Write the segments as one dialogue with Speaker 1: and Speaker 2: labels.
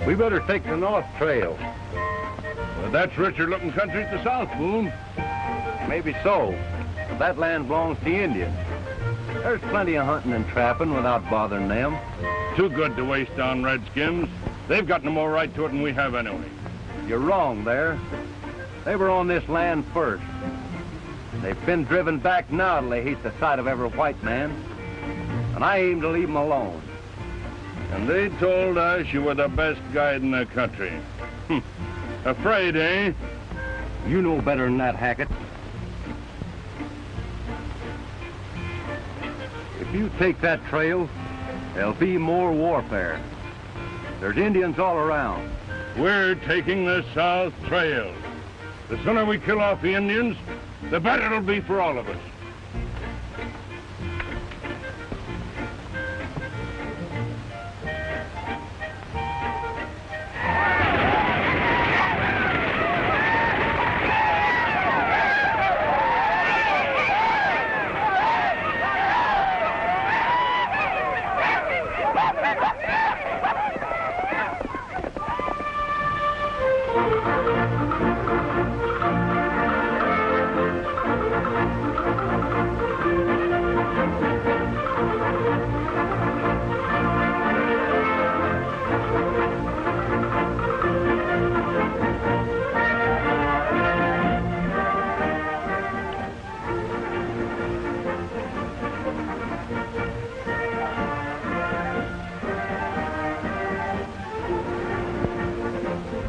Speaker 1: We better take the North Trail.
Speaker 2: Well, that's richer-looking country at the south, Boone.
Speaker 1: Maybe so, but that land belongs to the Indians. There's plenty of hunting and trapping without bothering them.
Speaker 2: Too good to waste on redskins. They've got no more right to it than we have anyway.
Speaker 1: You're wrong there. They were on this land first. They've been driven back now till they hate the sight of every white man. And I aim to leave them alone.
Speaker 2: And they told us you were the best guide in the country. Afraid, eh?
Speaker 1: You know better than that, Hackett. If you take that trail, there'll be more warfare. There's Indians all around.
Speaker 2: We're taking the South Trail. The sooner we kill off the Indians, the better it'll be for all of us.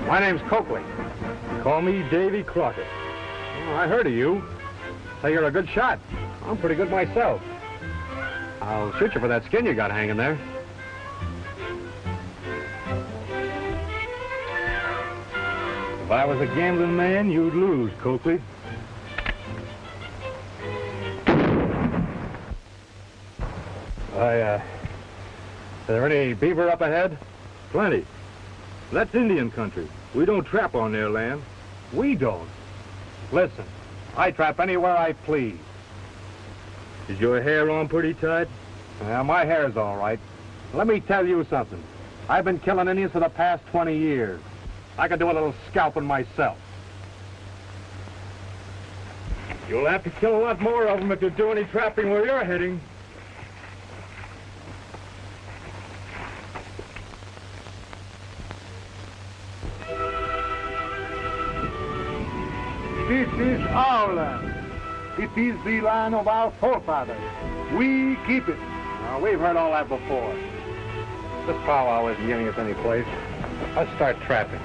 Speaker 3: My name's Coakley. Call me Davy Crockett. Oh, I heard of you. Say you're a good shot. I'm pretty good myself. I'll shoot you for that skin you got hanging there. If I was a gambling man, you'd lose, Coakley. Is there any beaver up ahead? Plenty. That's Indian country. We don't trap on their land. We don't. Listen, I trap anywhere I please. Is your hair on pretty tight? Yeah, my hair's all right. Let me tell you something. I've been killing Indians for the past 20 years. I could do a little scalping myself. You'll have to kill a lot more of them if you do any trapping where you're heading.
Speaker 4: This is our land. It is the land of our forefathers. We keep it.
Speaker 3: Now, we've heard all that before. This powwow isn't getting us any place. Let's start trapping.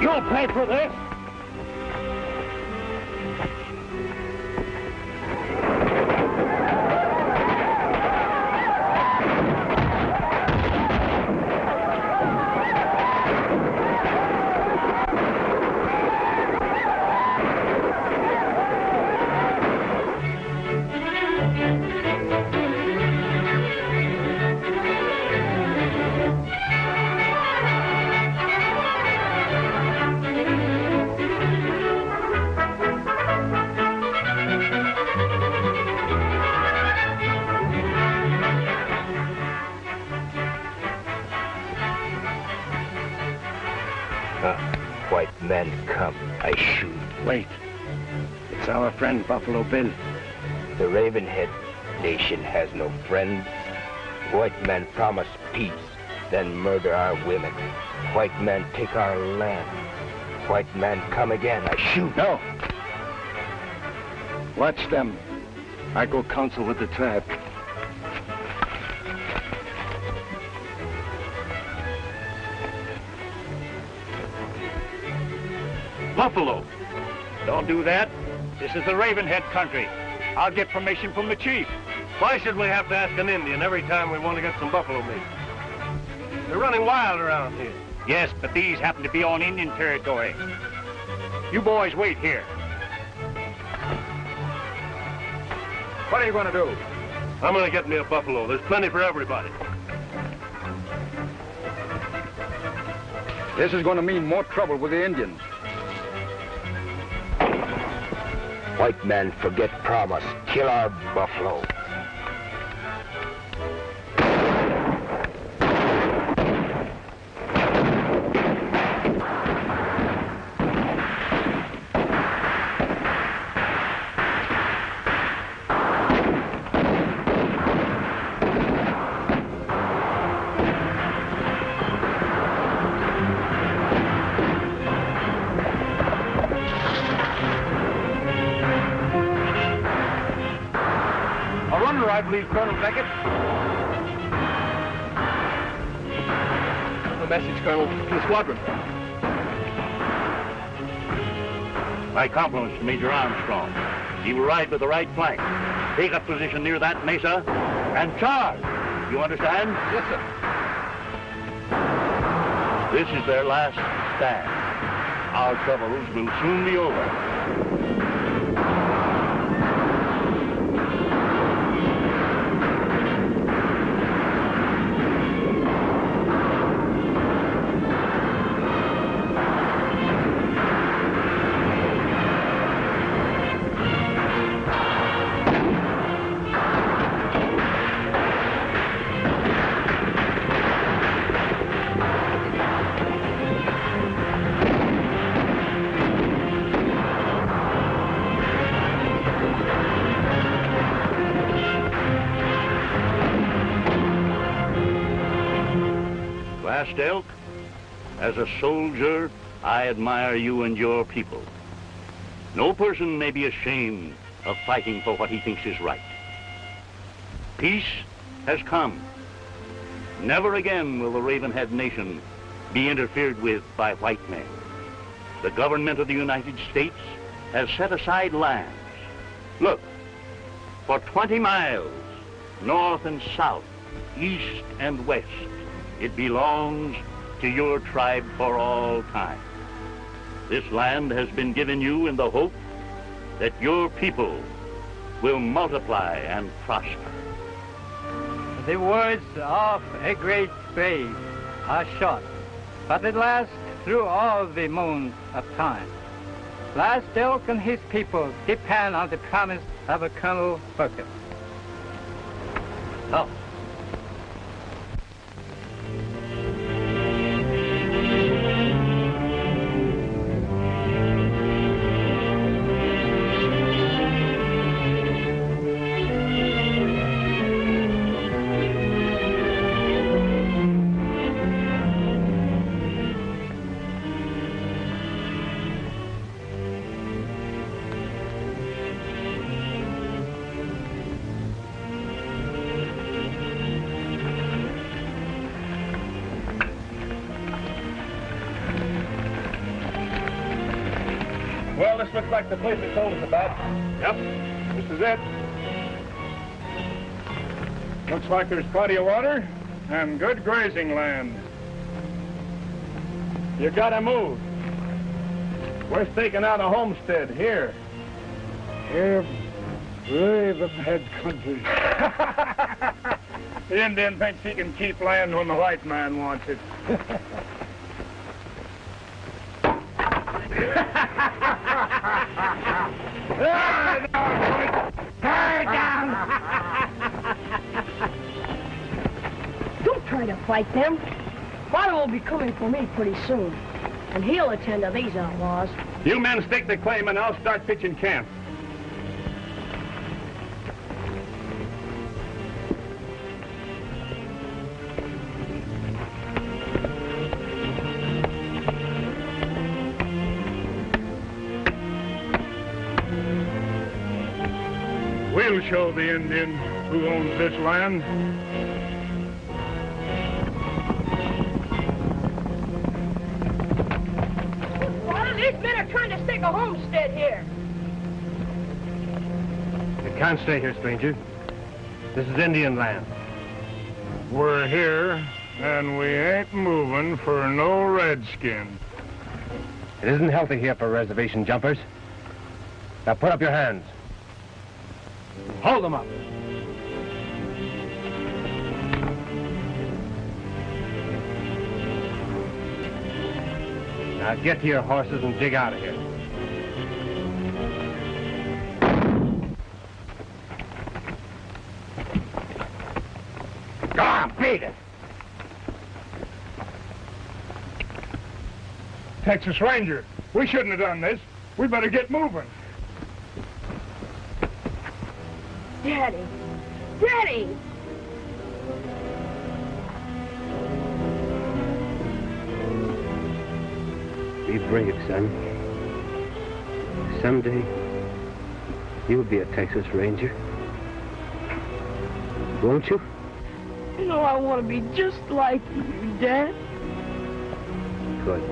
Speaker 4: You'll pay for this.
Speaker 5: White men come, I shoot.
Speaker 1: Wait. It's our friend, Buffalo Bill.
Speaker 5: The Ravenhead nation has no friends. White men promise peace, then murder our women. White men take our land. White men come again, I shoot.
Speaker 1: No. Watch them. I go counsel with the tribe.
Speaker 6: Buffalo. Don't do that. This is the Ravenhead country. I'll get permission from the chief.
Speaker 7: Why should we have to ask an Indian every time we want to get some buffalo meat? They're running wild around here.
Speaker 6: Yes, but these happen to be on Indian territory. You boys wait here.
Speaker 3: What are you going to do?
Speaker 7: I'm going to get me a buffalo. There's plenty for everybody.
Speaker 1: This is going to mean more trouble with the Indians.
Speaker 5: White men forget promise, kill our buffalo.
Speaker 1: I believe, Colonel Beckett.
Speaker 7: A message, Colonel, from the squadron.
Speaker 6: My compliments to Major Armstrong. He will ride with the right flank. Take up position near that mesa and charge. You understand?
Speaker 7: Yes, sir.
Speaker 6: This is their last stand. Our troubles will soon be over. Last Elk, as a soldier, I admire you and your people. No person may be ashamed of fighting for what he thinks is right. Peace has come. Never again will the Ravenhead Nation be interfered with by white men. The government of the United States has set aside lands. Look, for 20 miles, north and south, east and west, it belongs to your tribe for all time. This land has been given you in the hope that your people will multiply and prosper.
Speaker 8: The words of a great brave are short, but they last through all the moons of time. Last Elk and his people depend on the promise of a Colonel Beckett. Oh.
Speaker 3: Well, this looks like the place they told us about.
Speaker 4: Yep, this is it. Looks like there's plenty of water and good grazing land. You gotta move. We're staking out a homestead here.
Speaker 9: Here, Ravenhead country.
Speaker 4: The Indian thinks he can keep land when the white man wants it.
Speaker 10: Don't try to fight them. Father will be coming for me pretty soon, and he'll attend to these outlaws.
Speaker 4: You men stake the claim and I'll start pitching camp. We'll show the Indian who owns this land.
Speaker 10: Father, these men are trying to stake a homestead here.
Speaker 7: You can't stay here, stranger. This is Indian land.
Speaker 4: We're here, and we ain't moving for no redskin.
Speaker 7: It isn't healthy here for reservation jumpers. Now put up your hands. Hold them up. Now get to your horses and dig out of here. made it.
Speaker 9: Texas Ranger, we shouldn't have done this. We better get moving.
Speaker 10: Daddy! Daddy!
Speaker 7: Be brave, son. Someday, you'll be a Texas Ranger. Won't you?
Speaker 10: You know I want to be just like you, Dad.
Speaker 7: Good.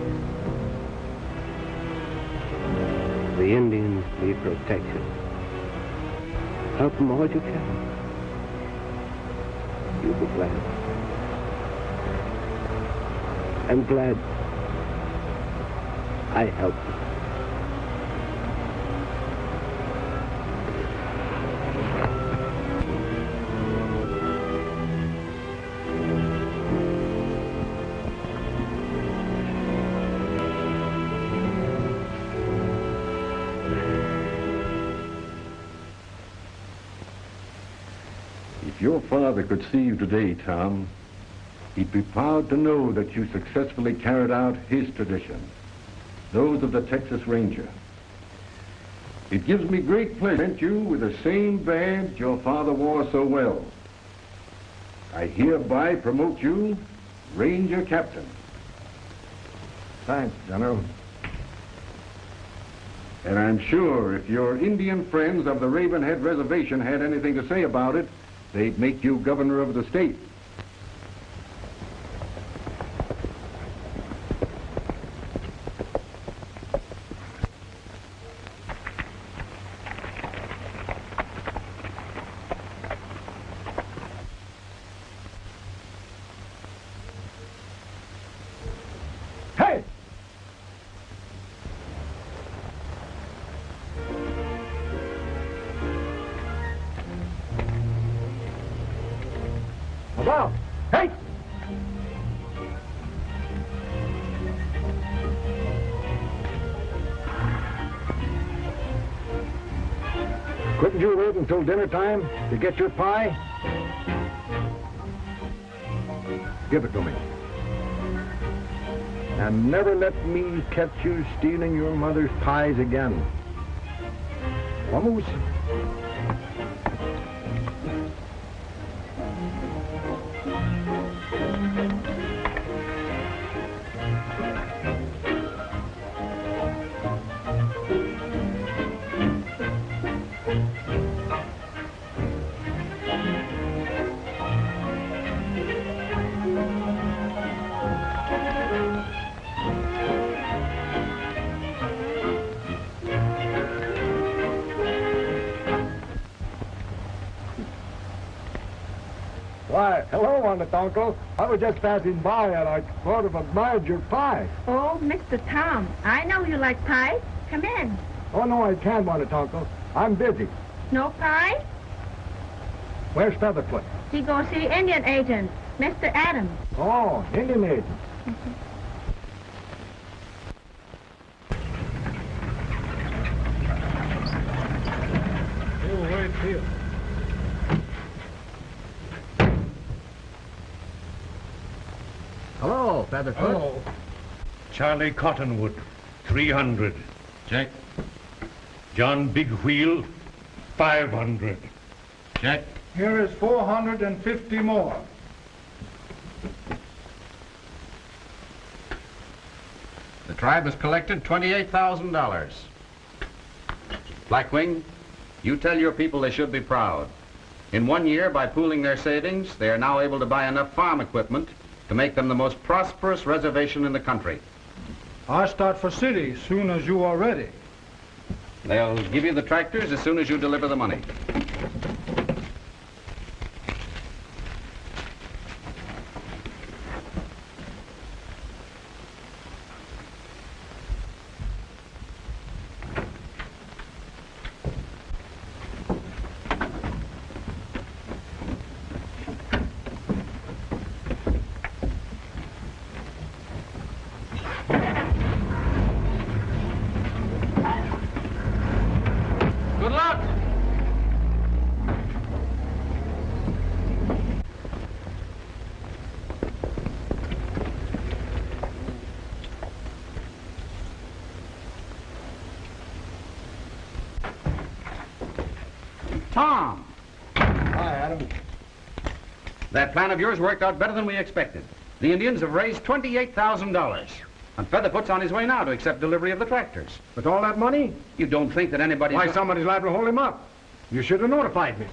Speaker 7: The Indians need protection. Help them all you can. You'll be glad. I'm glad I helped you.
Speaker 2: If your father could see you today, Tom, he'd be proud to know that you successfully carried out his traditions, those of the Texas Ranger. It gives me great pleasure to present you with the same badge your father wore so well. I hereby promote you Ranger Captain.
Speaker 3: Thanks, General.
Speaker 2: And I'm sure if your Indian friends of the Ravenhead Reservation had anything to say about it, they'd make you governor of the state.
Speaker 9: Hey!
Speaker 3: About. Hey! Couldn't you wait until dinner time to get your pie? Give it to me. And never let me catch you stealing your mother's pies again. Vamos. Why, hello, Honest Uncle. I was just passing by and I sort of admired your pie.
Speaker 11: Oh, Mr. Tom, I know you like pie. Come in.
Speaker 3: Oh, no, I can't, Honest Uncle. I'm busy.
Speaker 11: No pie?
Speaker 3: Where's Featherfoot?
Speaker 11: He go see Indian agent, Mr. Adams.
Speaker 3: Oh, Indian agent.
Speaker 9: Oh, wait here.
Speaker 7: Hello, Featherfoot.
Speaker 9: Hello.
Speaker 2: Charlie Cottonwood, 300.
Speaker 7: Check.
Speaker 2: John Big Wheel, 500.
Speaker 7: Check.
Speaker 9: Here is 450 more.
Speaker 1: The tribe has collected $28,000. Blackwing, you tell your people they should be proud. In 1 year, by pooling their savings, they are now able to buy enough farm equipment to make them the most prosperous reservation in the country.
Speaker 9: I start for city soon as you are ready.
Speaker 1: They'll give you the tractors as soon as you deliver the money.
Speaker 12: Tom.
Speaker 13: Hi, Adam. That plan of yours worked out better than we expected. The Indians have raised $28,000. And Featherfoot's on his way now to accept delivery of the tractors.
Speaker 7: With all that money?
Speaker 13: You don't think that anybody's...
Speaker 7: Why, somebody's liable to hold him up. You should have notified me.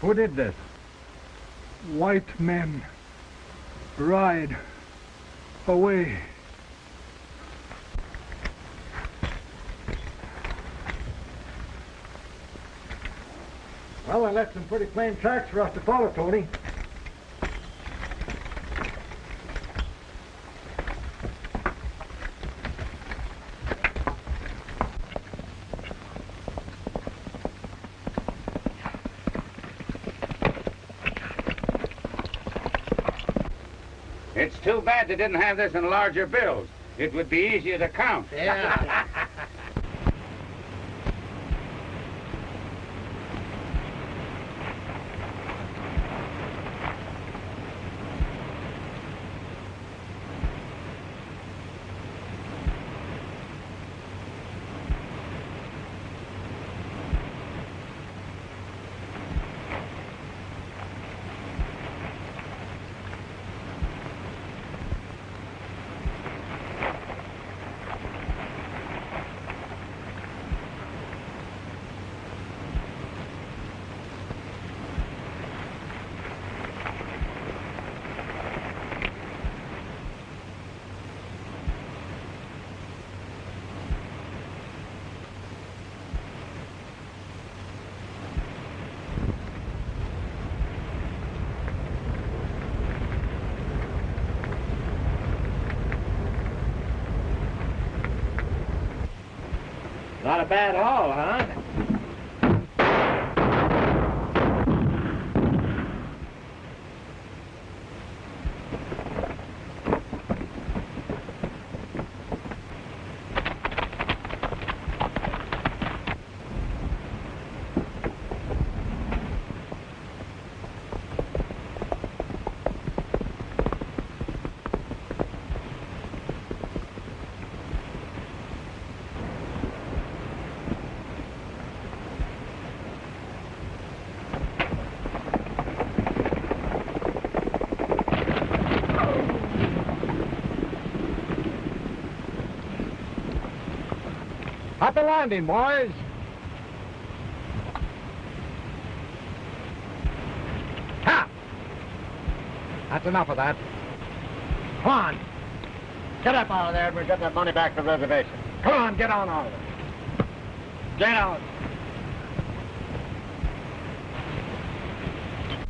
Speaker 9: Who did this? White men ride away.
Speaker 7: Well, I left some pretty plain tracks for us to follow, Tony.
Speaker 12: It's too bad they didn't have this in larger bills. It would be easier to count.
Speaker 7: Yeah.
Speaker 8: Not a bad haul, huh?
Speaker 7: Happy landing, boys. Ha! That's enough of that. Come on. Get up out of there and we'll get that money back to the reservation. Come on, get on out of it. Get out.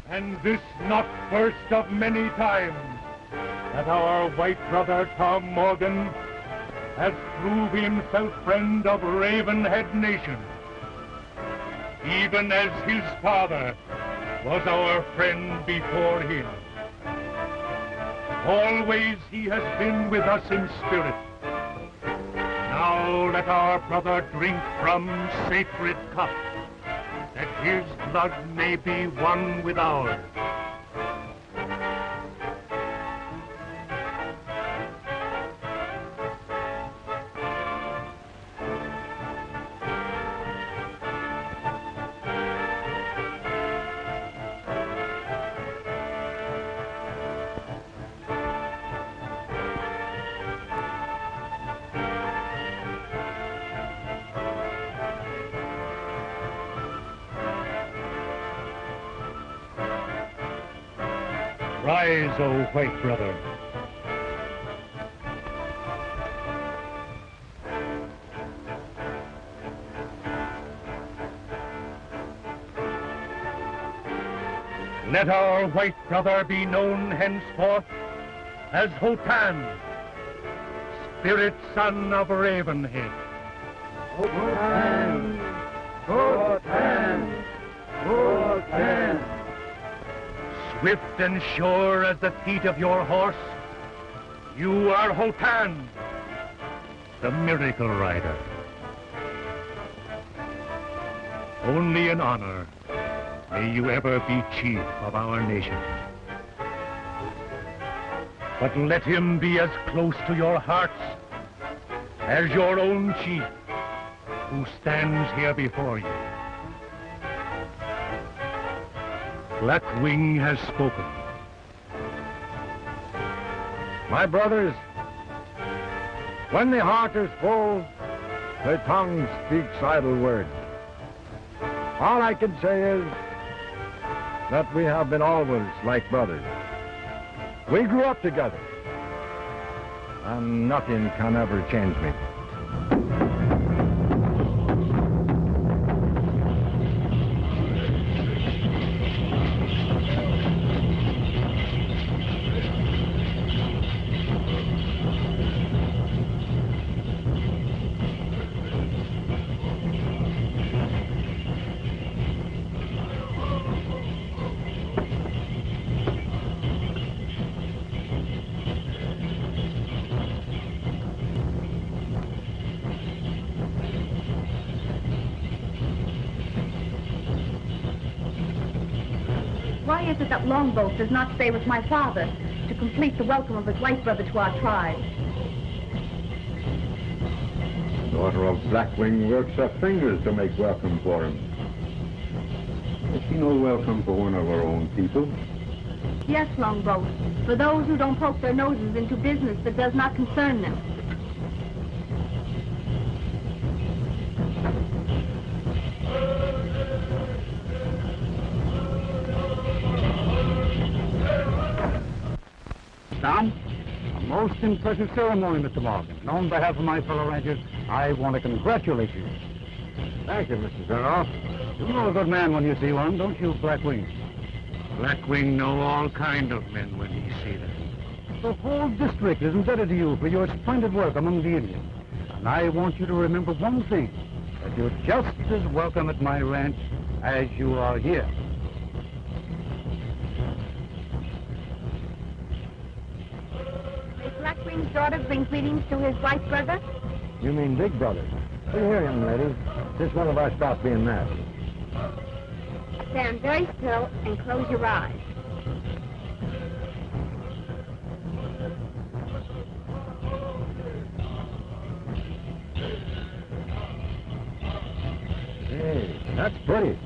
Speaker 9: And this not first of many times that our white brother Tom Morgan has proved himself friend of Ravenhead Nation, even as his father was our friend before him. Always he has been with us in spirit. Now let our brother drink from sacred cup, that his blood may be one with ours. Rise, O white brother. Let our white brother be known henceforth as Hotan, spirit son of Ravenhead.
Speaker 7: Hotan! Hotan! Hotan!
Speaker 9: Swift and sure as the feet of your horse, you are Hotan, the miracle rider. Only in honor may you ever be chief of our nation. But let him be as close to your hearts as your own chief who stands here before you. Blackwing has spoken.
Speaker 3: My brothers, when the heart is full, the tongue speaks idle words. All I can say is that we have been always like brothers. We grew up together, and nothing can ever change me.
Speaker 11: Why is it that Longboat does not stay with my father to complete the welcome of his white brother to our tribe?
Speaker 2: Daughter of Blackwing works her fingers to make welcome for him. Is she no welcome for one of our own people?
Speaker 11: Yes, Longboat, for those who don't poke their noses into business that does not concern them.
Speaker 13: Tom, a most impressive ceremony, Mr. Morgan. And on behalf of my fellow ranchers, I want to congratulate you.
Speaker 3: Thank you, Mr. Zerroff.
Speaker 13: You know a good man when you see one, don't you, Blackwing?
Speaker 9: Blackwing know all kind of men when he see them.
Speaker 13: The whole district is indebted to you for your splendid work among the Indians. And I want you to remember one thing, that you're just as welcome at my ranch as you are here.
Speaker 11: Blackwing's daughter bring greetings to his white brother?
Speaker 3: You mean big brother? Look here, young lady. Just one of us stop being mad.
Speaker 11: Stand very still and close your eyes.
Speaker 3: Hey, that's pretty.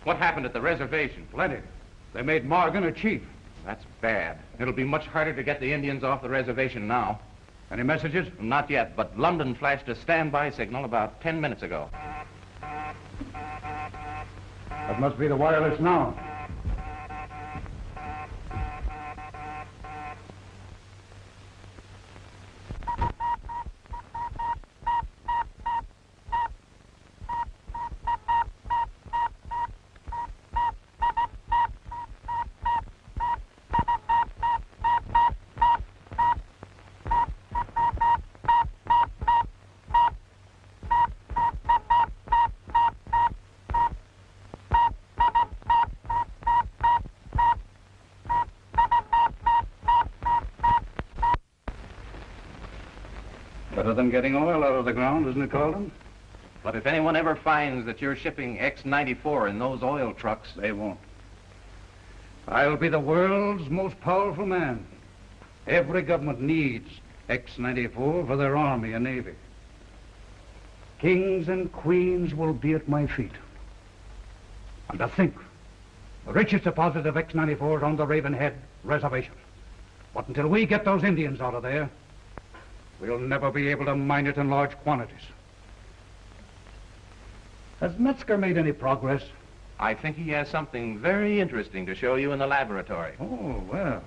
Speaker 13: What happened at the reservation?
Speaker 12: Plenty. They made Morgan a chief.
Speaker 13: That's bad. It'll be much harder to get the Indians off the reservation now.
Speaker 12: Any messages?
Speaker 13: Not yet, but London flashed a standby signal about 10 minutes ago.
Speaker 12: That must be the wireless now.
Speaker 13: Better than getting oil out of the ground, isn't it, Carlton?
Speaker 1: But if anyone ever finds that you're shipping X-94 in those oil trucks...
Speaker 13: They won't. I'll be the world's most powerful man. Every government needs X-94 for their army and navy. Kings and queens will be at my feet. And to think, the richest deposit of X-94 is on the Ravenhead Reservation. But until we get those Indians out of there, we'll never be able to mine it in large quantities. Has Metzger made any progress?
Speaker 1: I think he has something very interesting to show you in the laboratory.
Speaker 13: Oh, well.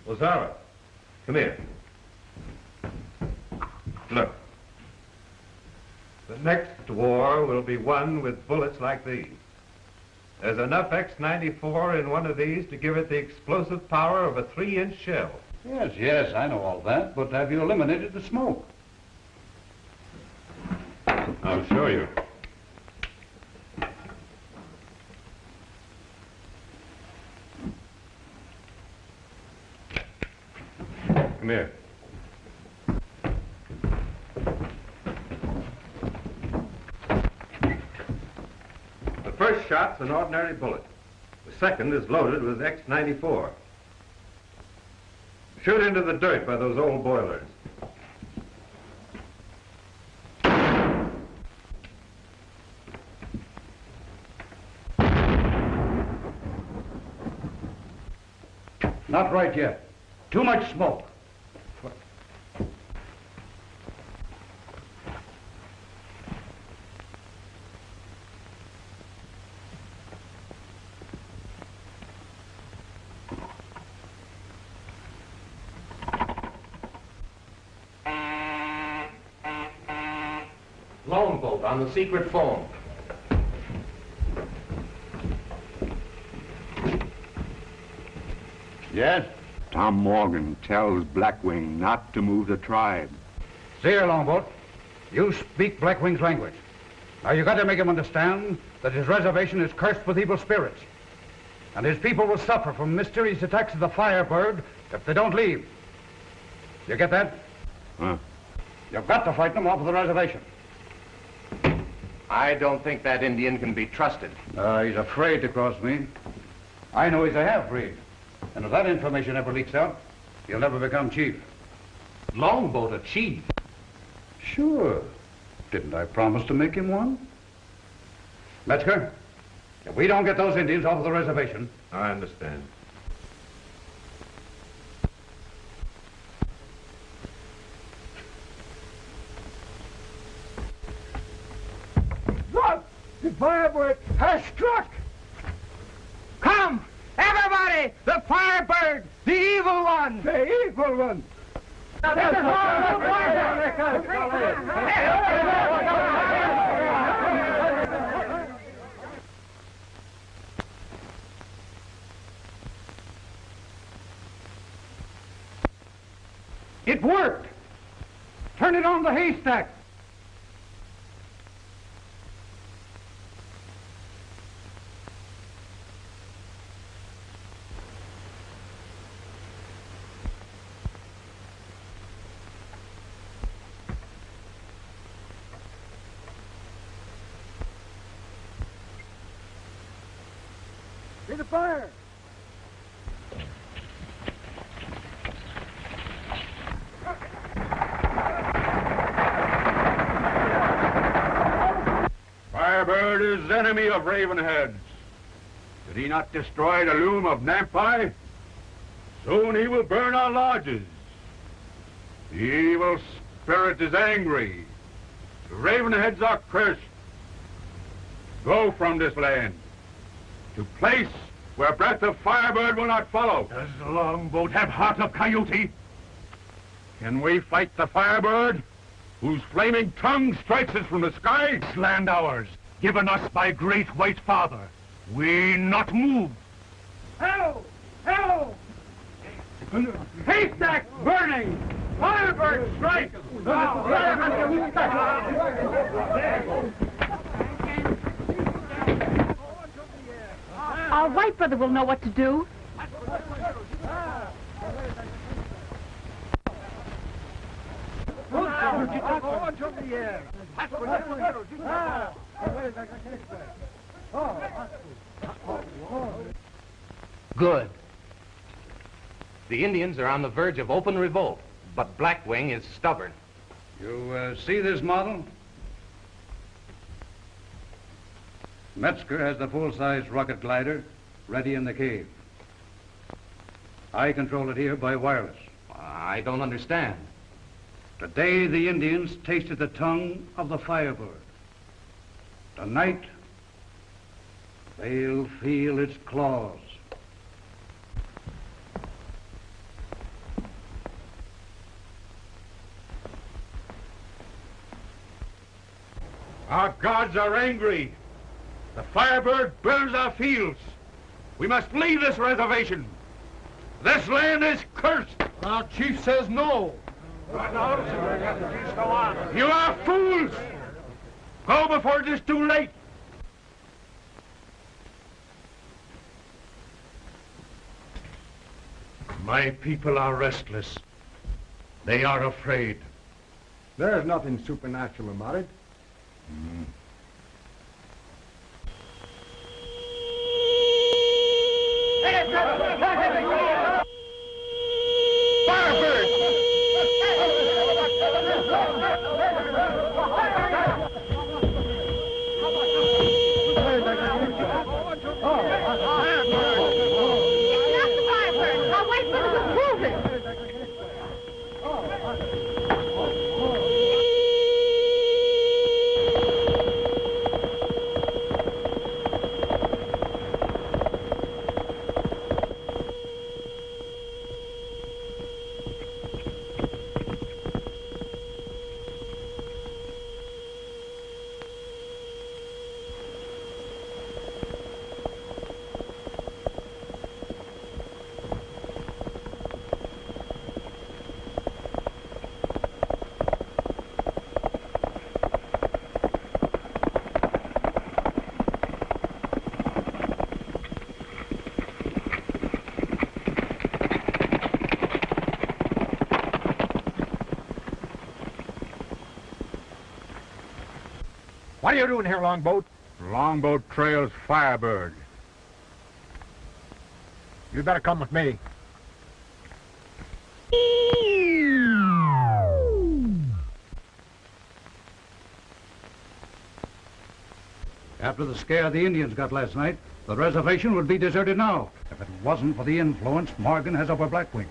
Speaker 3: Lazara, come here. Look. The next war will be won with bullets like these. There's enough X-94 in one of these to give it the explosive power of a 3-inch shell.
Speaker 13: Yes, I know all that, but have you eliminated the smoke?
Speaker 3: I'll show you. Come here. The first shot's an ordinary bullet. The second is loaded with X-94. Shoot into the dirt by those old boilers.
Speaker 13: Not right yet. Too much smoke.
Speaker 1: Longboat on the secret phone.
Speaker 4: Yes? Tom Morgan tells Blackwing not to move the tribe.
Speaker 13: See here, Longboat. You speak Blackwing's language. Now, you got to make him understand that his reservation is cursed with evil spirits. And his people will suffer from mysterious attacks of the Firebird if they don't leave. You get that?
Speaker 4: Huh?
Speaker 13: You've got to frighten them off of the reservation.
Speaker 1: I don't think that Indian can be trusted.
Speaker 13: He's afraid to cross me. I know he's a half-breed. And if that information ever leaks out, he'll never become chief.
Speaker 1: Longboat a chief?
Speaker 13: Sure. Didn't I promise to make him one? Metzger, if we don't get those Indians off of the reservation...
Speaker 3: I understand.
Speaker 7: Look! The Firebird has struck! Come! Everybody! The Firebird! The evil one! The evil one!
Speaker 13: It worked! Turn it on the haystack!
Speaker 7: See the fire!
Speaker 4: Firebird is enemy of Ravenhead's. Did he not destroy the loom of Nampi? Soon he will burn our lodges. The evil spirit is angry. The Ravenheads are cursed. Go from this land to place where breath of Firebird will not follow.
Speaker 9: Does the longboat have heart of coyote?
Speaker 4: Can we fight the Firebird, whose flaming tongue strikes us from the sky?
Speaker 9: This land ours, given us by great white father. We not move.
Speaker 8: Hello! Hello! Haystack burning! Firebird strike!
Speaker 11: Our white brother will know what to do.
Speaker 1: Good. The Indians are on the verge of open revolt, but Blackwing is stubborn.
Speaker 13: You see this model? Metzger has the full-size rocket glider ready in the cave. I control it here by wireless.
Speaker 1: I don't understand.
Speaker 13: Today, the Indians tasted the tongue of the Firebird. Tonight, they'll feel its claws.
Speaker 4: Our gods are angry. The Firebird burns our fields. We must leave this reservation. This land is cursed.
Speaker 9: Our chief says no.
Speaker 4: You are fools. Go before it is too late.
Speaker 9: My people are restless. They are afraid.
Speaker 14: There's nothing supernatural about it.
Speaker 7: What are you doing here, Longboat?
Speaker 4: Longboat trails Firebird.
Speaker 7: You'd better come with me.
Speaker 13: After the scare the Indians got last night, the reservation would be deserted now if it wasn't for the influence Morgan has over Blackwing.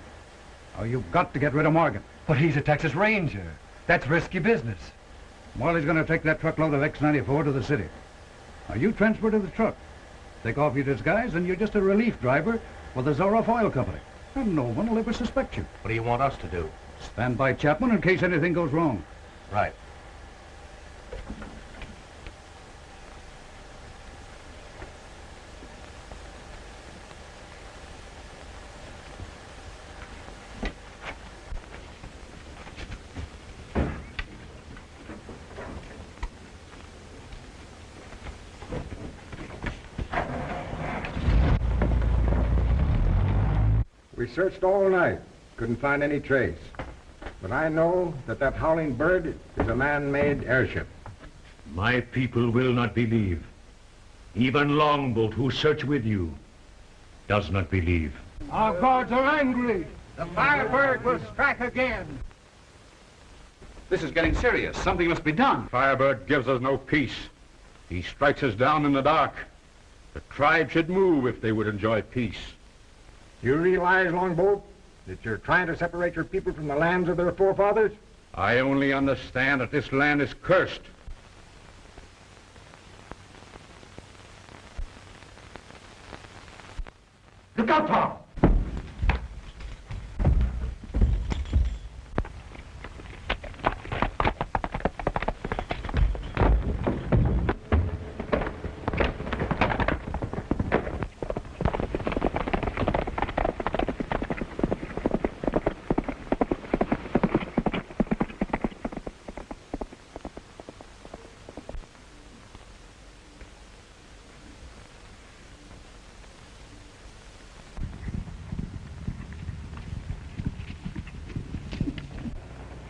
Speaker 13: Now, you've got to get rid of Morgan.
Speaker 15: But he's a Texas Ranger. That's risky business.
Speaker 13: Well, he's going to take that truckload of X-94 to the city. Now, you transfer to the truck. Take off your disguise, and you're just a relief driver for the Zoroff Oil Company. And no one will ever suspect you.
Speaker 1: What do you want us to do?
Speaker 13: Stand by Chapman in case anything goes wrong.
Speaker 1: Right.
Speaker 14: We searched all night, couldn't find any trace. But I know that that Howling Bird is a man-made airship.
Speaker 9: My people will not believe. Even Longboat, who searched with you, does not believe.
Speaker 8: Our gods are angry. The Firebird will strike again.
Speaker 12: This is getting serious. Something must be done.
Speaker 4: Firebird gives us no peace. He strikes us down in the dark. The tribe should move if they would enjoy peace.
Speaker 14: You realize, Longboat, that you're trying to separate your people from the lands of their forefathers?
Speaker 4: I only understand that this land is cursed.
Speaker 13: Look out, Tom!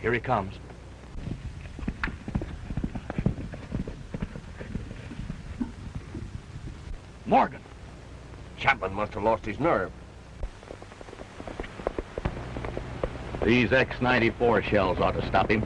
Speaker 5: Here he comes.
Speaker 1: Morgan! Chapman must have lost his nerve.
Speaker 6: These X-94 shells ought to stop him.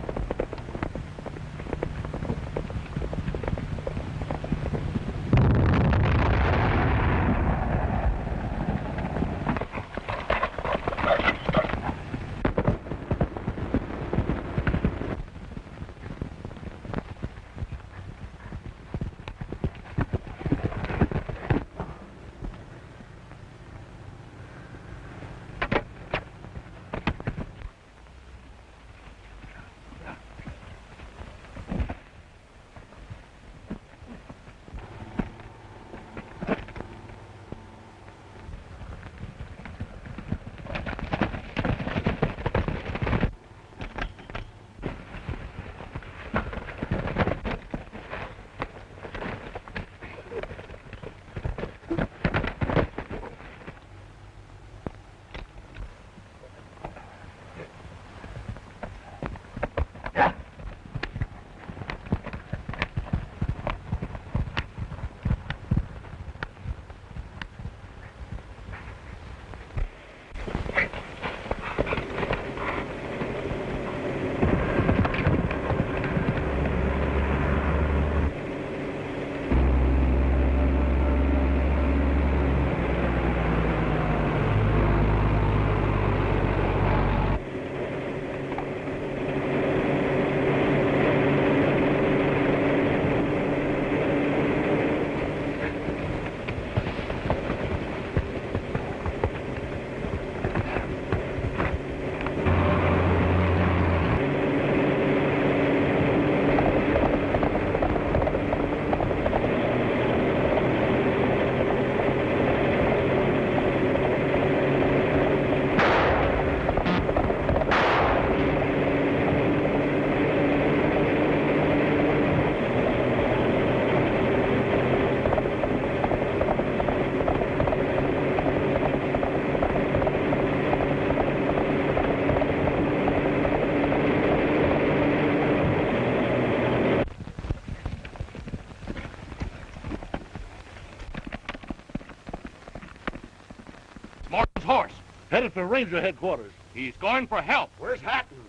Speaker 6: Morgan's horse, headed for Ranger headquarters. He's going for help.
Speaker 12: Where's Hatton?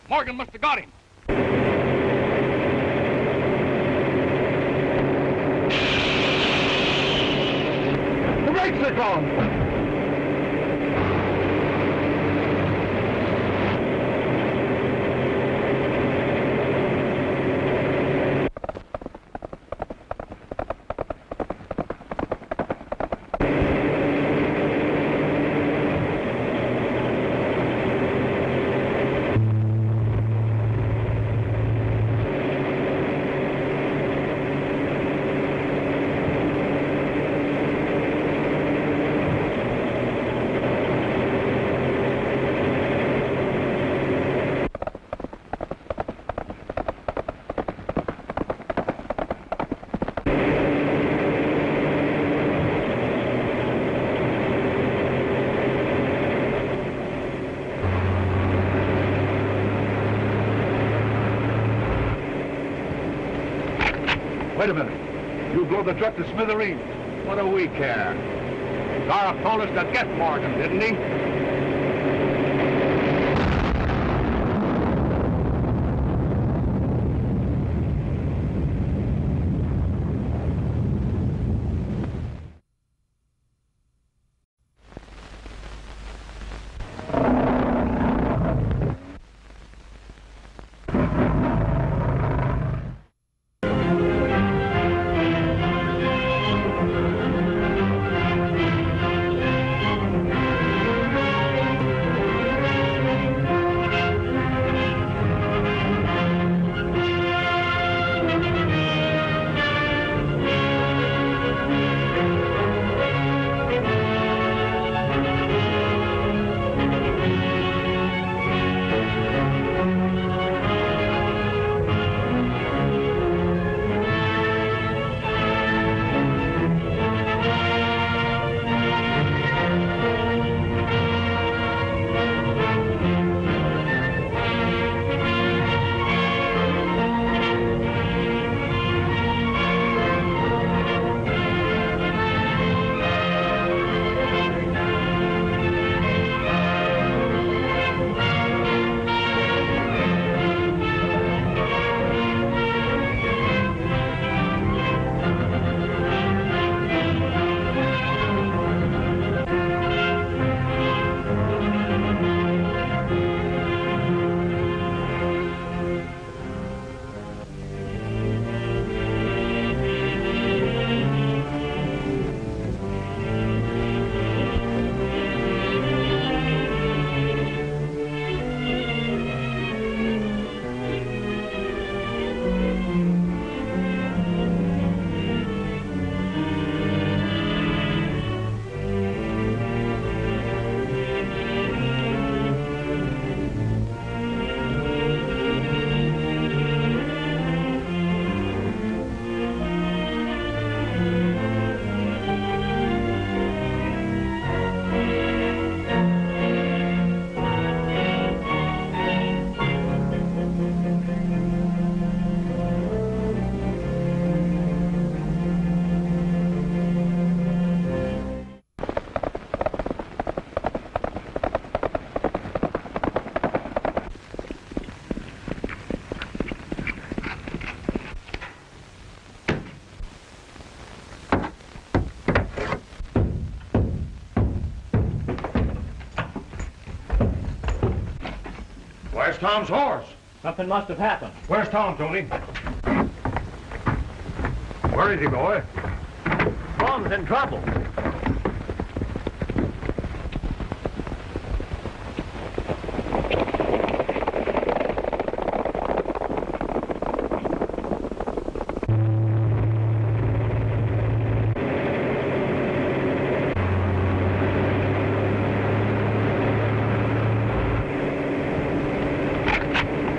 Speaker 6: Morgan must have got him.
Speaker 13: The brakes are gone!
Speaker 3: Wait a minute. You blow the truck to smithereens. What do we care? Zarf told us to get Morgan, didn't he?
Speaker 13: Tom's horse?
Speaker 3: Something must have happened.
Speaker 13: Where's Tom, Tony? Where is he, boy?
Speaker 3: Tom's in trouble.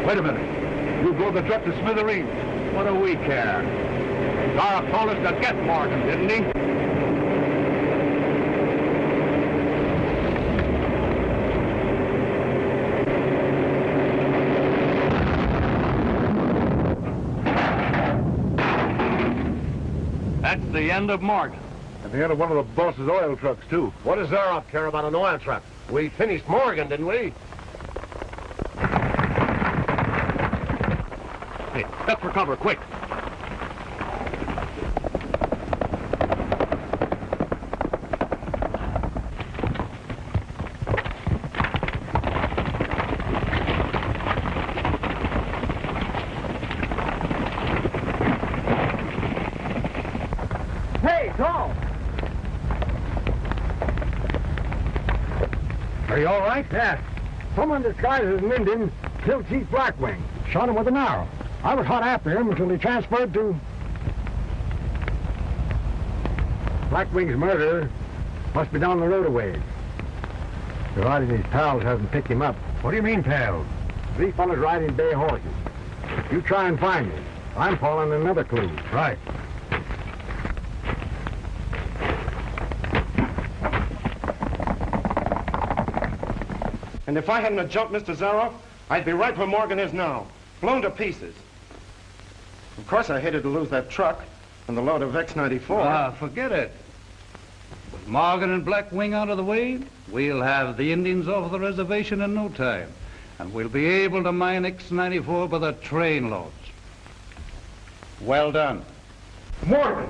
Speaker 3: Wait a minute. You blow the truck to smithereens. What do we care? Darroch told us to get Morgan, didn't he? That's the end of Morgan.
Speaker 9: And the end of one of the boss's oil trucks, too.
Speaker 7: What does Darroch care about an oil truck? We finished Morgan, didn't we?
Speaker 3: Hey, duck for cover, quick.
Speaker 7: Hey, Tom!
Speaker 13: Are you all right?
Speaker 7: Yes. Someone disguised as an Indian killed Chief Blackwing. Shot him with an arrow. I was hot after him until he transferred to... Blackwing's murderer must be down the road a ways. Provided his pals hasn't picked him up.
Speaker 13: What do you mean, pals?
Speaker 7: 3 fellas riding bay horses. You try and find him. I'm following another clue.
Speaker 13: Right.
Speaker 16: And if I hadn't jumped Mr. Zaroff, I'd be right where Morgan is now, blown to pieces. Of course, I hated to lose that truck and the load of X-94.
Speaker 13: Forget it. With Morgan and Blackwing out of the way, we'll have the Indians off the reservation in no time. And we'll be able to mine X-94 by the train loads. Well done.
Speaker 16: Morgan!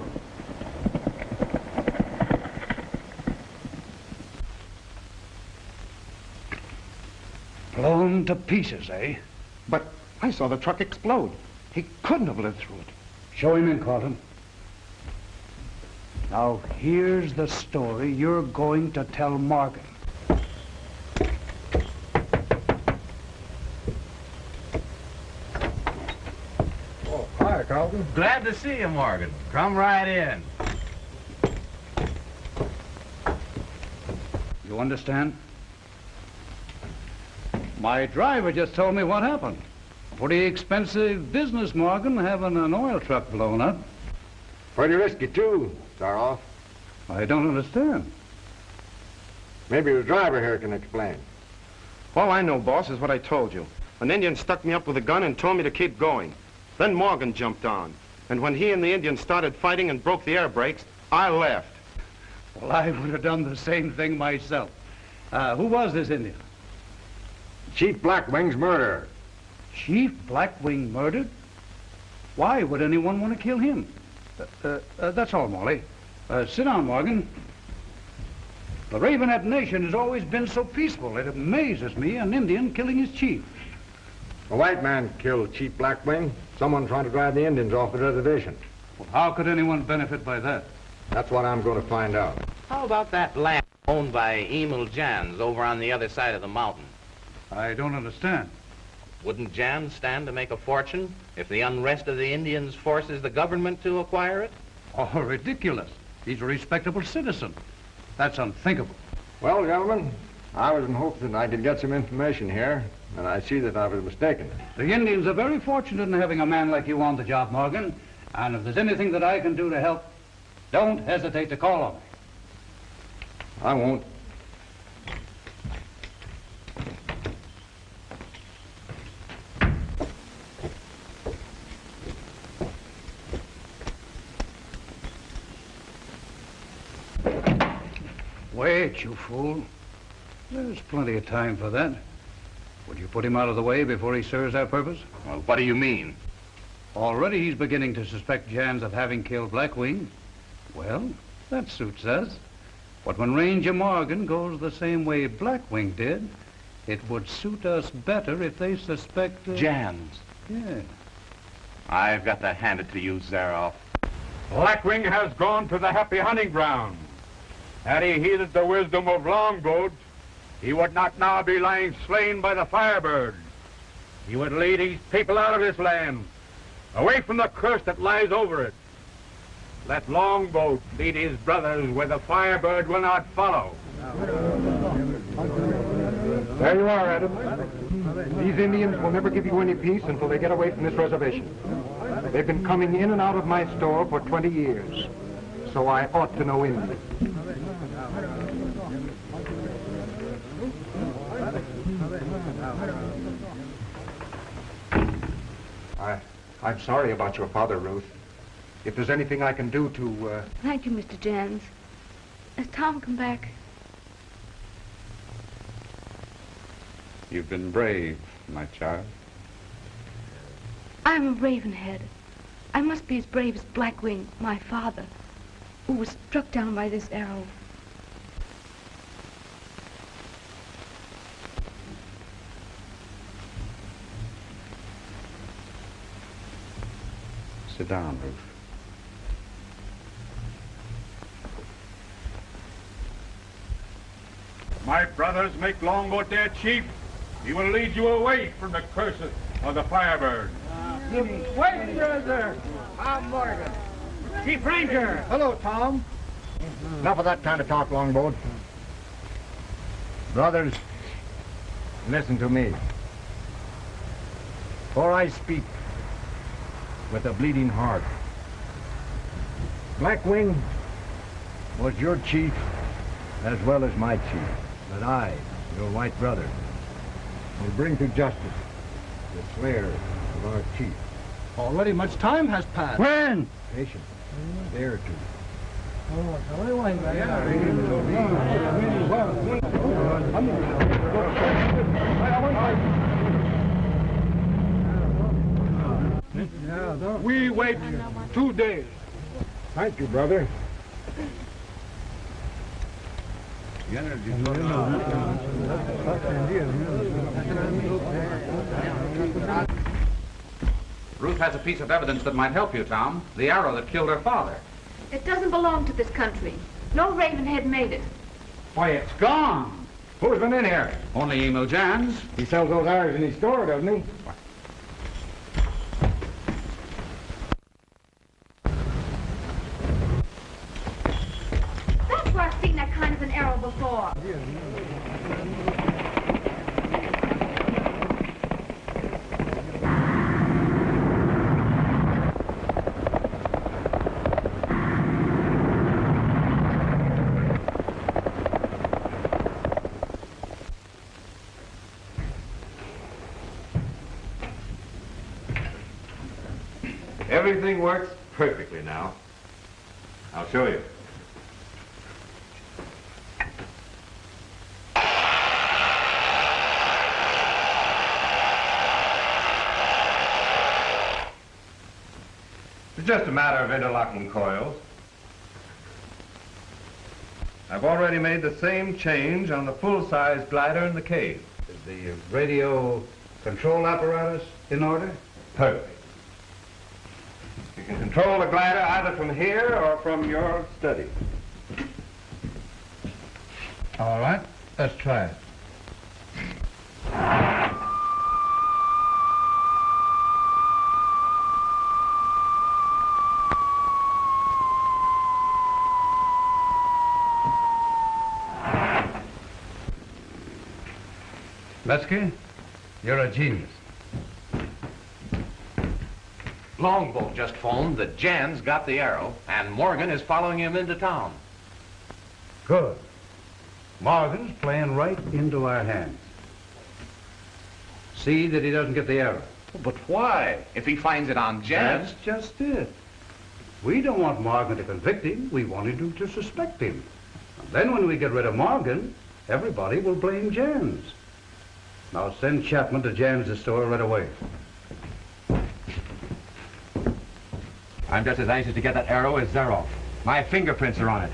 Speaker 13: Blown to pieces, eh?
Speaker 16: But I saw the truck explode. He couldn't have lived through it.
Speaker 13: Show him in, Carlton. Now, here's the story you're going to tell Morgan.
Speaker 7: Oh, hi, Carlton.
Speaker 12: Glad to see you, Morgan. Come right in.
Speaker 13: You understand? My driver just told me what happened. Pretty expensive business, Morgan, having an oil truck blown up.
Speaker 7: Pretty risky, too, Zaroff.
Speaker 13: I don't understand.
Speaker 7: Maybe the driver here can explain.
Speaker 16: All I know, boss, is what I told you. An Indian stuck me up with a gun and told me to keep going. Then Morgan jumped on. And when he and the Indian started fighting and broke the air brakes, I left.
Speaker 13: Well, I would have done the same thing myself. Who was this Indian?
Speaker 7: Chief Blackwing's murderer.
Speaker 13: Chief Blackwing murdered? Why would anyone want to kill him? That's all, Molly. Sit down, Morgan. The Ravenhead Nation has always been so peaceful. It amazes me, an Indian killing his chief.
Speaker 7: A white man killed Chief Blackwing. Someone trying to drive the Indians off the reservation.
Speaker 13: Well, how could anyone benefit by that?
Speaker 7: That's what I'm going to find out.
Speaker 12: How about that land owned by Emil Jans over on the other side of the mountain?
Speaker 13: I don't understand.
Speaker 12: Wouldn't Jans stand to make a fortune if the unrest of the Indians forces the government to acquire it?
Speaker 13: Oh, ridiculous. He's a respectable citizen. That's unthinkable.
Speaker 7: Well, gentlemen, I was in hopes that I could get some information here, and I see that I was mistaken.
Speaker 13: The Indians are very fortunate in having a man like you on the job, Morgan. And if there's anything that I can do to help, don't hesitate to call on me.
Speaker 7: I won't.
Speaker 13: Wait, you fool. There's plenty of time for that. Would you put him out of the way before he serves our purpose?
Speaker 12: Well, what do you mean?
Speaker 13: Already he's beginning to suspect Jans of having killed Blackwing. Well, that suits us. But when Ranger Morgan goes the same way Blackwing did,
Speaker 17: It would suit us better if they suspected...
Speaker 18: Jans.
Speaker 17: Yeah.
Speaker 18: I've got to hand it to you, Zaroff.
Speaker 4: Blackwing has gone to the happy hunting ground. Had he heeded the wisdom of Longboat, he would not now be lying slain by the Firebird. He would lead his people out of this land, away from the curse that lies over it. Let Longboat lead his brothers where the Firebird will not follow.
Speaker 16: There you are, Adam. These Indians will never give you any peace until they get away from this reservation. They've been coming in and out of my store for 20 years, so I ought to know Indian. I'm sorry about your father, Ruth. If there's anything I can do to...
Speaker 11: Thank you, Mr. Jans. Has Tom come back?
Speaker 14: You've been brave, my child.
Speaker 11: I'm a Ravenhead. I must be as brave as Blackwing, my father, who was struck down by this arrow.
Speaker 14: Sit down, Ruth.
Speaker 4: My brothers make Longboat their chief. He will lead you away from the curses of the Firebird.
Speaker 7: Wait, brother. I'm Morgan. Chief Ranger. Hello, Tom.
Speaker 16: Enough of that kind of talk, Longboat. Brothers, listen to me. For I speak with a bleeding heart. Blackwing was your chief as well as my chief. But I, your white brother, will bring to justice the slayer of our chief.
Speaker 7: Already much time has passed.
Speaker 16: When? Patience. A day or two.
Speaker 4: We wait 2 days.
Speaker 16: Thank you, brother.
Speaker 13: Ruth has a piece of evidence that might help you, Tom. The arrow that killed her father.
Speaker 11: It doesn't belong to this country. No Ravenhead made it.
Speaker 13: Why, it's gone.
Speaker 16: Who's been in here?
Speaker 13: Only Emil Jans.
Speaker 16: He sells those arrows in his store, doesn't he?
Speaker 11: That's where I've seen that kind of an arrow before.
Speaker 1: Everything works perfectly now. I'll show you. It's just a matter of interlocking coils. I've already made the same change on the full-size glider in the cave.
Speaker 17: Is the radio control apparatus in order?
Speaker 1: Perfect. You can control the glider either from here or from your study.
Speaker 17: All right, let's try it. Metzger, you're a genius.
Speaker 12: Longboat just phoned that Jans got the arrow, and Morgan is following him into town.
Speaker 17: Good. Morgan's playing right into our hands. See that he doesn't get the arrow.
Speaker 12: But why? If he finds it on Jans...
Speaker 17: That's just it. We don't want Morgan to convict him. We wanted him to suspect him. And then when we get rid of Morgan, everybody will blame Jans. Now send Chapman to Jans' store right away.
Speaker 13: I'm just as anxious to get that arrow as Zaroff. My fingerprints are on it.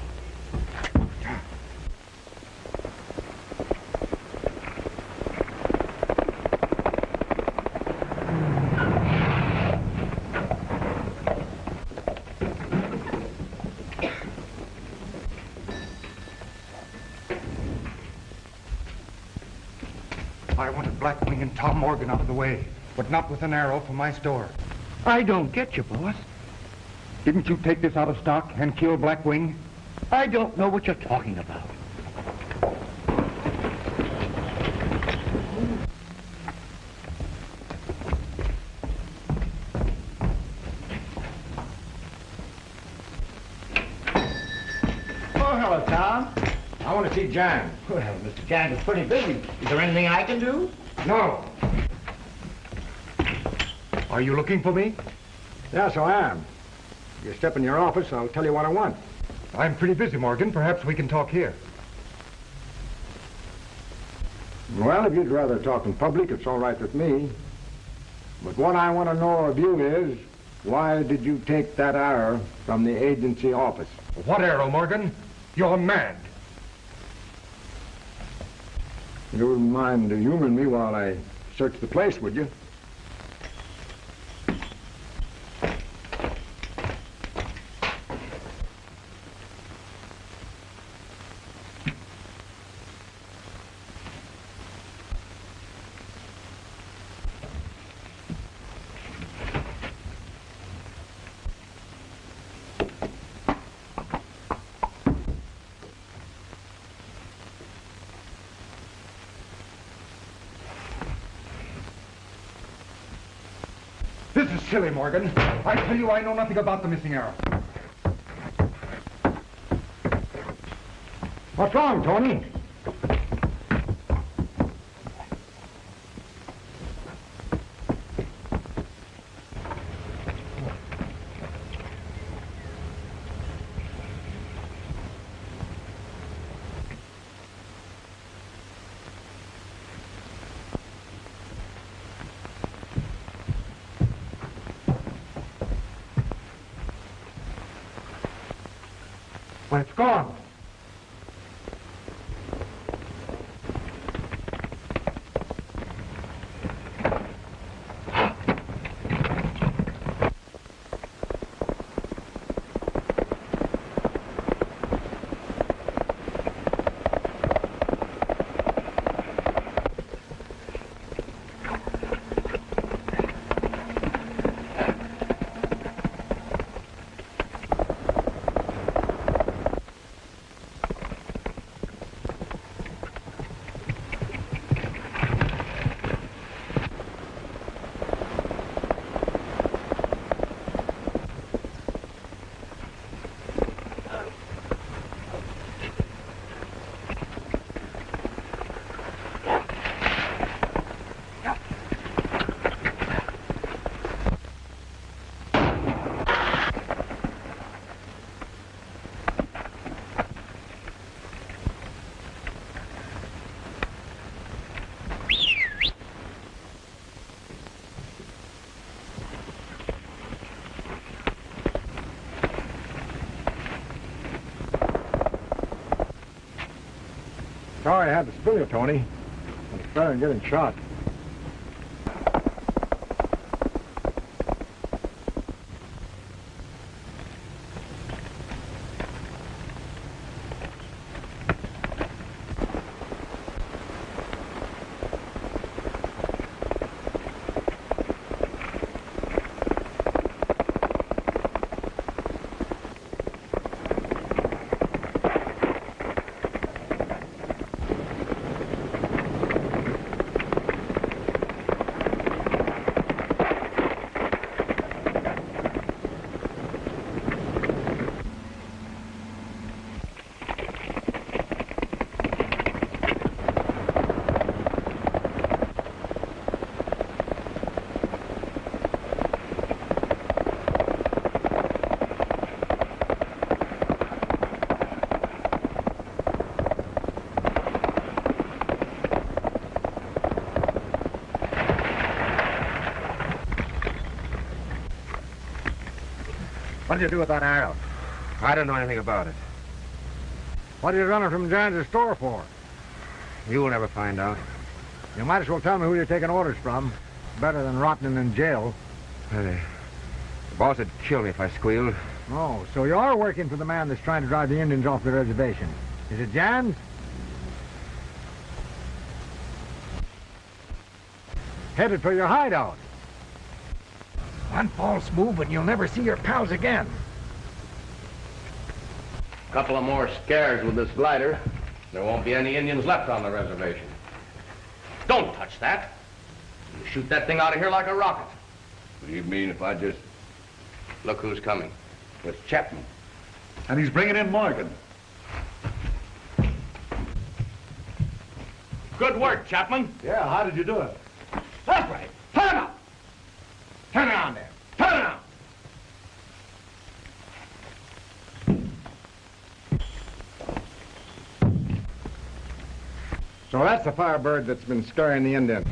Speaker 16: I wanted Blackwing and Tom Morgan out of the way, but not with an arrow from my store.
Speaker 9: I don't get you, boss. Didn't you take this out of stock and kill Blackwing? I don't know what you're talking about.
Speaker 7: Oh, hello, Tom.
Speaker 14: I want to see Jan.
Speaker 7: Well, Mr. Jan is pretty busy. Is there anything I can do?
Speaker 14: No.
Speaker 16: Are you looking for me?
Speaker 14: Yes, I am. If you step in your office, I'll tell you what I want.
Speaker 16: I'm pretty busy, Morgan. Perhaps we can talk here.
Speaker 14: Well, if you'd rather talk in public, it's all right with me. But what I want to know of you is, why did you take that arrow from the agency office?
Speaker 16: What arrow, Morgan? You're mad.
Speaker 14: You wouldn't mind humoring me while I search the place, would you?
Speaker 16: This is silly, Morgan. I tell you, I know nothing about the missing arrow.
Speaker 14: What's wrong, Tony?
Speaker 16: Well, it's gone.
Speaker 14: Sorry I had to spill you, Tony. I'm better than getting shot.
Speaker 7: What did you do with that arrow?
Speaker 14: I don't know anything about it.
Speaker 7: What did you run it from John's store for?
Speaker 14: You'll never find out.
Speaker 7: You might as well tell me who you're taking orders from. Better than rotting in jail.
Speaker 14: The boss would kill me if I squealed.
Speaker 7: Oh, so you are working for the man that's trying to drive the Indians off the reservation. Is it Jan's? Headed for your hideout.
Speaker 19: One false move and you'll never see your pals again.
Speaker 1: Couple of more scares with this glider. There won't be any Indians left on the reservation. Don't touch that. You shoot that thing out of here like a rocket.
Speaker 2: What do you mean if I just...
Speaker 1: Look who's coming. It's Chapman.
Speaker 9: And he's bringing in Morgan.
Speaker 1: Good work, Chapman.
Speaker 9: Yeah, how did you do it?
Speaker 7: That's right. Turn him up. Turn around there. Turn around.
Speaker 14: So that's the Firebird that's been scaring the Indians.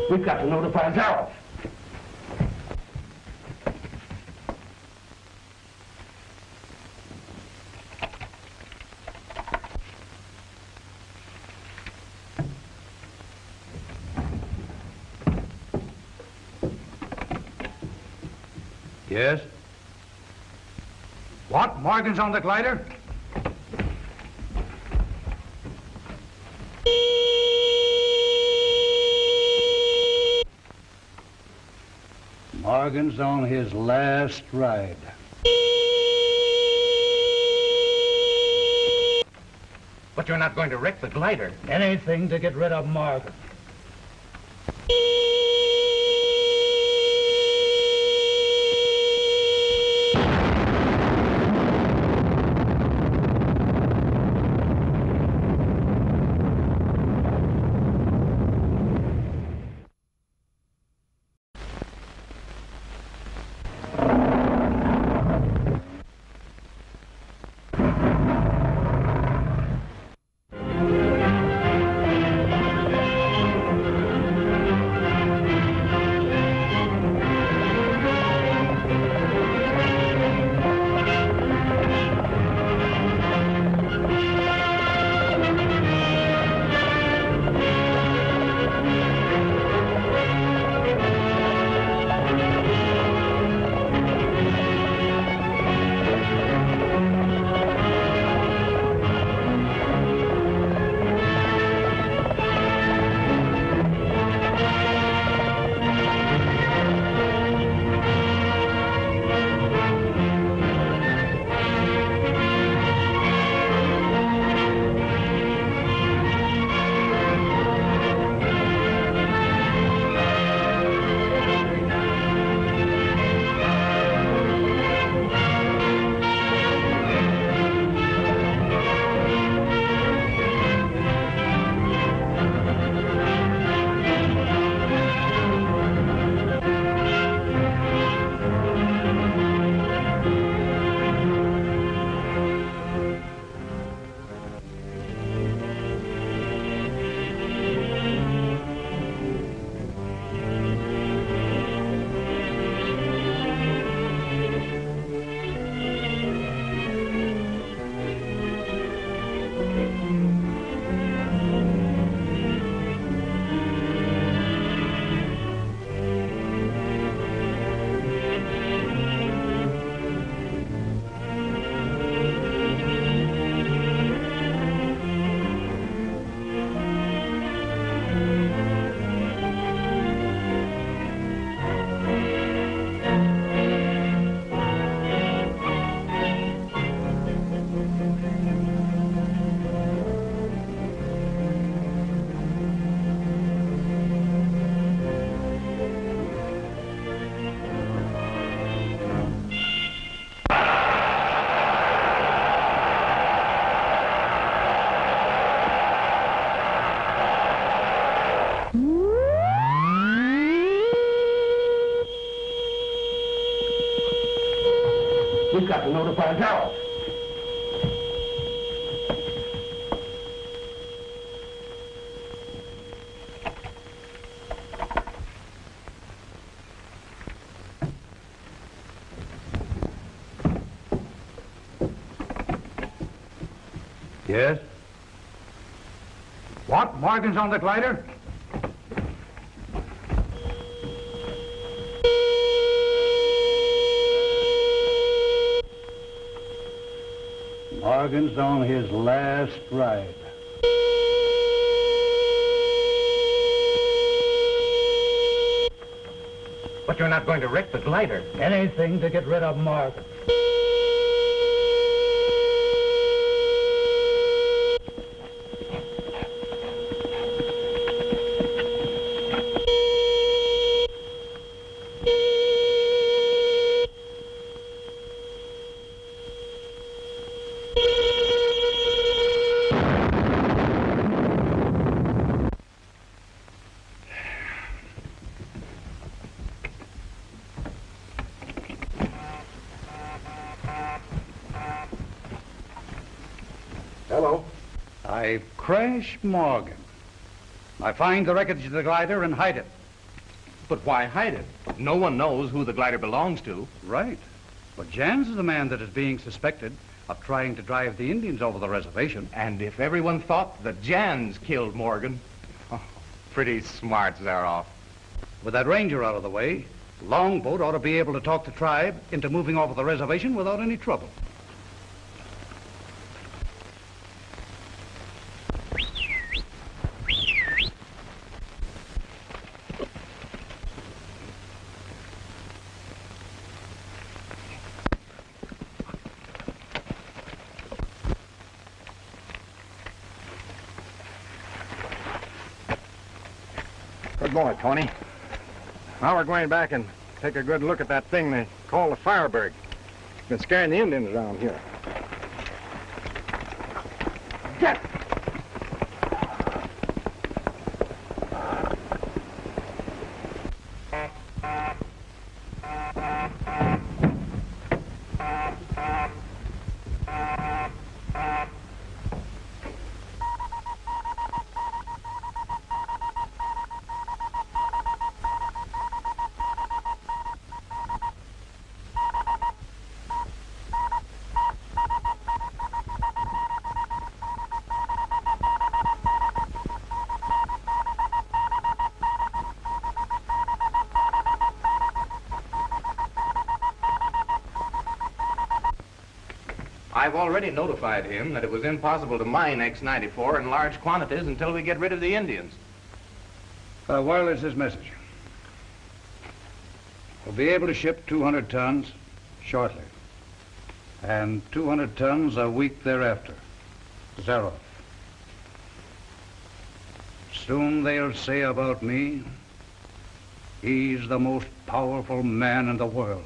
Speaker 7: We've got to notify Zaroff.
Speaker 17: Yes? What? Morgan's on the glider? Morgan's on his last ride.
Speaker 19: But you're not going to wreck the glider.
Speaker 17: Anything to get rid of Morgan.
Speaker 14: to notify Darrell.
Speaker 17: Yes? What? Morgan's on the glider? Morgan's on his last ride.
Speaker 7: But you're not going to wreck the glider.
Speaker 17: Anything to get rid of Morgan.
Speaker 14: Hello.
Speaker 17: I crash Morgan. I find the wreckage of the glider and hide it.
Speaker 12: But why hide it? No one knows who the glider belongs to.
Speaker 17: Right. But Jans is the man that is being suspected of trying to drive the Indians over the reservation.
Speaker 12: And if everyone thought that Jans killed Morgan, pretty smart, Zaroff.
Speaker 17: With that ranger out of the way, Longboat ought to be able to talk the tribe into moving off of the reservation without any trouble.
Speaker 7: Good boy, Tony. Now we're going back and take a good look at that thing they call the Firebird. It's been scaring the Indians around here. Get!
Speaker 12: I've already notified him that it was impossible to mine X-94 in large quantities until we get rid of the Indians.
Speaker 17: Wireless his message. We'll be able to ship 200 tons shortly. And 200 tons a week thereafter. Zaroff. Soon they'll say about me, he's the most powerful man in the world.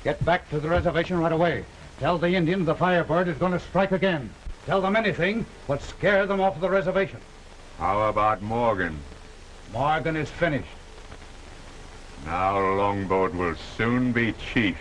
Speaker 17: Get back to the reservation right away. Tell the Indians the Firebird is going to strike again. Tell them anything, but scare them off the reservation.
Speaker 4: How about Morgan?
Speaker 17: Morgan is finished.
Speaker 4: Now Longboat will soon be chief.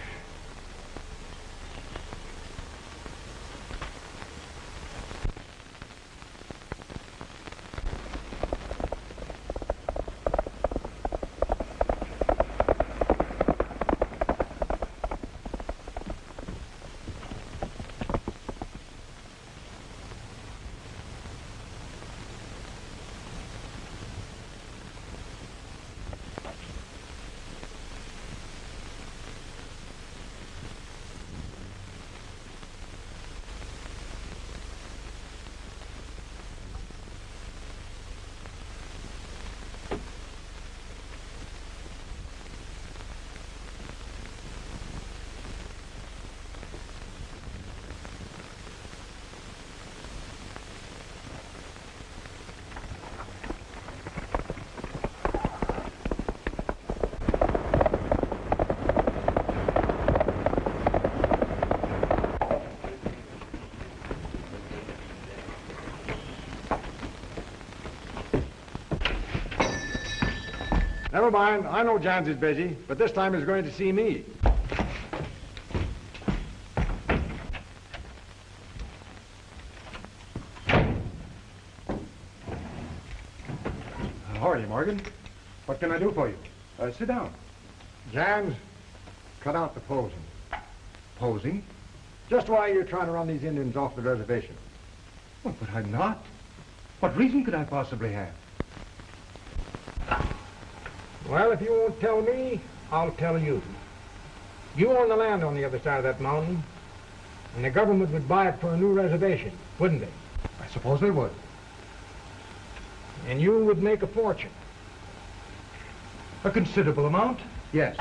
Speaker 14: Never mind. I know Jans is busy, but this time he's going to see me.
Speaker 16: How are you, Morgan? What can I do for you? Sit down.
Speaker 14: Jans, cut out the posing.
Speaker 16: Posing?
Speaker 14: Just why you're trying to run these Indians off the reservation.
Speaker 16: Well, but I'm not. What reason could I possibly have?
Speaker 19: Well, if you won't tell me, I'll tell you. You own the land on the other side of that mountain, and the government would buy it for a new reservation, wouldn't they?
Speaker 16: I suppose they would.
Speaker 19: And you would make a fortune.
Speaker 16: A considerable amount? Yes.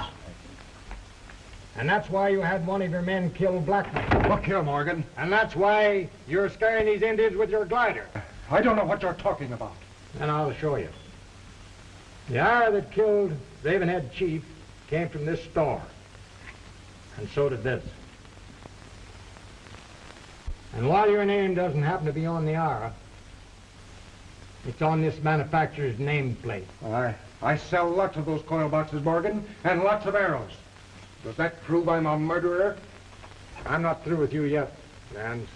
Speaker 19: And that's why you had one of your men kill Blackman.
Speaker 16: Look here, Morgan.
Speaker 19: And that's why you're scaring these Indians with your glider.
Speaker 16: I don't know what you're talking about.
Speaker 19: And I'll show you. The arrow that killed Ravenhead Chief came from this store. And so did this. And while your name doesn't happen to be on the arrow, it's on this manufacturer's nameplate.
Speaker 16: I sell lots of those coil boxes, Morgan, and lots of arrows. Does that prove I'm a murderer?
Speaker 19: I'm not through with you yet, Jans.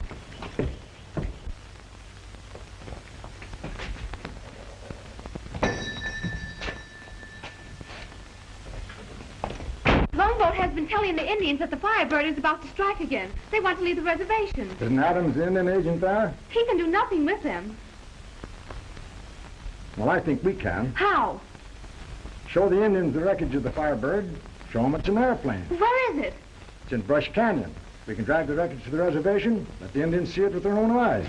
Speaker 11: Longboat has been telling the Indians that the Firebird is about to strike again. They want to leave the reservation.
Speaker 14: Isn't Adams in an agent there?
Speaker 11: He can do nothing with them.
Speaker 14: Well, I think we can.
Speaker 11: How?
Speaker 14: Show the Indians the wreckage of the Firebird. Show them it's an airplane.
Speaker 11: Where is it?
Speaker 14: It's in Brush Canyon. We can drive the wreckage to the reservation, let the Indians see it with their own eyes.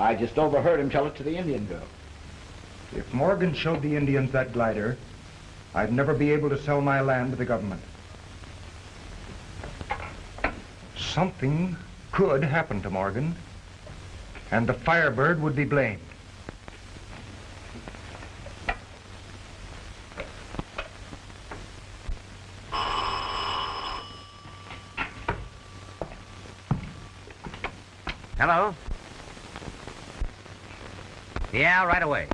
Speaker 7: I just overheard him tell it to the Indian girl.
Speaker 16: If Morgan showed the Indians that glider, I'd never be able to sell my land to the government. Something could happen to Morgan, and the Firebird would be blamed.
Speaker 7: Hello? Yeah, right away.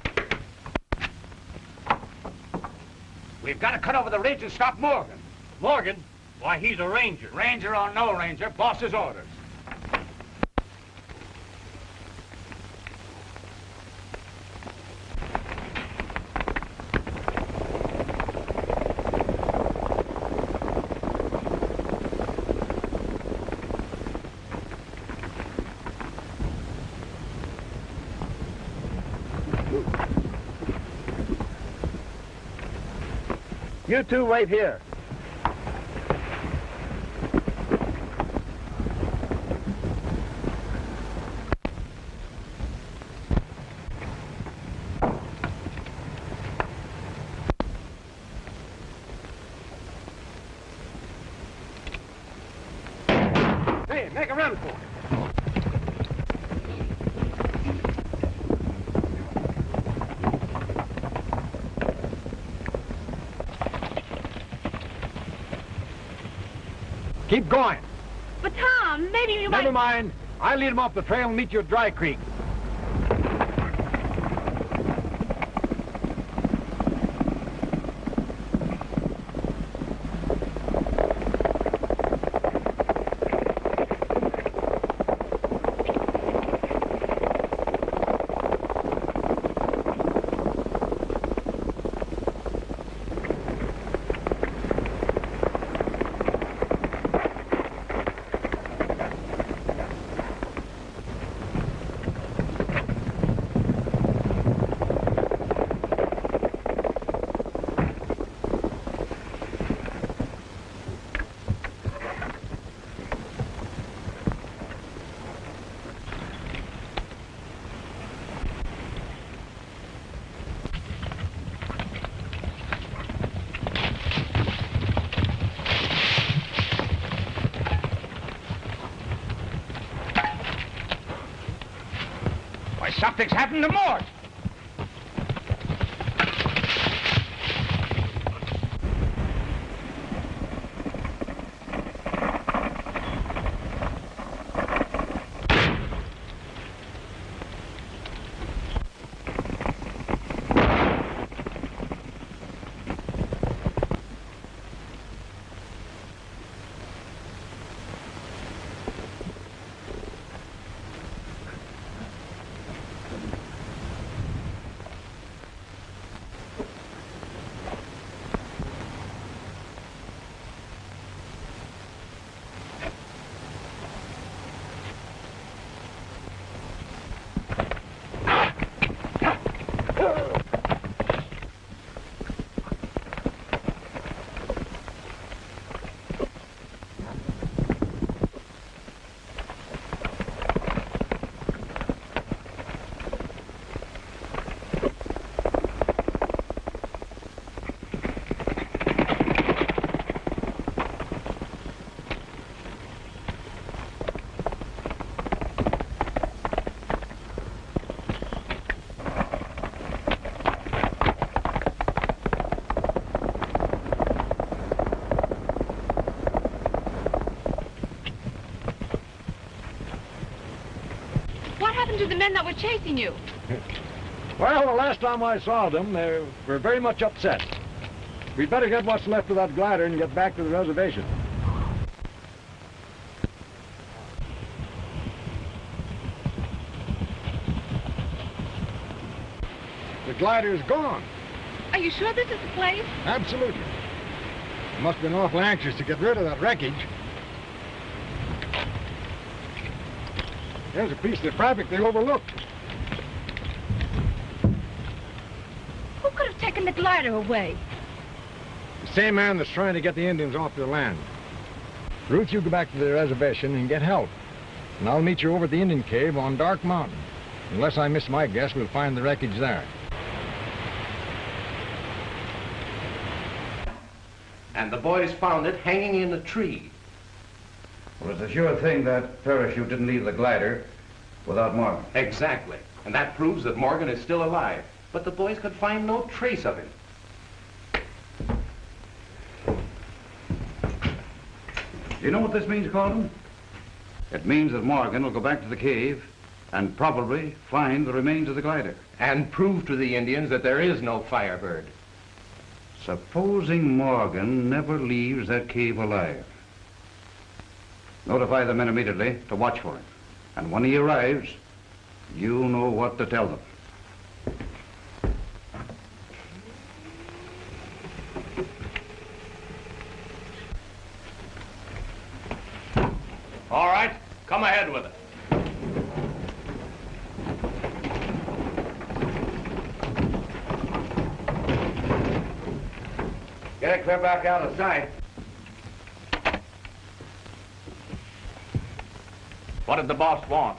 Speaker 17: We've got to cut over the ridge and stop Morgan.
Speaker 3: Morgan? Why, he's a ranger.
Speaker 17: Ranger or no ranger, boss's orders.
Speaker 3: You two wait here.
Speaker 17: Hey, make a run for it.
Speaker 19: Keep going.
Speaker 11: But Tom, maybe you might...
Speaker 19: Never mind. I'll lead them off the trail and meet you at Dry Creek.
Speaker 17: Something's happened to Mort.
Speaker 11: What happened to the men that were chasing you?
Speaker 9: Well, the last time I saw them, they were very much upset. We'd better get what's left of that glider and get back to the reservation. The glider's gone.
Speaker 11: Are you sure this is the place?
Speaker 9: Absolutely. They must have been awful anxious to get rid of that wreckage. There's a piece of traffic they overlooked.
Speaker 11: Who could have taken the glider away?
Speaker 9: The same man that's trying to get the Indians off their land. Ruth, you go back to the reservation and get help. And I'll meet you over at the Indian cave on Dark Mountain. Unless I miss my guess, we'll find the wreckage there.
Speaker 12: And the boys found it hanging in a tree.
Speaker 17: Well, it's a sure thing that parachute didn't leave the glider without Morgan.
Speaker 12: Exactly. And that proves that Morgan is still alive. But the boys could find no trace of him.
Speaker 17: You know what this means, Colton? It means that Morgan will go back to the cave and probably find the remains of the glider.
Speaker 12: And prove to the Indians that there is no Firebird.
Speaker 17: Supposing Morgan never leaves that cave alive. Notify the men immediately to watch for him. And when he arrives, you know what to tell them.
Speaker 12: All right, come ahead with it.
Speaker 5: Get it clear back out of sight.
Speaker 12: What did the boss want?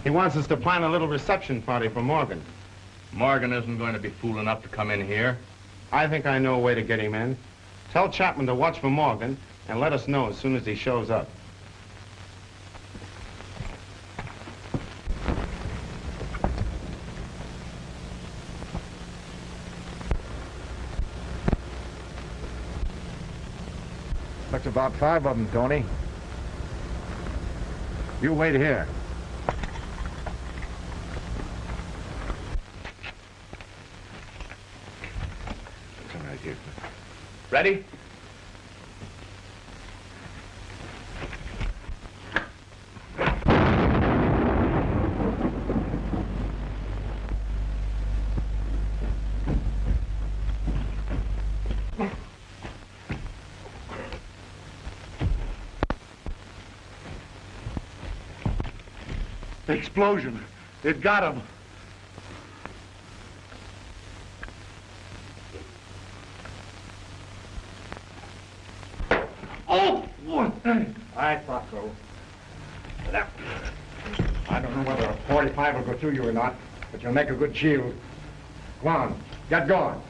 Speaker 16: He wants us to plan a little reception party for Morgan.
Speaker 12: Morgan isn't going to be fool enough to come in here.
Speaker 16: I think I know a way to get him in. Tell Chapman to watch for Morgan and let us know as soon as he shows up.
Speaker 9: Looks about 5 of them, Tony. You wait here.
Speaker 12: Come right here. Ready?
Speaker 9: Explosion. It got him. Oh! What?
Speaker 14: I thought so. I don't know whether a 45 will go through you or not, but you'll make a good shield. Come on, get going.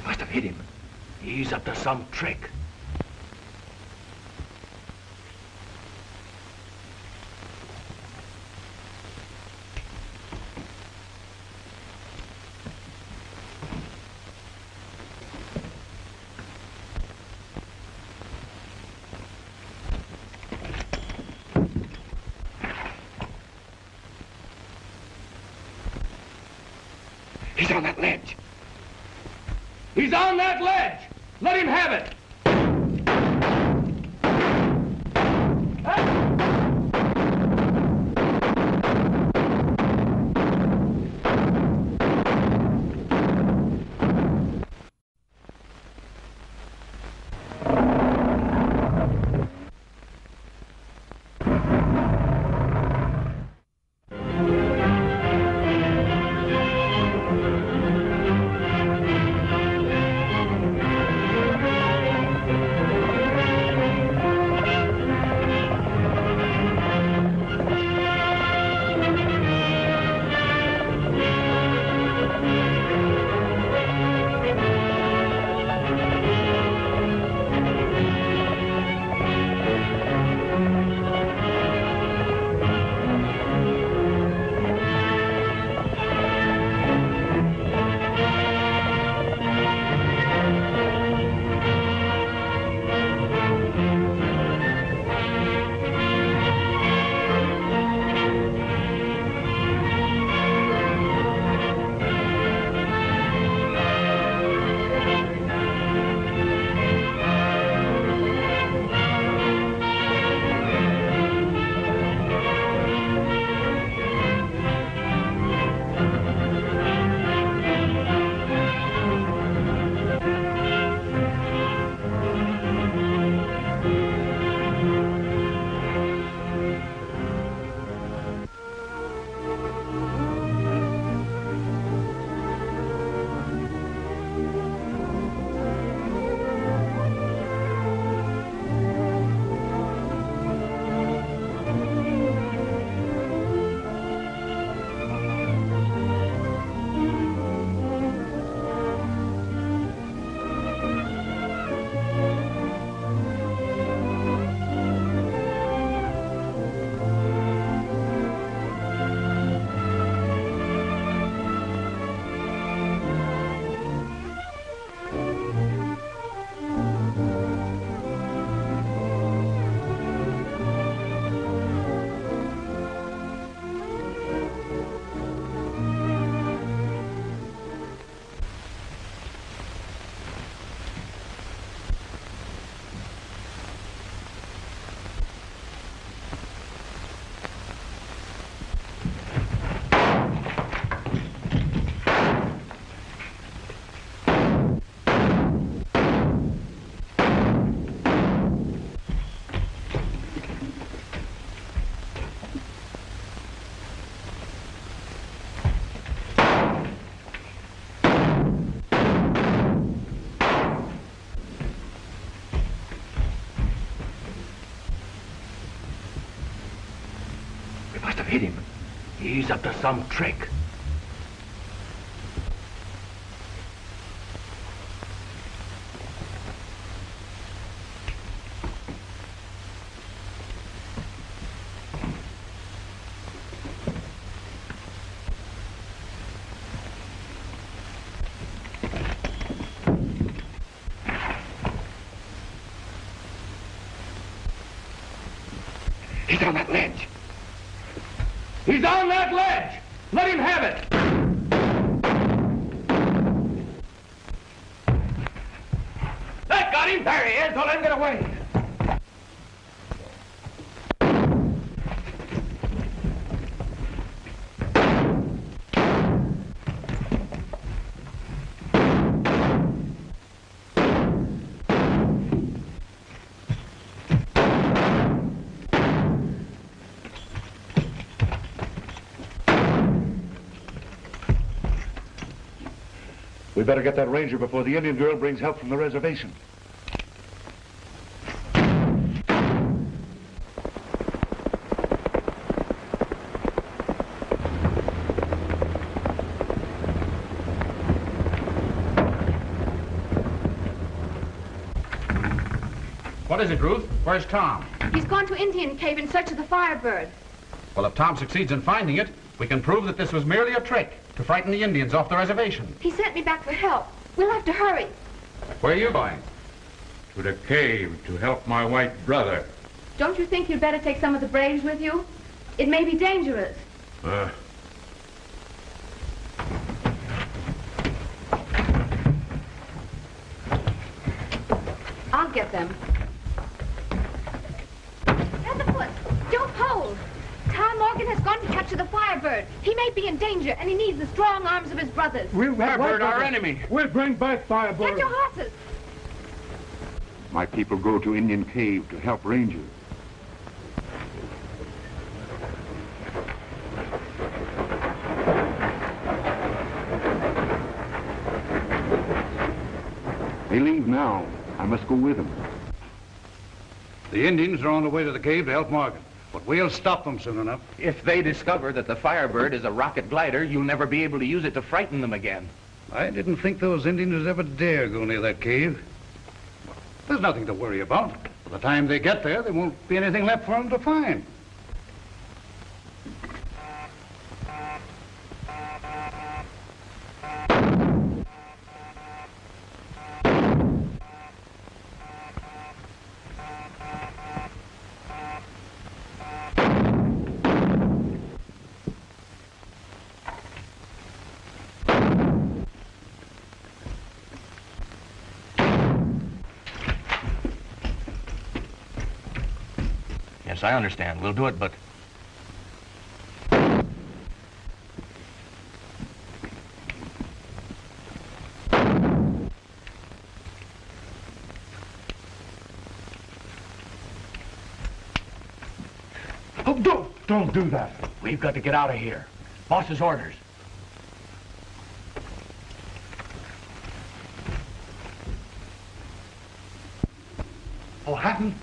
Speaker 5: Must have hit him. He's up to some trick.
Speaker 12: He's on that ledge. He's on that ledge! Let him have it!
Speaker 5: hit him. He's up to some trick.
Speaker 7: He's on that ledge. He's on that ledge! Let him have it! That got him! There he is! Don't let him get away!
Speaker 20: We better get that ranger before the Indian girl brings help from the reservation.
Speaker 13: What is it, Ruth? Where's Tom?
Speaker 11: He's gone to Indian Cave in search of the Firebird.
Speaker 13: Well, if Tom succeeds in finding it, we can prove that this was merely a trick to frighten the Indians off the reservation.
Speaker 11: He sent me back for help. We'll have to hurry.
Speaker 13: Where are you going?
Speaker 4: To the cave to help my white brother.
Speaker 11: Don't you think you'd better take some of the braves with you? It may be dangerous. I'll get them. Tenderfoot, don't hold. Tom Morgan has gone to capture the Firebird. He may be in danger, and he needs the strong arms of his brothers.
Speaker 4: Firebird, our enemy.
Speaker 19: We'll bring back Firebird.
Speaker 11: Get your horses.
Speaker 20: My people go to Indian Cave to help Ranger. They leave now. I must go with them.
Speaker 17: The Indians are on the way to the cave to help Morgan, but we'll stop them soon enough.
Speaker 12: If they discover that the Firebird is a rocket glider, you'll never be able to use it to frighten them again.
Speaker 17: I didn't think those Indians would ever dare go near that cave. There's nothing to worry about. By the time they get there, there won't be anything left for them to find.
Speaker 12: Yes, I understand. We'll do it, but...
Speaker 7: Oh, don't do that.
Speaker 12: We've got to get out of here. Boss's orders.
Speaker 7: Oh, Hatton.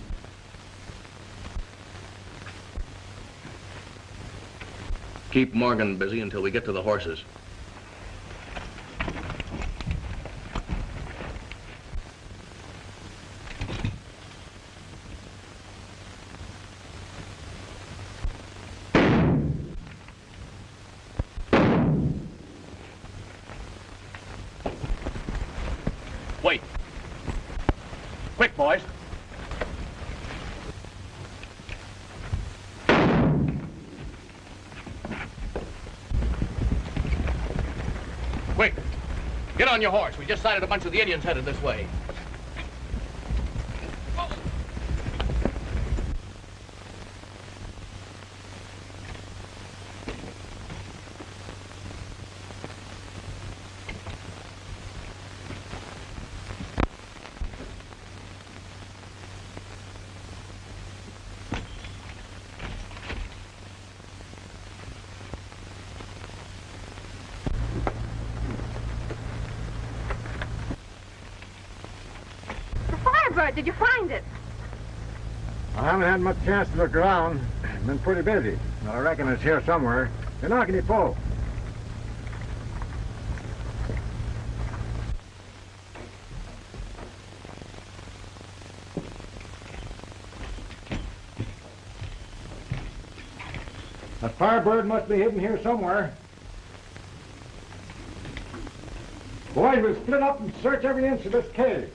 Speaker 12: Keep Morgan busy until we get to the horses. Wait. Quick, boys. Quick. Get on your horse. We just sighted a bunch of the Indians headed this way.
Speaker 11: Firebird, did you find it?
Speaker 14: I haven't had much chance to look around. I've been pretty busy. Well, I reckon it's here somewhere. You're knocking your pole. The Firebird must be hidden here somewhere. Boys, we'll split up and search every inch of this cave.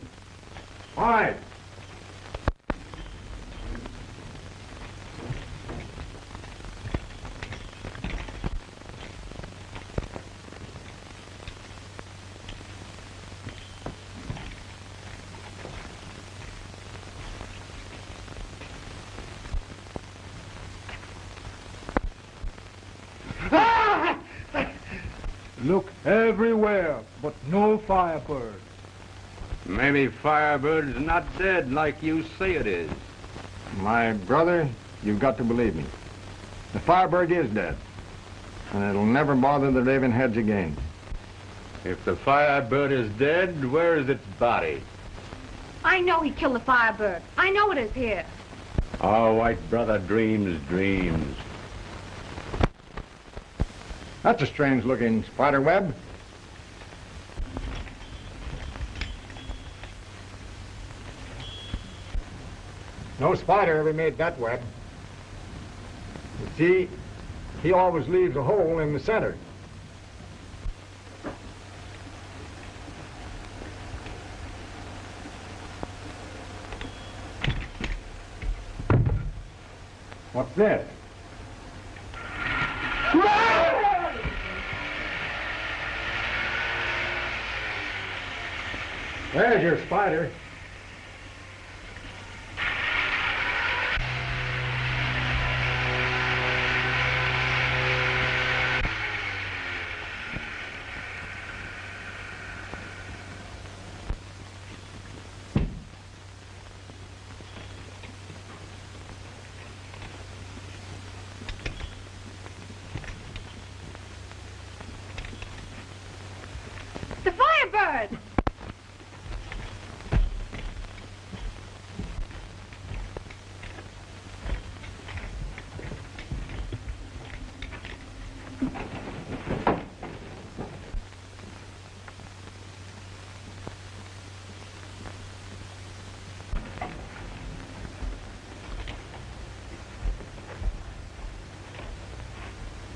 Speaker 14: All right.
Speaker 3: Look everywhere, but no Firebird.
Speaker 1: Maybe Firebird's not dead like you say it is.
Speaker 14: My brother, you've got to believe me. The Firebird is dead, and it'll never bother the Raven Heads again.
Speaker 1: If the Firebird is dead, where is its body?
Speaker 11: I know he killed the Firebird. I know it is here.
Speaker 1: Our white brother dreams dreams.
Speaker 14: That's a strange-looking spider web. No spider ever made that web. You see, he always leaves a hole in the center. What's this? There's your spider.
Speaker 11: The Firebird!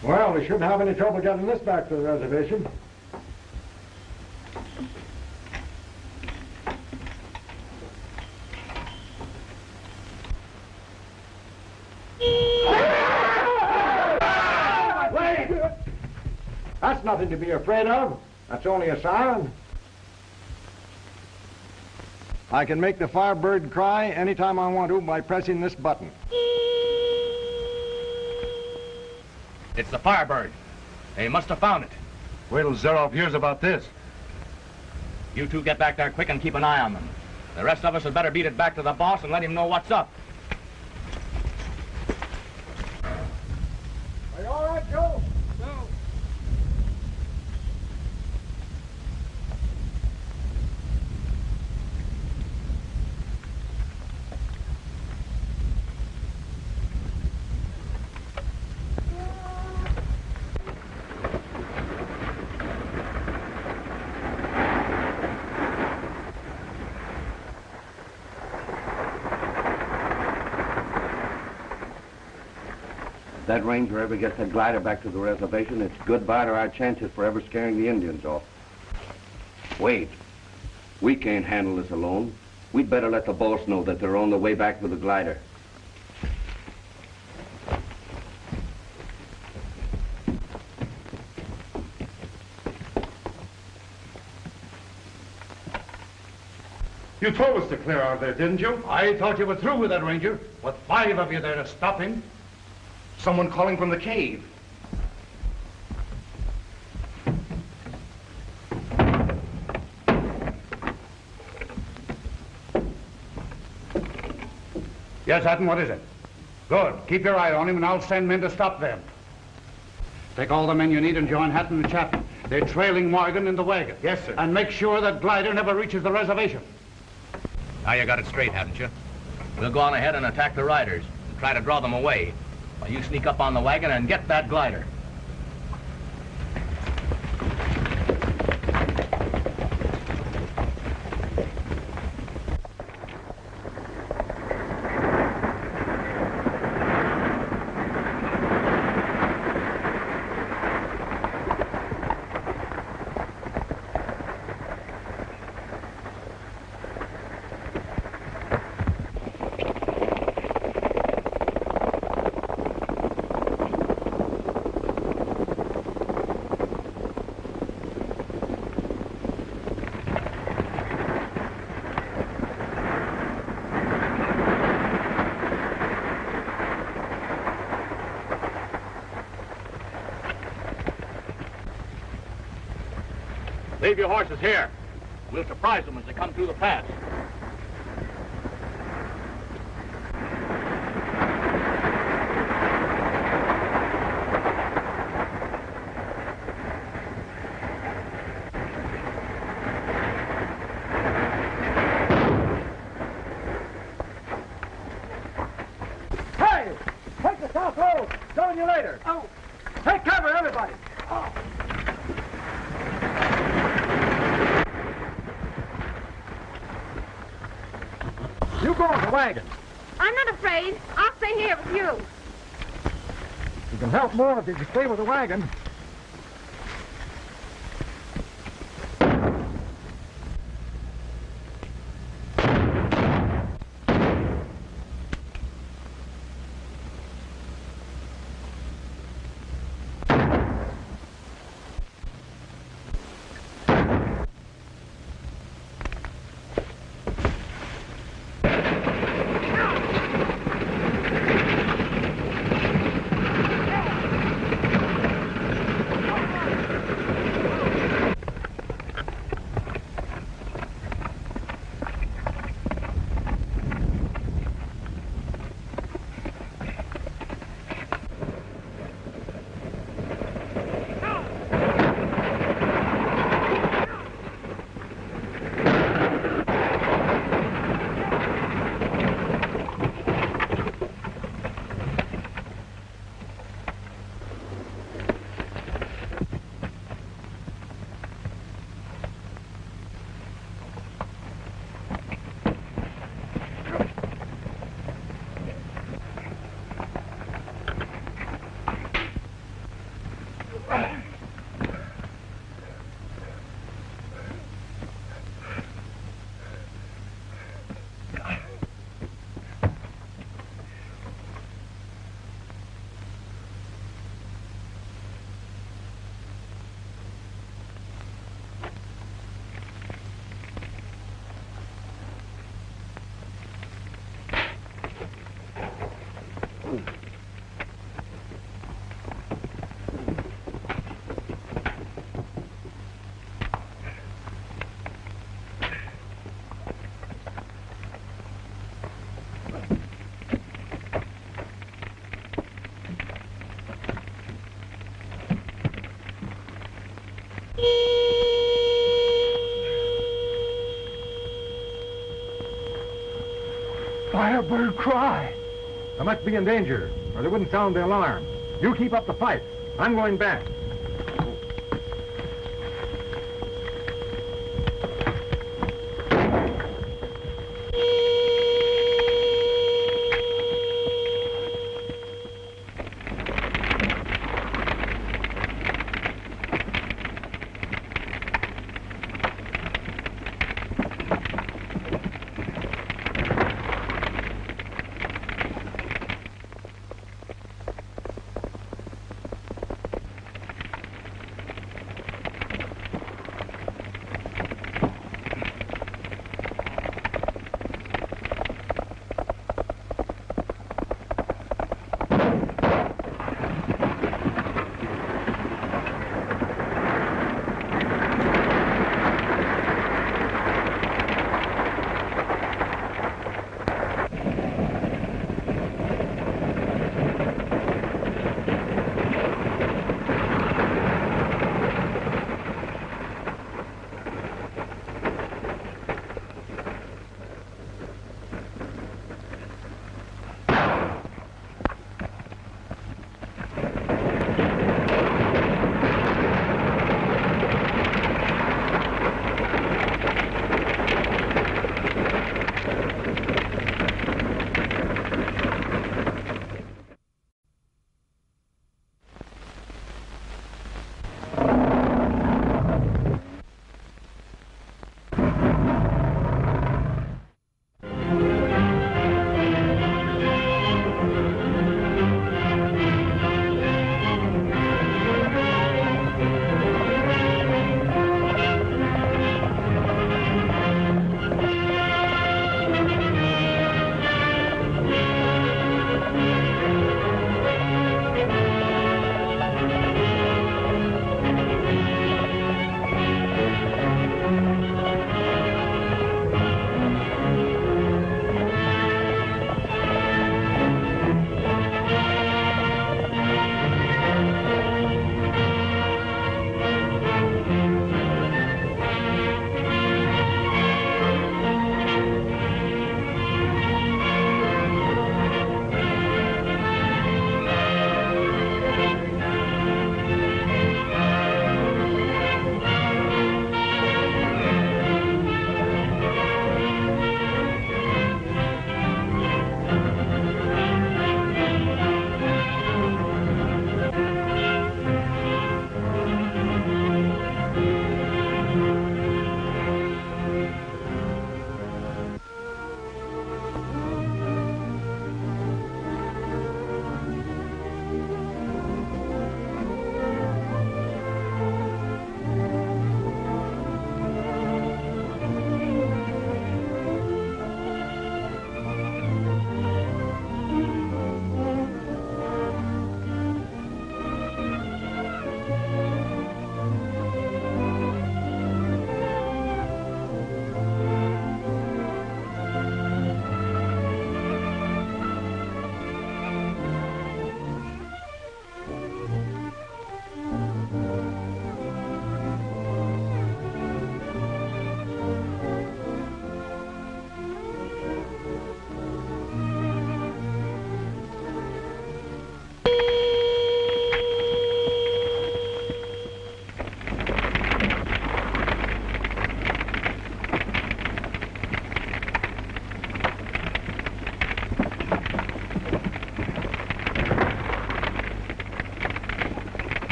Speaker 14: Well, we shouldn't have any trouble getting this back to the reservation. Wait! That's nothing to be afraid of. That's only a siren. I can make the Firebird cry anytime I want to by pressing this button.
Speaker 5: It's the Firebird. They must have found it.
Speaker 3: Wait till Zaroff hears about this.
Speaker 5: You two get back there quick and keep an eye on them. The rest of us had better beat it back to the boss and let him know what's up.
Speaker 14: Are you all right, Joe? No.
Speaker 1: If that ranger ever gets that glider back to the reservation, it's goodbye to our chances for ever scaring the Indians off. Wait. We can't handle this alone. We'd better let the boss know that they're on the way back with the glider.
Speaker 16: You told us to clear out of there, didn't you?
Speaker 17: I thought you were through with that ranger, with 5 of you there to stop him.
Speaker 16: Someone calling from the cave.
Speaker 17: Yes, Hatton, what is it? Good. Keep your eye on him, and I'll send men to stop them. Take all the men you need and join Hatton and Chapman. They're trailing Morgan in the wagon.
Speaker 16: Yes, sir.
Speaker 17: And make sure that glider never reaches the reservation.
Speaker 5: Now you got it straight, haven't you? We'll go on ahead and attack the riders and try to draw them away.
Speaker 12: Well, you sneak up on the wagon and get that glider.
Speaker 6: Leave your horses here. We'll surprise them as they come through the pass.
Speaker 19: Hey! Take the south road! Join you later! Oh! Take cover, everybody! Oh. You go on the wagon.
Speaker 11: I'm not afraid. I'll stay here with you.
Speaker 19: You can help more if you stay with the wagon. Firebird cry. I must be in danger, or they wouldn't sound the alarm. You keep up the fight. I'm going back.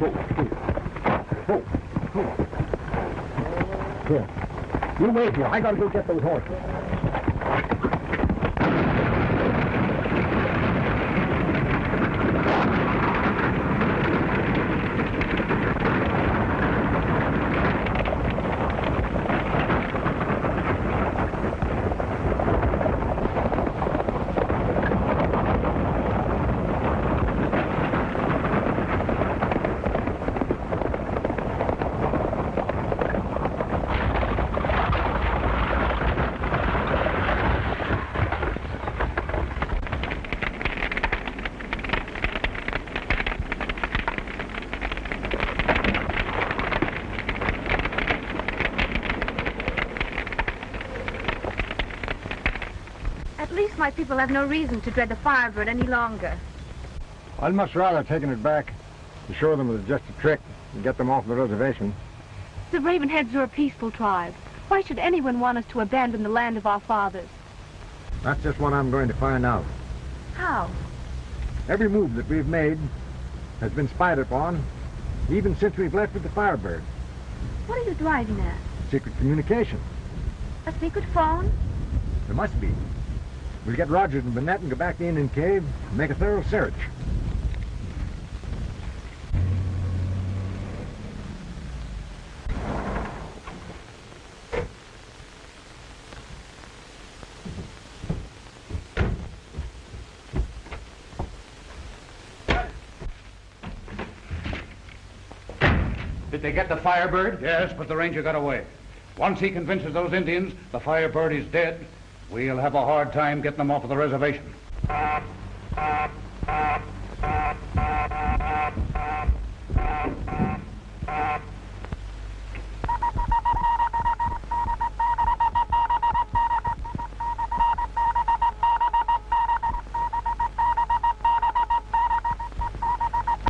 Speaker 14: Here. You wait here. I gotta go get those horses.
Speaker 11: At least my people have no reason to dread the Firebird any longer.
Speaker 9: I'd much rather taken it back to show them it was just a trick and get them off the reservation.
Speaker 11: The Ravenheads are a peaceful tribe. Why should anyone want us to abandon the land of our fathers?
Speaker 9: That's just what I'm going to find out.
Speaker 11: How?
Speaker 9: Every move that we've made has been spied upon, even since we've left with the Firebird.
Speaker 11: What are you driving at?
Speaker 9: Secret communication.
Speaker 11: A secret phone?
Speaker 9: There must be. We'll get Rogers and Burnett and go back to the Indian Cave and make a thorough search.
Speaker 17: Did they get the Firebird? Yes, but the ranger got away. Once he convinces those Indians the Firebird is dead, we'll have a hard time getting them off of the reservation.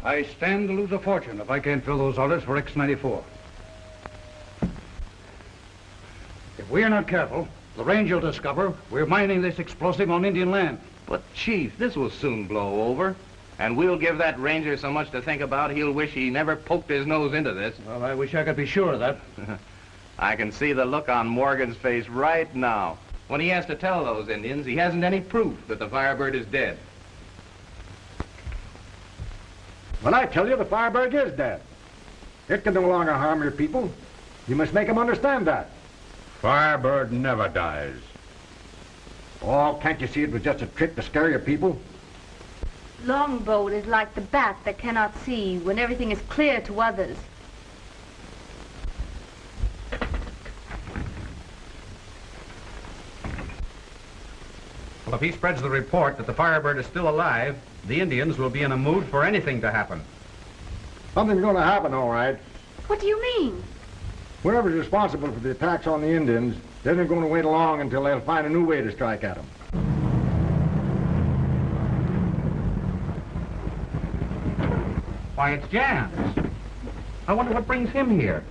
Speaker 17: I stand to lose a fortune if I can't fill those orders for X-94. If we're not careful, the ranger will discover we're mining this explosive on Indian land.
Speaker 12: But, Chief, this will soon blow over. And we'll give that ranger so much to think about, he'll wish he never poked his nose into this.
Speaker 17: Well, I wish I could be sure of that.
Speaker 12: I can see the look on Morgan's face right now. When he has to tell those Indians, he hasn't any proof that the Firebird is dead.
Speaker 14: Well, I tell you, the Firebird is dead. It can no longer harm your people. You must make them understand that.
Speaker 4: Firebird never dies.
Speaker 14: Oh, can't you see it was just a trick to scare your people?
Speaker 11: Longboat is like the bat that cannot see when everything is clear to others.
Speaker 12: Well, if he spreads the report that the Firebird is still alive, the Indians will be in a mood for anything to happen.
Speaker 14: Something's going to happen, all right.
Speaker 11: What do you mean?
Speaker 14: Whoever's responsible for the attacks on the Indians isn't going to wait long until they'll find a new way to strike at them.
Speaker 12: Why, it's Jans. I wonder what brings him here.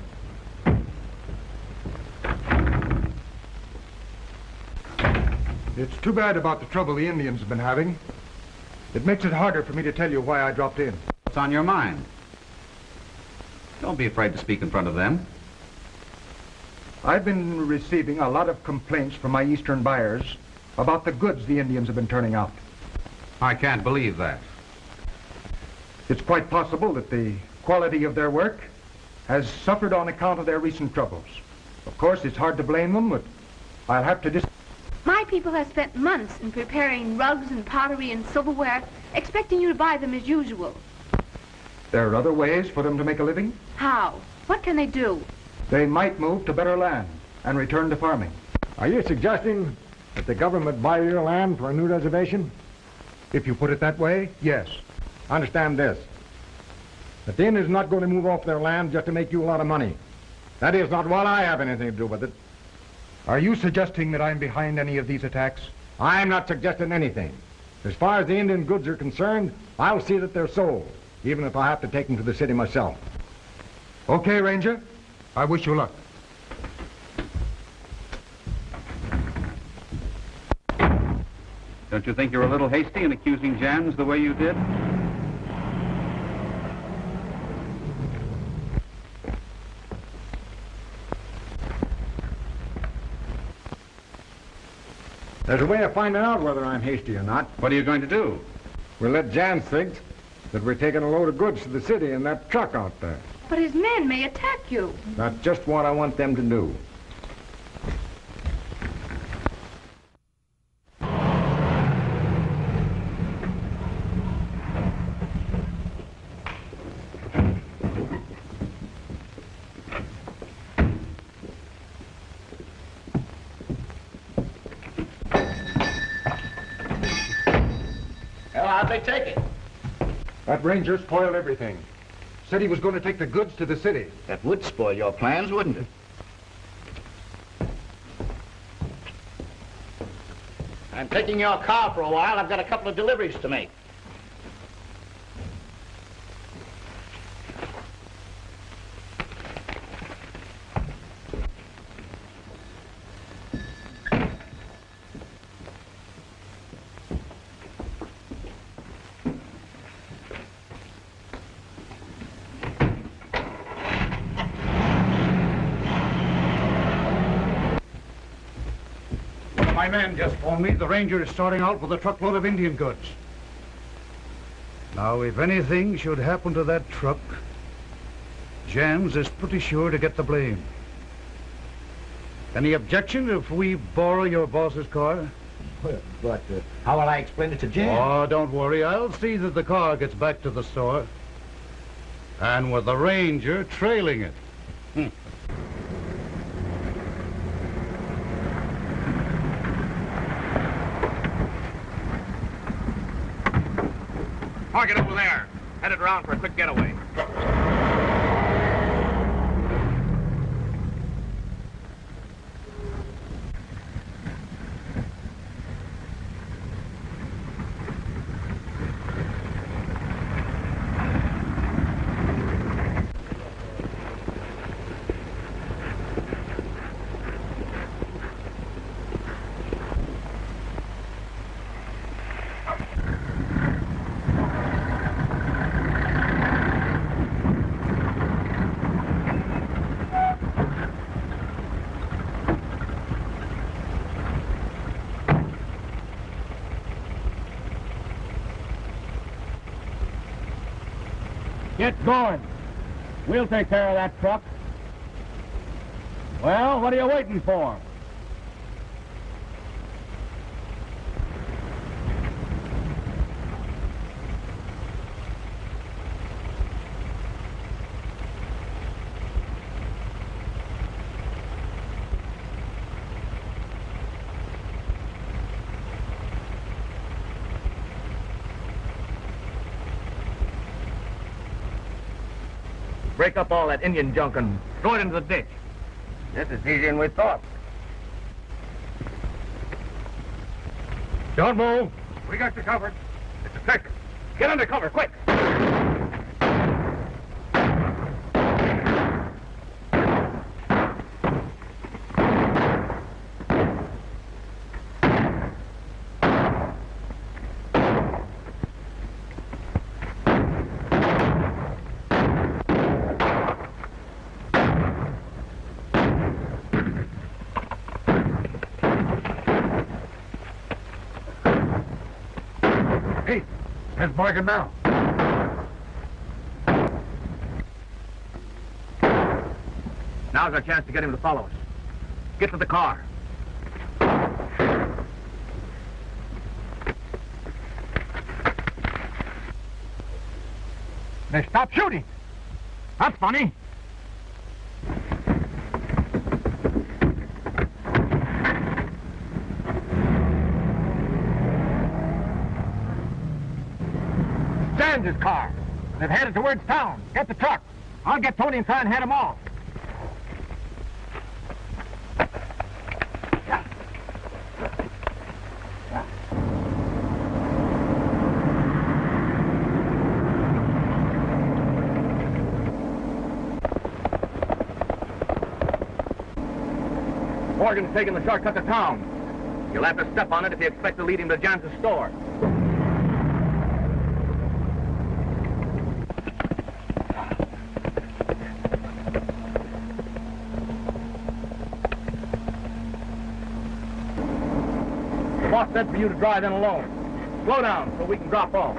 Speaker 19: It's too bad about the trouble the Indians have been having. It makes it harder for me to tell you why I dropped in.
Speaker 12: What's on your mind? Don't be afraid to speak in front of them.
Speaker 19: I've been receiving a lot of complaints from my eastern buyers about the goods the Indians have been turning out.
Speaker 12: I can't believe that.
Speaker 19: It's quite possible that the quality of their work has suffered on account of their recent troubles. Of course, it's hard to blame them, but I'll have to
Speaker 11: My people have spent months in preparing rugs and pottery and silverware, expecting you to buy them as usual.
Speaker 19: There are other ways for them to make a living.
Speaker 11: How? What can they do?
Speaker 19: They might move to better land and return to farming. Are you suggesting that the government buy your land for a new reservation? If you put it that way, yes. Understand this. The Indians is not going to move off their land just to make you a lot of money. That is not while I have anything to do with it. Are you suggesting that I'm behind any of these attacks? I'm not suggesting anything. As far as the Indian goods are concerned, I'll see that they're sold, even if I have to take them to the city myself. Okay, Ranger. I wish you luck.
Speaker 18: Don't you think you're a little hasty in accusing Jans the way you did?
Speaker 19: There's a way of finding out whether I'm hasty or not.
Speaker 12: What are you going to do?
Speaker 19: We'll let Jan think that we're taking a load of goods to the city in that truck out there.
Speaker 11: But his men may attack you.
Speaker 19: That's just what I want them to do.
Speaker 7: Well, how'd they take it?
Speaker 19: That ranger spoiled everything. Said he was going to take the goods to the city.
Speaker 7: That would spoil your plans, wouldn't it? I'm taking your car for a while. I've got a couple of deliveries to make.
Speaker 13: My man just phoned me. The ranger is starting out with a truckload of Indian goods. Now, if anything should happen to that truck, Jans is pretty sure to get the blame. Any objection if we borrow your boss's car?
Speaker 7: But how will I explain it to Jan?
Speaker 13: Oh, don't worry. I'll see that the car gets back to the store. And with the ranger trailing it.
Speaker 12: Park it over there. Headed around for a quick getaway.
Speaker 7: Get going. We'll take care of that truck. Well, what are you waiting for?
Speaker 12: Break up all that Indian junk and throw it into the ditch.
Speaker 7: This is easier than we thought.
Speaker 12: Don't move. We got you covered. It's a trick. Get under cover, quick.
Speaker 19: Hey, there's Morgan now.
Speaker 12: Now's our chance to get him to follow us. Get to the car.
Speaker 7: They stopped shooting. That's funny. Sands' car. They've headed towards town. Get the truck. I'll get Tony and try and head them off.
Speaker 12: Morgan's taking the shortcut to town. You'll have to step on it if you expect to lead him to Jan's store.
Speaker 3: boss said for you to drive in alone. Slow down so we can drop off.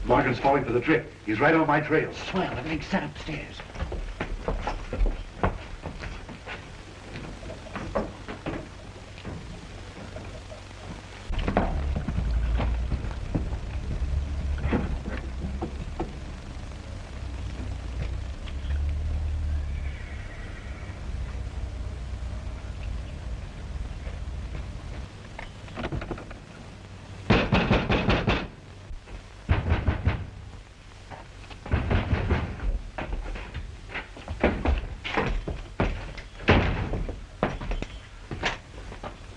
Speaker 21: Morgan's falling for the trick. He's right on my trail.
Speaker 5: Swell, everything's set upstairs.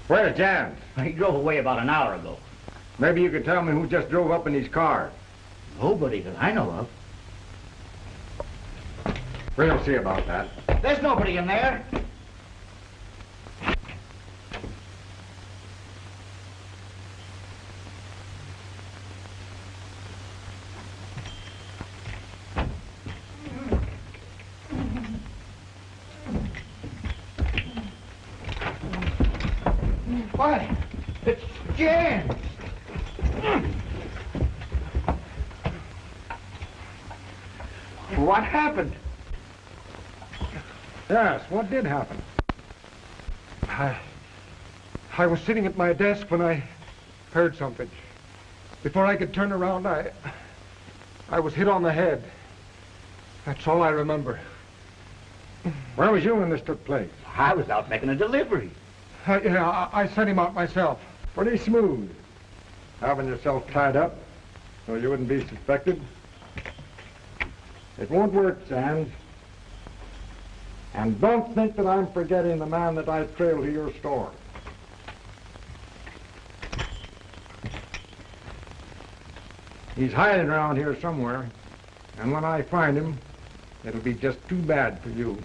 Speaker 14: Where's Jan?
Speaker 22: He drove away about an hour ago.
Speaker 14: Maybe you could tell me who just drove up in these cars.
Speaker 22: Nobody that I know of.
Speaker 14: We'll see about that.
Speaker 22: There's nobody in there.
Speaker 7: Why, it's Jan.
Speaker 14: What happened? Yes, what did happen?
Speaker 19: I was sitting at my desk when I heard something. Before I could turn around, I was hit on the head. That's all I remember.
Speaker 14: Where was you when this took place?
Speaker 22: I was out making a delivery.
Speaker 19: I sent him out myself.
Speaker 14: Pretty smooth. Having yourself tied up so you wouldn't be suspected. It won't work, Sands. And don't think that I'm forgetting the man that I trailed to your store. He's hiding around here somewhere, and when I find him, it'll be just too bad for you.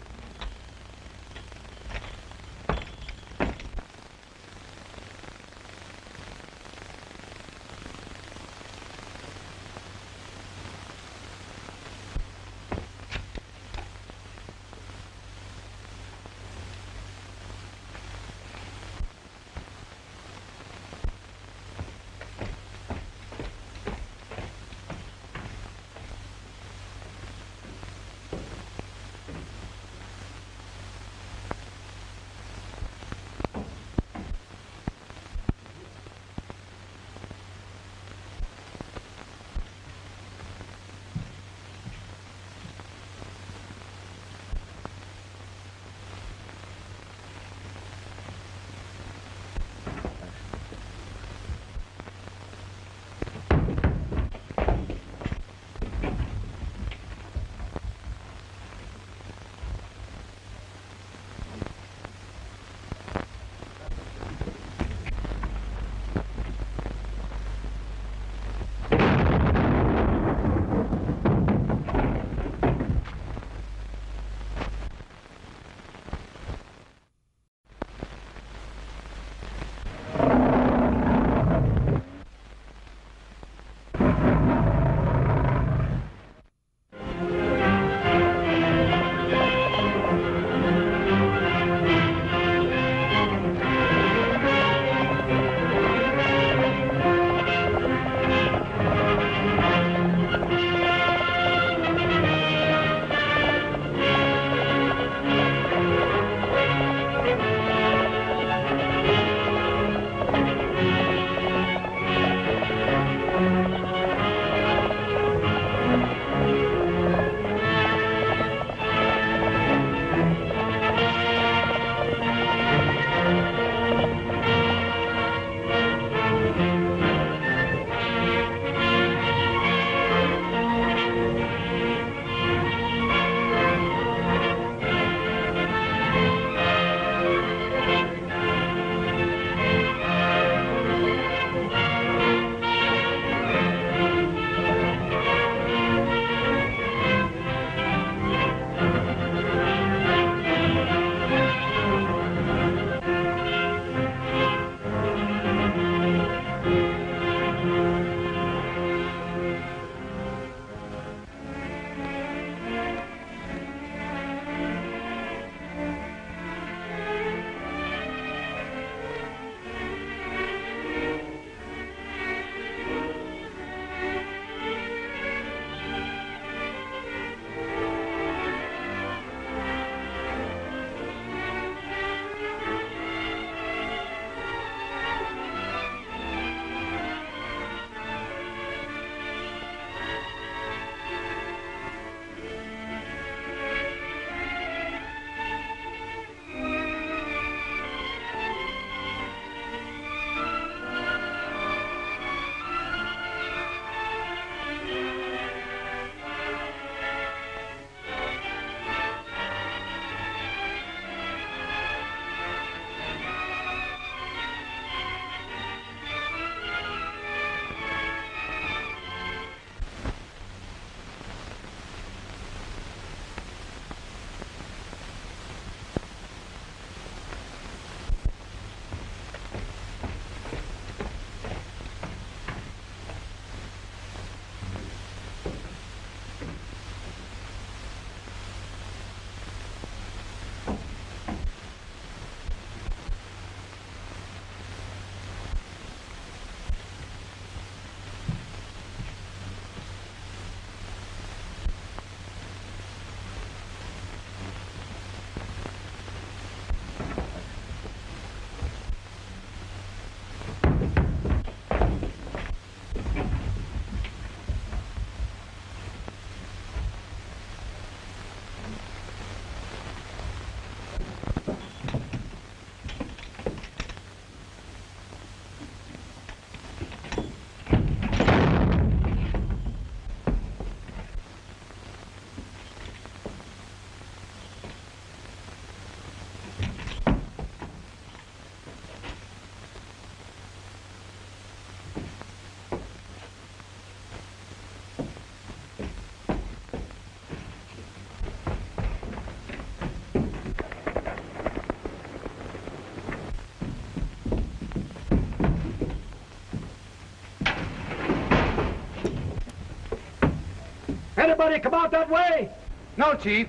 Speaker 9: Anybody come out that way?
Speaker 13: No, Chief.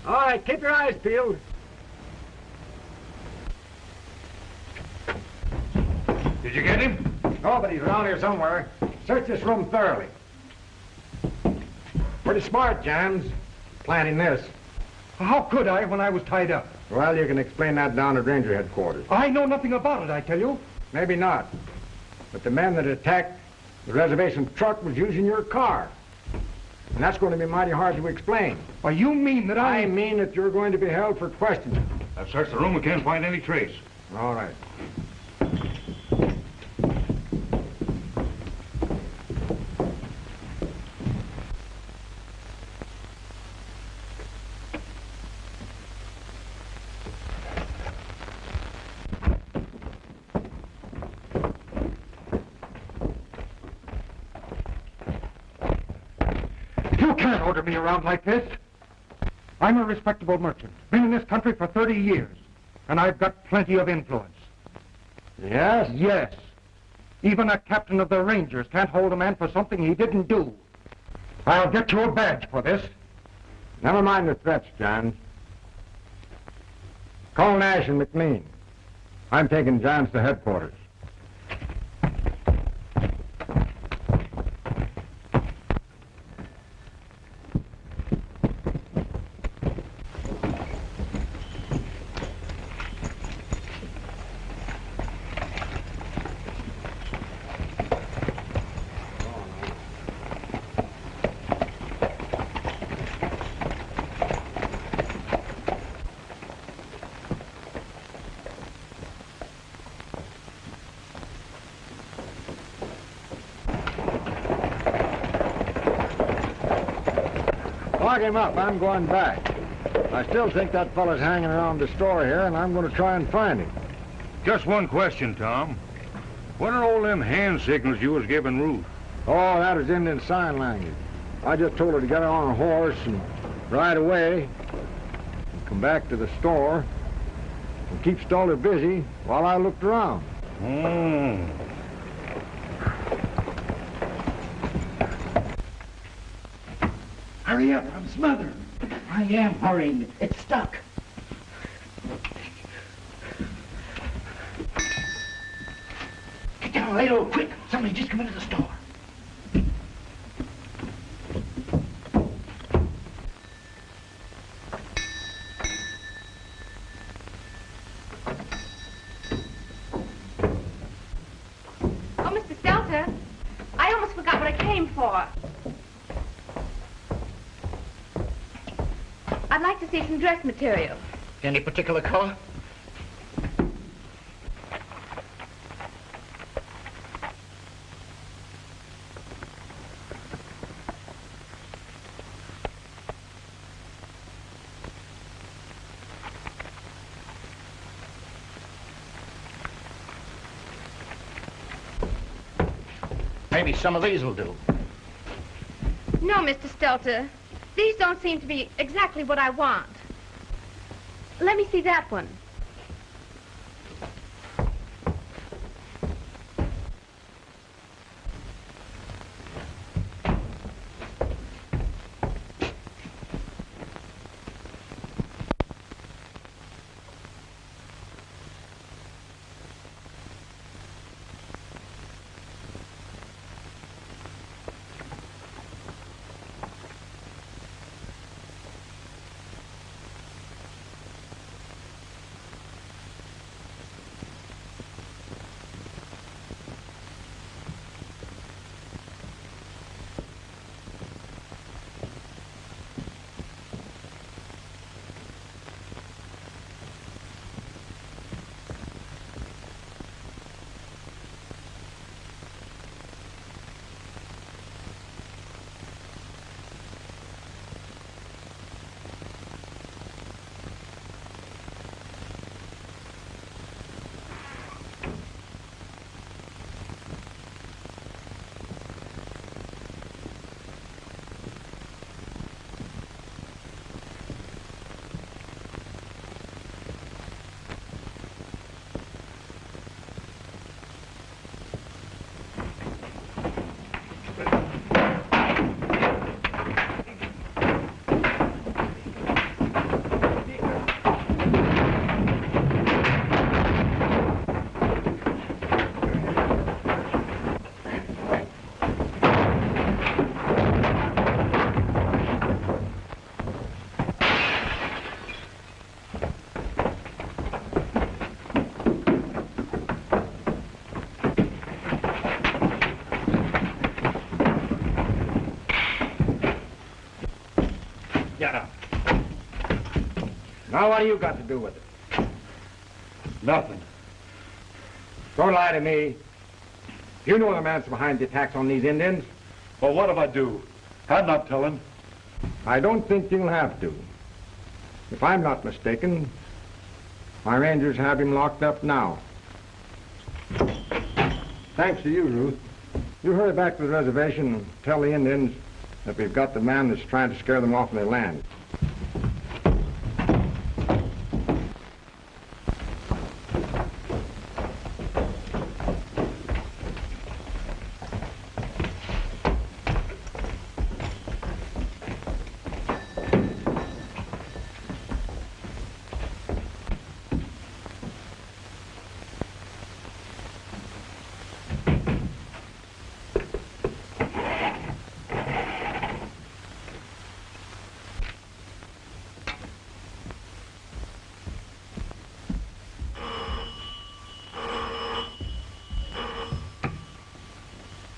Speaker 9: All right, keep your eyes peeled.
Speaker 13: Did you get him?
Speaker 14: Nobody's around here somewhere. Search this room thoroughly. Pretty smart, Johns, planning this.
Speaker 13: How could I when I was tied up?
Speaker 14: Well, you can explain that down at Ranger headquarters.
Speaker 13: I know nothing about it, I tell you.
Speaker 14: Maybe not. But the men that attacked the reservation truck was using your car. And that's going to be mighty hard to explain.
Speaker 13: Why, you mean that
Speaker 14: I mean that you're going to be held for questioning.
Speaker 20: I've searched the room. We can't find any trace.
Speaker 14: All right.
Speaker 13: You can't order me around like this. I'm a respectable merchant. Been in this country for 30 years. And I've got plenty of influence.
Speaker 14: Yes?
Speaker 13: Yes. Even a captain of the Rangers can't hold a man for something he didn't do. I'll get you a badge for this.
Speaker 14: Never mind the threats, Johns. Call Nash and McLean. I'm taking Johns to headquarters. Lock him up. I'm going back. I still think that fella's hanging around the store here, and I'm going to try and find him.
Speaker 20: Just one question, Tom. What are all them hand signals you was giving Ruth?
Speaker 14: Oh, that is Indian Sign Language. I just told her to get on a horse and ride away and come back to the store and keep Stalter busy while I looked around.
Speaker 22: Hurry up, I'm smothered. I am hurrying. It's stuck. Get down, Lado, quick. Somebody just come into the store.
Speaker 11: Oh, Mr. Stelter, I almost forgot what I came for. I'd like to see some dress material.
Speaker 22: Any particular color? Maybe some of these will do.
Speaker 11: No, Mr. Stelter. These don't seem to be exactly what I want. Let me see that one.
Speaker 9: Get up. Now, what do you got to do with it?
Speaker 21: Nothing.
Speaker 9: Don't lie to me. You know the man's behind the attacks on these Indians.
Speaker 21: Well, what if I do? I'm not telling.
Speaker 9: I don't think you'll have to. If I'm not mistaken, my rangers have him locked up now. Thanks to you, Ruth. You hurry back to the reservation and tell the Indians that we've got the man that's trying to scare them off their land.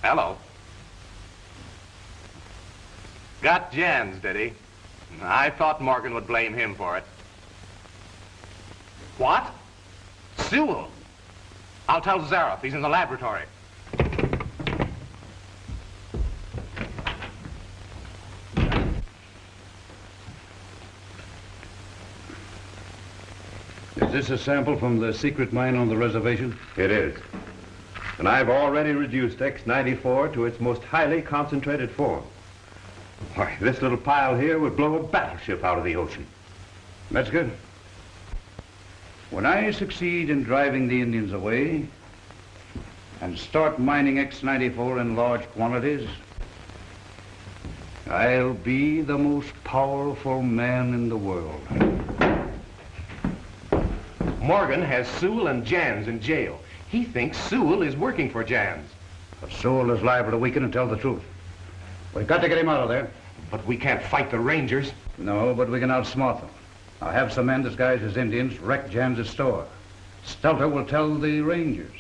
Speaker 12: Hello. Got Jans, did he? I thought Morgan would blame him for it. What? Sewell? I'll tell Zaroff. He's in the laboratory.
Speaker 17: Is this a sample from the secret mine on the reservation?
Speaker 1: It is. And I've already reduced X-94 to its most highly concentrated form. Why, this little pile here would blow a battleship out of the ocean.
Speaker 17: That's good. When I succeed in driving the Indians away and start mining X-94 in large quantities, I'll be the most powerful man in the world.
Speaker 12: Morgan has Sewell and Jans in jail. He thinks Sewell is working for Jans.
Speaker 17: But Sewell is liable to weaken and tell the truth. We've got to get him out of there.
Speaker 12: But we can't fight the Rangers.
Speaker 17: No, but we can outsmart them. I'll have some men disguised as Indians wreck Jans's store. Stelter will tell the Rangers.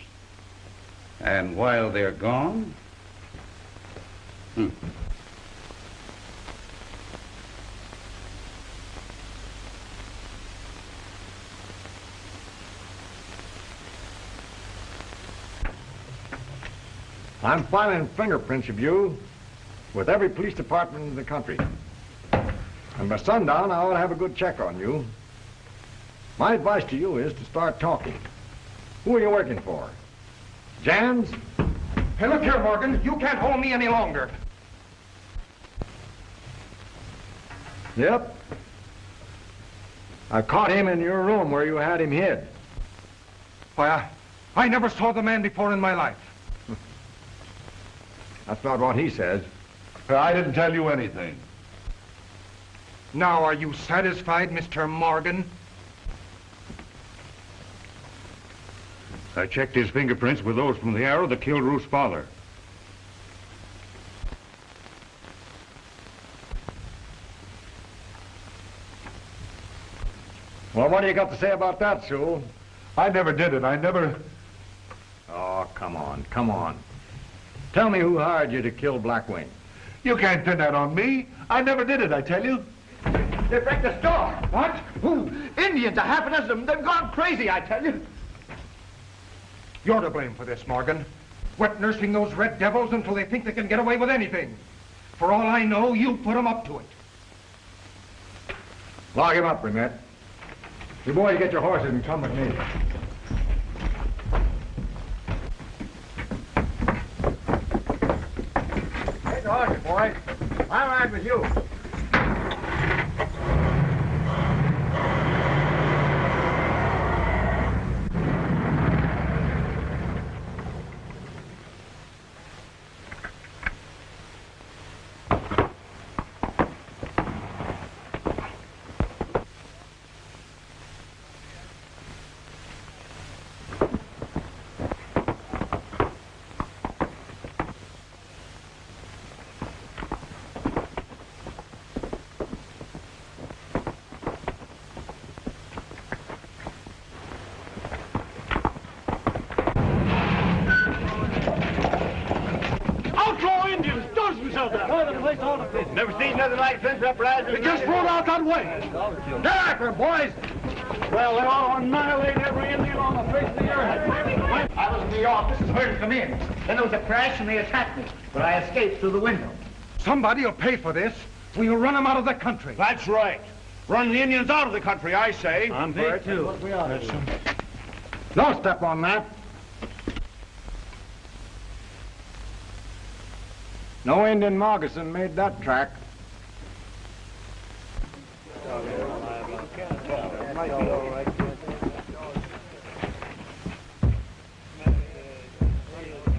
Speaker 17: And while they're gone...
Speaker 9: I'm filing fingerprints of you with every police department in the country. And by sundown, I ought to have a good check on you. My advice to you is to start talking. Who are you working for? Jans?
Speaker 16: Hey, look here, Morgan. You can't hold me any longer.
Speaker 9: Yep. I caught him in your room where you had him hid.
Speaker 16: Why, I never saw the man before in my life.
Speaker 9: That's not what he says.
Speaker 21: I didn't tell you anything.
Speaker 16: Now, are you satisfied, Mr. Morgan?
Speaker 20: I checked his fingerprints with those from the arrow that killed Ruth's father.
Speaker 9: Well, what do you got to say about that, Sewell?
Speaker 21: I never did it. I never...
Speaker 9: Oh, come on, come on. Tell me who hired you to kill Blackwing.
Speaker 21: You can't pin that on me. I never did it, I tell you.
Speaker 16: They wrecked the store. What? Who? Indians, a half a dozen of them. They've gone crazy, I tell you. You're to blame for this, Morgan. Wet nursing those red devils until they think they can get away with anything. For all I know, you put them up to it.
Speaker 9: Lock him up, Burnett. You boys get your horses and come with me. Take the horses, boys. I'll ride with you.
Speaker 7: place all the business.
Speaker 3: Never seen nothing like fence uprising.
Speaker 7: They just rolled out that way. Get after it, boys. Well, they all annihilate every Indian on the face of the earth. I was in New York. This is where to come in. Then there was a crash and they attacked me. But I escaped through the window.
Speaker 21: Somebody will pay for this. We'll run them out of the country.
Speaker 16: That's right. Run the Indians out of the country, I say.
Speaker 7: I'm for it, too.
Speaker 21: We ought to.
Speaker 14: No step on that. No Indian moccasin made that track.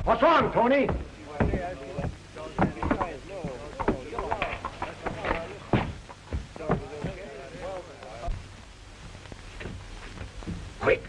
Speaker 14: What's wrong, Tony?
Speaker 5: Quick.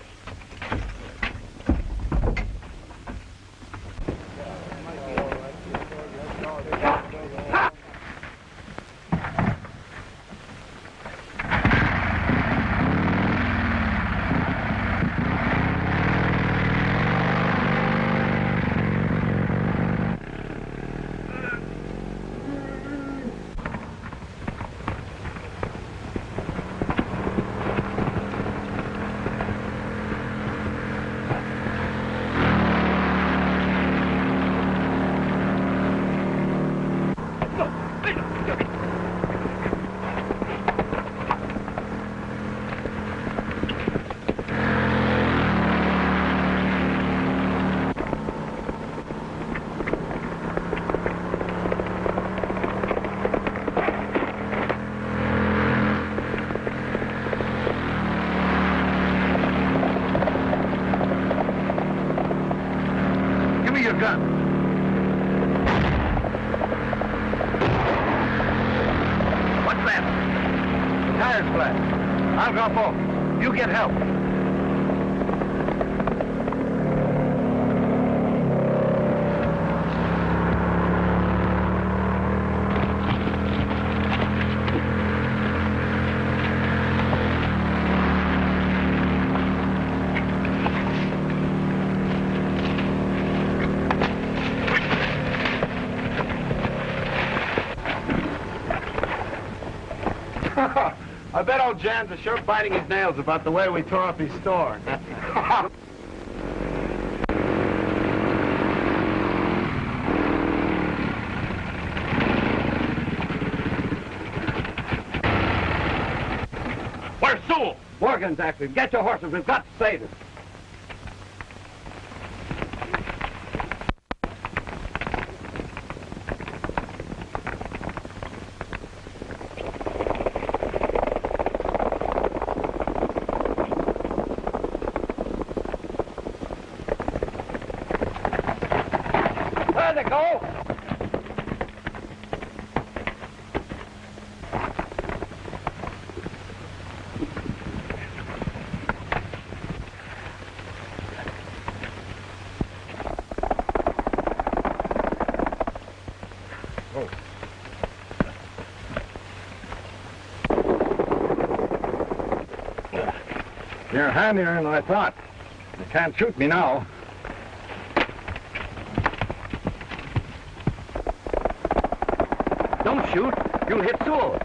Speaker 7: You get help.
Speaker 16: I bet old Jan's are sure biting his nails about the way we tore up his store.
Speaker 1: Where's Sewell? Morgan's active. Get your horses. We've got to save him.
Speaker 14: You're handier than I thought. You can't shoot me now.
Speaker 1: Don't shoot. You'll hit Sewell.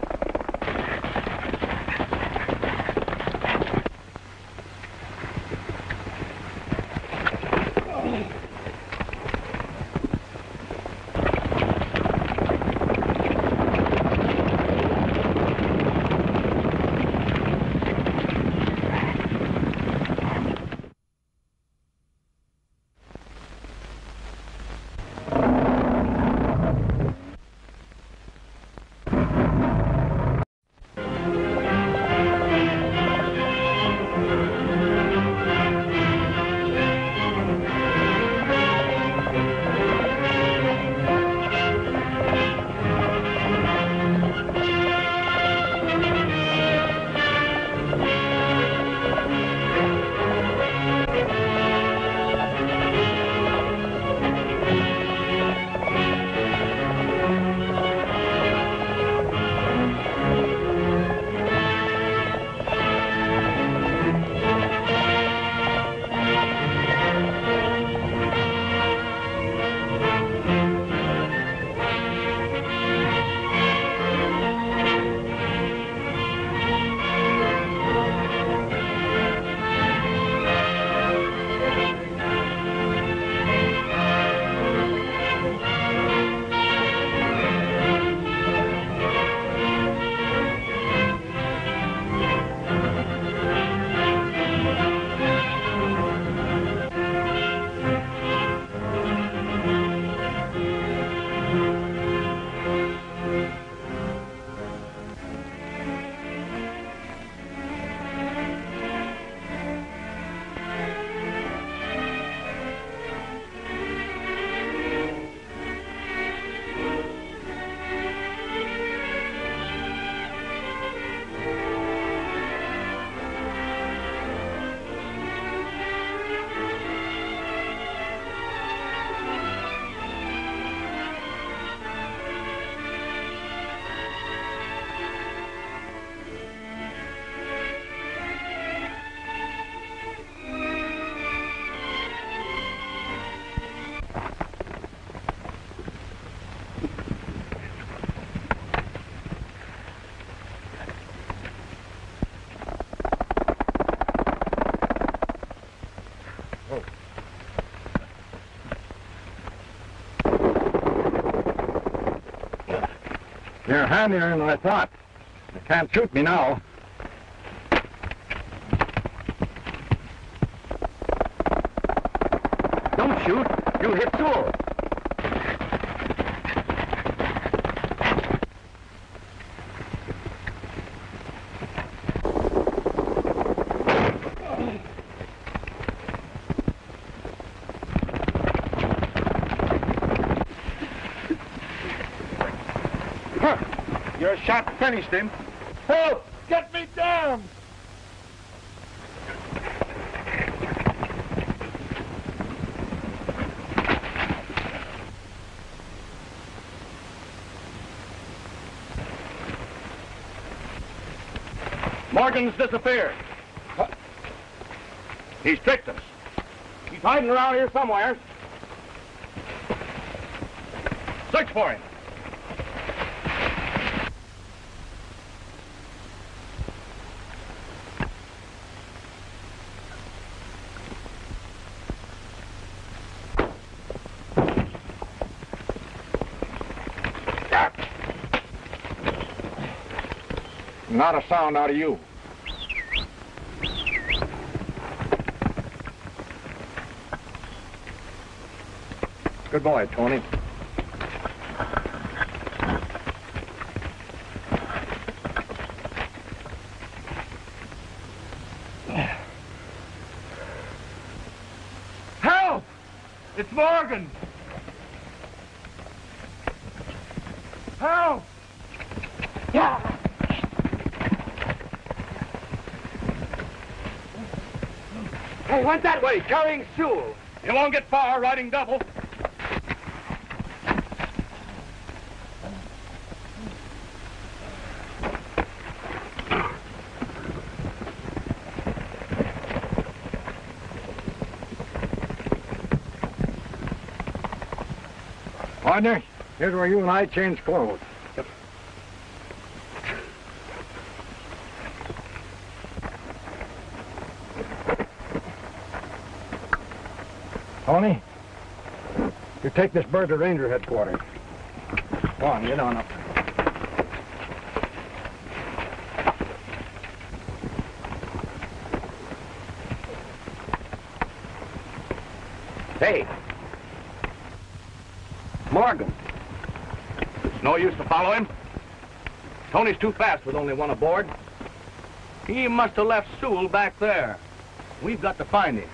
Speaker 9: You're handier than I thought. You can't shoot me now.
Speaker 5: Don't shoot. You hit Sewell.
Speaker 9: Your shot finished him.
Speaker 22: Help! Get me down!
Speaker 1: Morgan's disappeared. He's tricked us. He's hiding around here somewhere. Search for him.
Speaker 9: Not a sound out of you. Good boy, Tony.
Speaker 22: Help! It's Morgan! Help! Yeah!
Speaker 1: Hey, went that way, carrying Sewell. You won't get far riding double.
Speaker 9: Partner, here's where you and I change clothes. Tony, you take this bird to Ranger headquarters. Go on, get on up.
Speaker 1: Hey. Morgan. It's no use to follow him. Tony's too fast with only one aboard. He must have left Sewell back there. We've got to find him.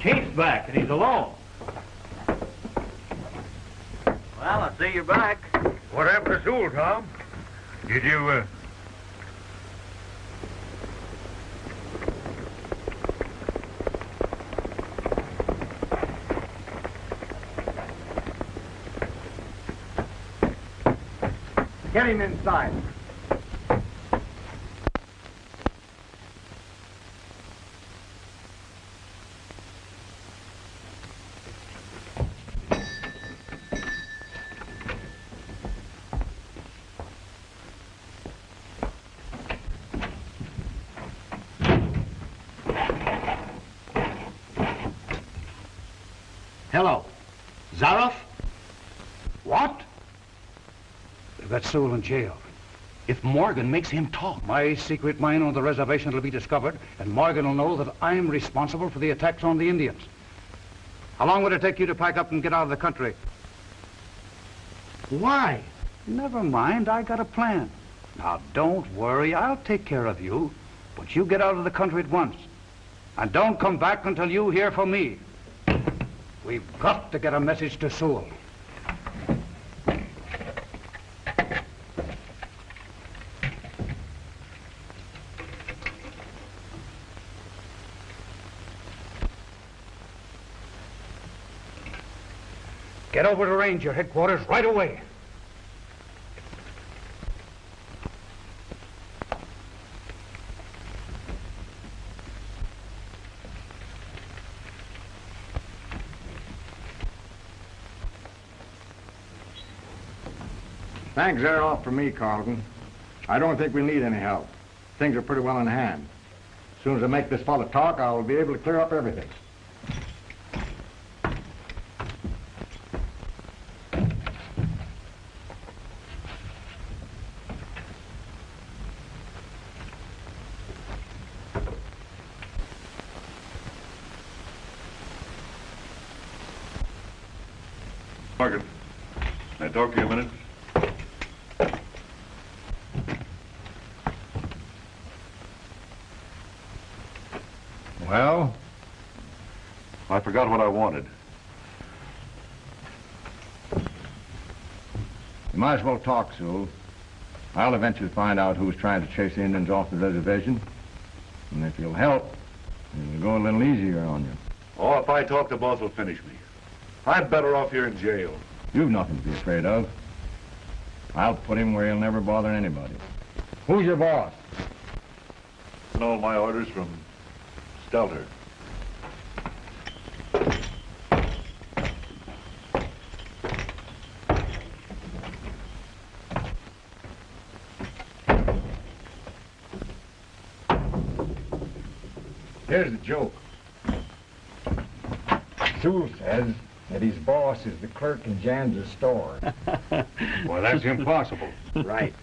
Speaker 6: Chief's back, and he's alone.
Speaker 1: Well, I see you're back.
Speaker 20: What happened to Sewell, Tom? Did you,
Speaker 9: Get him inside.
Speaker 17: Hello. Zaroff? What? They've got Sewell in jail. If Morgan makes him talk. My secret mine on the reservation will be discovered, and Morgan will know that I'm responsible for the attacks on the Indians. How long would it take you to pack up and get out of the country?
Speaker 16: Why?
Speaker 17: Never mind, I got a plan. Now, don't worry, I'll take care of you. But you get out of the country at once. And don't come back until you hear from me. We've got to get a message to Sewell. Get over to Ranger headquarters right away.
Speaker 14: Thanks, they're off for me, Carlton. I don't think we'll need any help. Things are pretty well in hand. As soon as I make this fellow talk, I'll be able to clear up everything.
Speaker 10: Morgan, can I talk to you a minute?
Speaker 14: Well?
Speaker 10: I forgot what I wanted.
Speaker 2: You might as well talk, Sewell. I'll eventually find out who's trying to chase the Indians off the reservation. And if you'll help, it'll go a little easier on you.
Speaker 10: Oh, if I talk, the boss will finish me. I'm better off here in jail.
Speaker 2: You've nothing to be afraid of. I'll put him where he'll never bother anybody.
Speaker 14: Who's your boss?
Speaker 10: And all my orders from Stelter.
Speaker 14: Here's the joke. Sewell says that his boss is the clerk in Jan's store.
Speaker 20: Well, that's impossible.
Speaker 14: Right.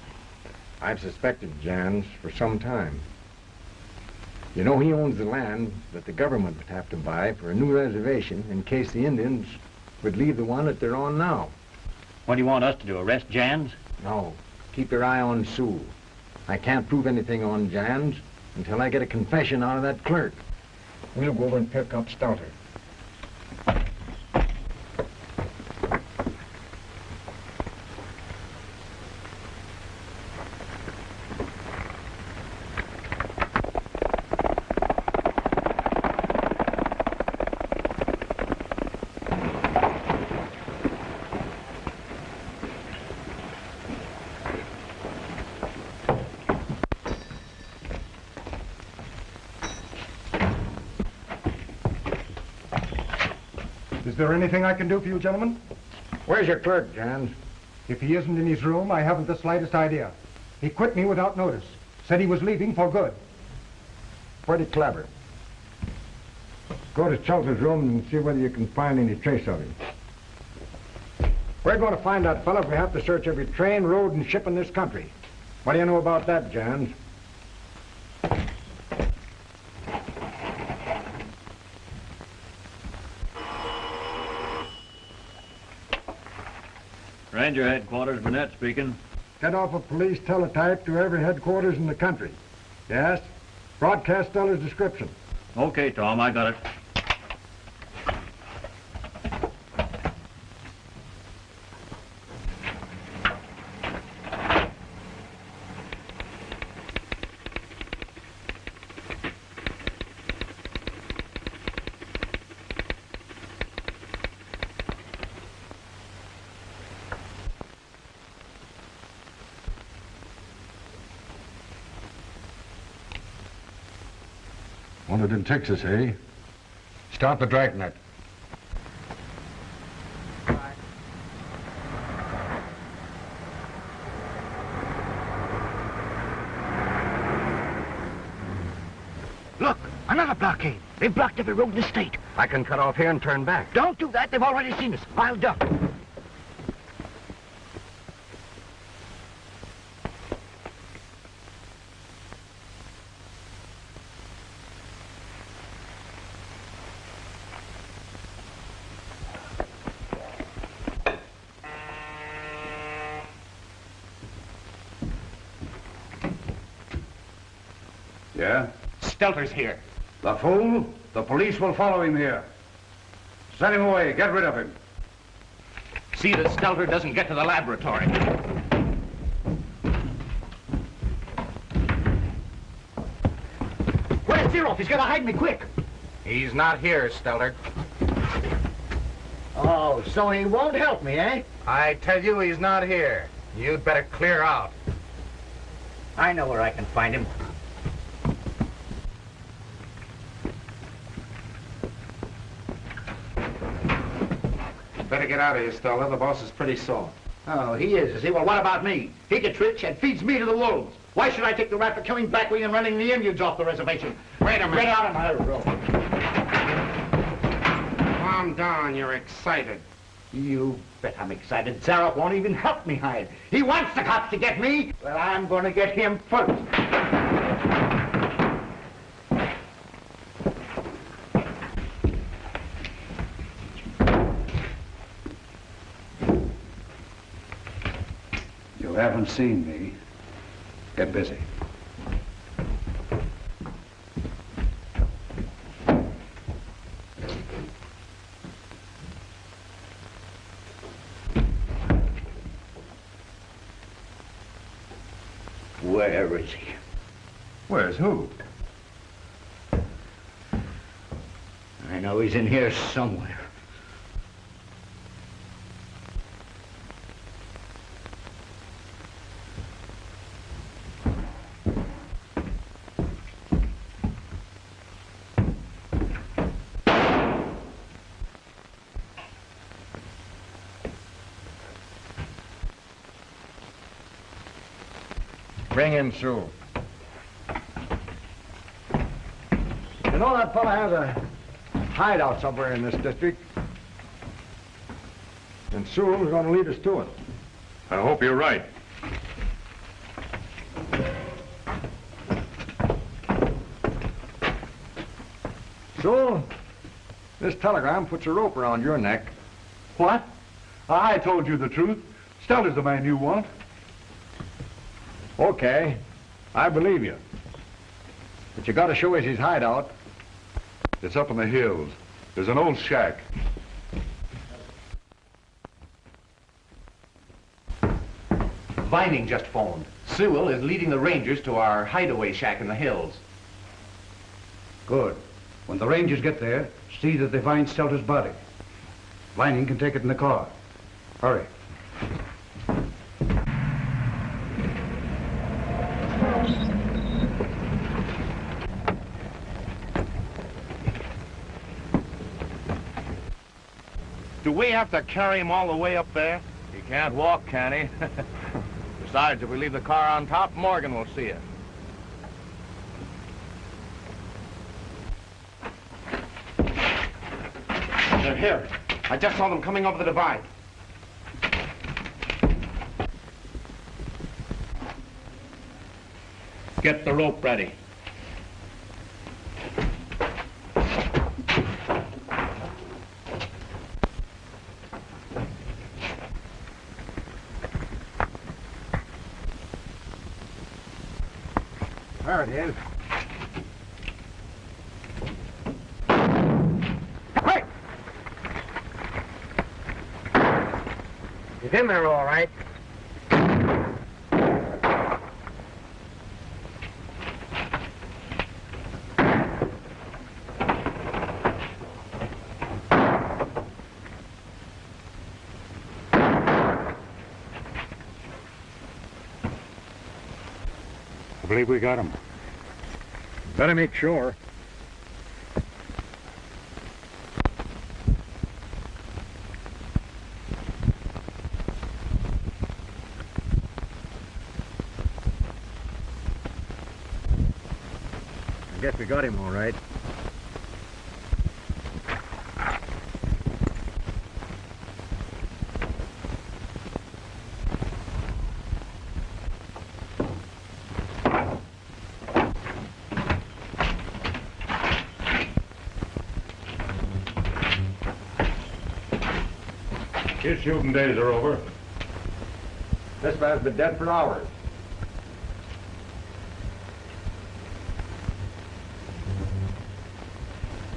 Speaker 14: I've suspected Jan's for some time. You know, he owns the land that the government would have to buy for a new reservation in case the Indians would leave the one that they're on now.
Speaker 6: What do you want us to do, arrest Jans?
Speaker 14: No. Keep your eye on Sewell. I can't prove anything on Jan's until I get a confession out of that clerk. We'll go over and pick up Stelter.
Speaker 16: Is there anything I can do for you, gentlemen?
Speaker 14: Where's your clerk, Jans?
Speaker 16: If he isn't in his room, I haven't the slightest idea. He quit me without notice. Said he was leaving for good.
Speaker 14: Pretty clever. Go to Shelter's room and see whether you can find any trace of him. We're going to find that fellow if we have to search every train, road, and ship in this country. What do you know about that, Jans?
Speaker 15: Ranger headquarters, Burnett speaking.
Speaker 14: Get off a police teletype to every headquarters in the country. Yes? Broadcast Stellar's description.
Speaker 15: Okay, Tom, I got it.
Speaker 2: Wanted in Texas, eh? Start the dragnet.
Speaker 7: Look, another blockade. They've blocked every road in the state.
Speaker 1: I can cut off here and turn back.
Speaker 7: Don't do that. They've already seen us. I'll duck.
Speaker 17: Yeah?
Speaker 13: Stelter's here.
Speaker 17: The fool? The police will follow him here. Send him away. Get rid of him.
Speaker 12: See that Stelter doesn't get to the laboratory.
Speaker 13: Where's Zeroff? He's got to hide me quick.
Speaker 12: He's not here, Stelter.
Speaker 13: Oh, so he won't help me, eh?
Speaker 12: I tell you he's not here. You'd better clear out.
Speaker 13: I know where I can find him.
Speaker 16: Better get out of here, Stoller. The boss is pretty sore.
Speaker 13: Oh, he is he? Well, what about me? He gets rich and feeds me to the wolves. Why should I take the rap for killing Blackwing and running the Indians off the reservation?
Speaker 16: Wait a minute.
Speaker 13: Get out of my room.
Speaker 16: Calm down. You're excited.
Speaker 13: You bet I'm excited. Zaroff won't even help me hide. He wants the cops to get me. Well, I'm going to get him first.
Speaker 17: You haven't seen me. Get busy.
Speaker 13: Where is he?
Speaker 17: Where's who?
Speaker 13: I know he's in here somewhere.
Speaker 9: Bring in Sewell. You know that fella has a hideout somewhere in this district. And Sewell's going to lead us to it.
Speaker 20: I hope you're right.
Speaker 9: Sewell, this telegram puts a rope around your neck.
Speaker 21: What? I told you the truth. Stelter's the man you want.
Speaker 9: Okay, I believe you. But you got to show us his hideout.
Speaker 21: It's up in the hills. There's an old shack.
Speaker 12: Vining just phoned. Sewell is leading the Rangers to our hideaway shack in the hills.
Speaker 17: Good. When the Rangers get there, see that they find Stelter's body. Vining can take it in the car. Hurry.
Speaker 16: Do we have to carry him all the way up there?
Speaker 12: He can't walk, can he? Besides, if we leave the car on top, Morgan will see it.
Speaker 16: They're here. I just saw them coming over the divide.
Speaker 12: Get the rope ready.
Speaker 9: There it is.
Speaker 13: Quick! He's in there all right.
Speaker 21: I believe we got him.
Speaker 9: Better make sure. I guess we got him all right.
Speaker 20: His shooting days are over.
Speaker 9: This man's been dead for hours.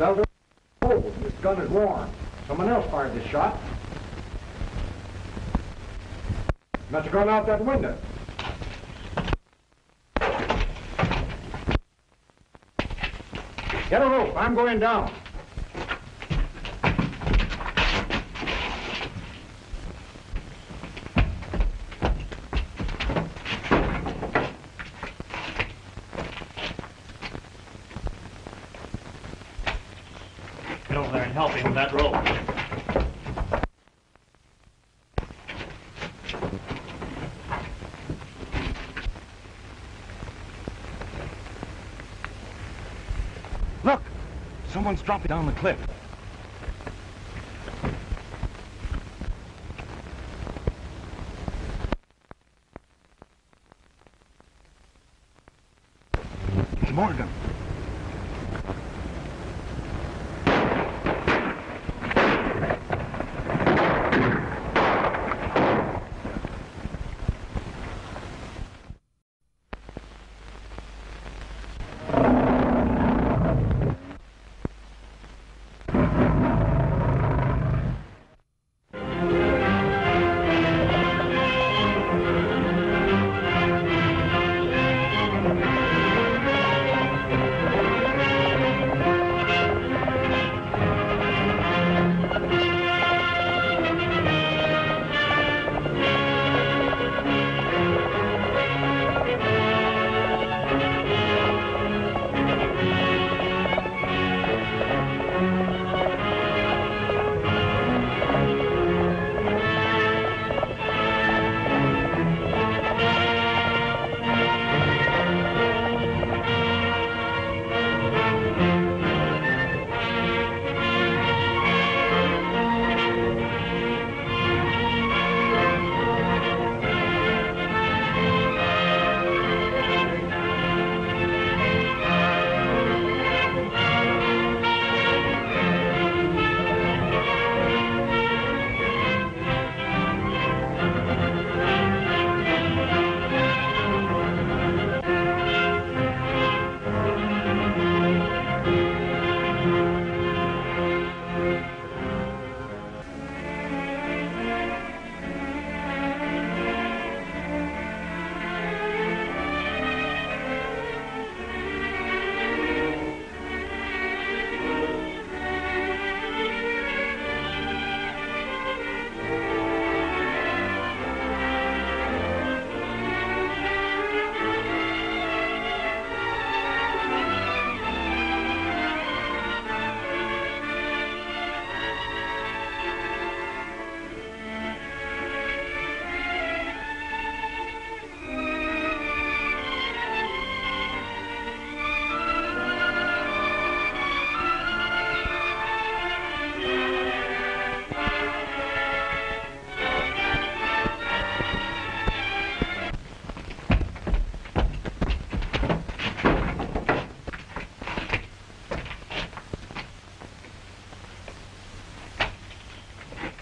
Speaker 19: Stelter, hold. This gun is warm. Someone else fired this shot. Must have gone out that window. Get a rope. I'm going down.
Speaker 15: Get over there and help him with that rope.
Speaker 16: Look! Someone's dropping down the cliff. It's Morgan.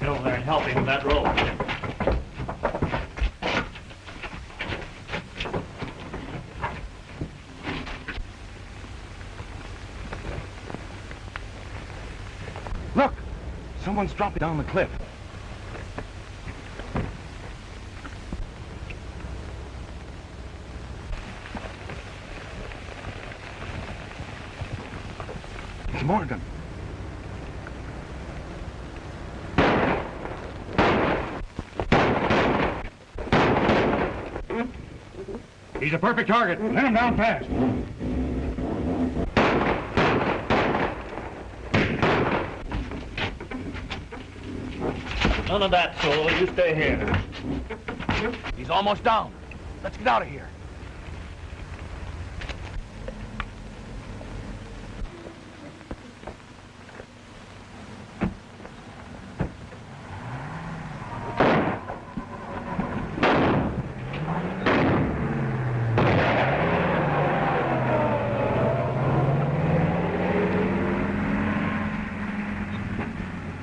Speaker 15: Get over there and help him with that rope.
Speaker 16: Look! Someone's dropping down the cliff. It's Morgan.
Speaker 19: He's a perfect target. Let him down fast.
Speaker 15: None of that, Soul. You stay here.
Speaker 16: He's almost down. Let's get out of here.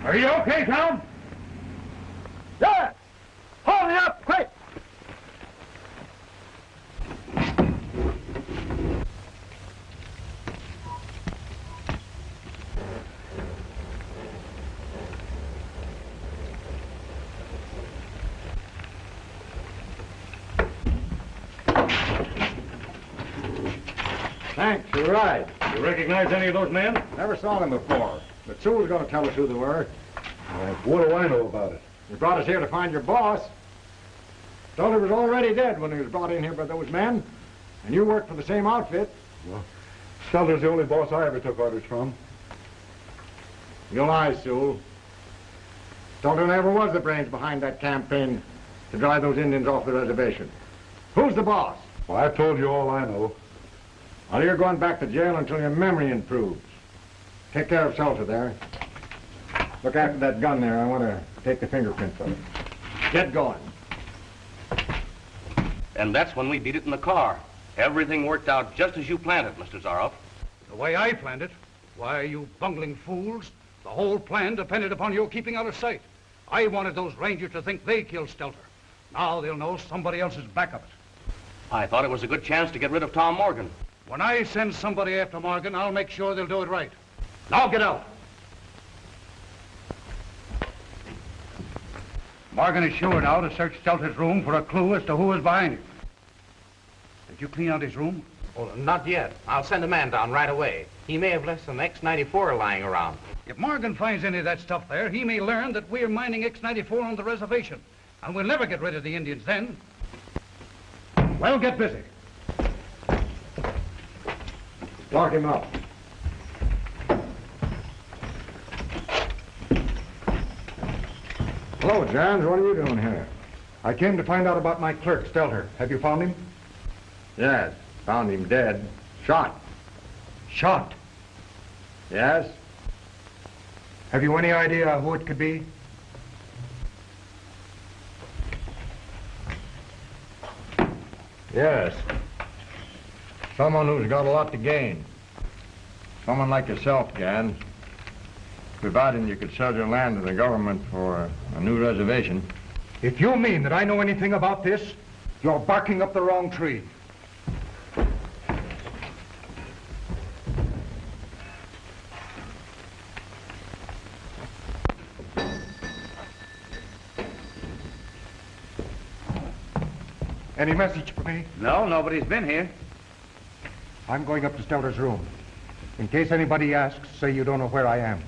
Speaker 19: Are you okay, Tom?
Speaker 7: Yes! Hold it up, quick!
Speaker 14: Thanks, you're right.
Speaker 3: You recognize any of those men?
Speaker 14: Never saw them before. But Sue was going to tell us who they were.
Speaker 21: What do I know about it?
Speaker 14: You brought us here to find your boss. Stelter was already dead when he was brought in here by those men. And you worked for the same outfit.
Speaker 21: Well, Stelter's the only boss I ever took orders from.
Speaker 14: You lie, Sewell. Stelter never was the brains behind that campaign to drive those Indians off the reservation. Who's the boss?
Speaker 21: Well, I've told you all I know.
Speaker 14: Well, you're going back to jail until your memory improves. Take care of Stelter there. Look after that gun there. I want to take the fingerprints of it. Get going.
Speaker 1: And that's when we beat it in the car. Everything worked out just as you planned it, Mr. Zaroff.
Speaker 17: The way I planned it? Why, you bungling fools. The whole plan depended upon your keeping out of sight. I wanted those Rangers to think they killed Stelter. Now they'll know somebody else is back of it.
Speaker 1: I thought it was a good chance to get rid of Tom Morgan.
Speaker 17: When I send somebody after Morgan, I'll make sure they'll do it right. Now get out. Morgan is sure now to search Stelter's room for a clue as to who is behind it. Did you clean out his room?
Speaker 12: Well, not yet. I'll send a man down right away. He may have left some X-94 lying around.
Speaker 17: If Morgan finds any of that stuff there, he may learn that we're mining X-94 on the reservation. And we'll never get rid of the Indians then. Well, get busy.
Speaker 14: Lock him up. Hello, Johns. What are you doing here?
Speaker 19: I came to find out about my clerk, Stelter. Have you found him?
Speaker 14: Yes. Found him dead. Shot.
Speaker 19: Shot?
Speaker 14: Yes.
Speaker 19: Have you any idea who it could be?
Speaker 14: Yes. Someone who's got a lot to gain. Someone like yourself, Jan. Providing you could sell your land to the government for a new reservation.
Speaker 19: If you mean that I know anything about this, you're barking up the wrong tree. Any message for me?
Speaker 12: No, nobody's been here.
Speaker 19: I'm going up to Stelter's room. In case anybody asks, say you don't know where I am.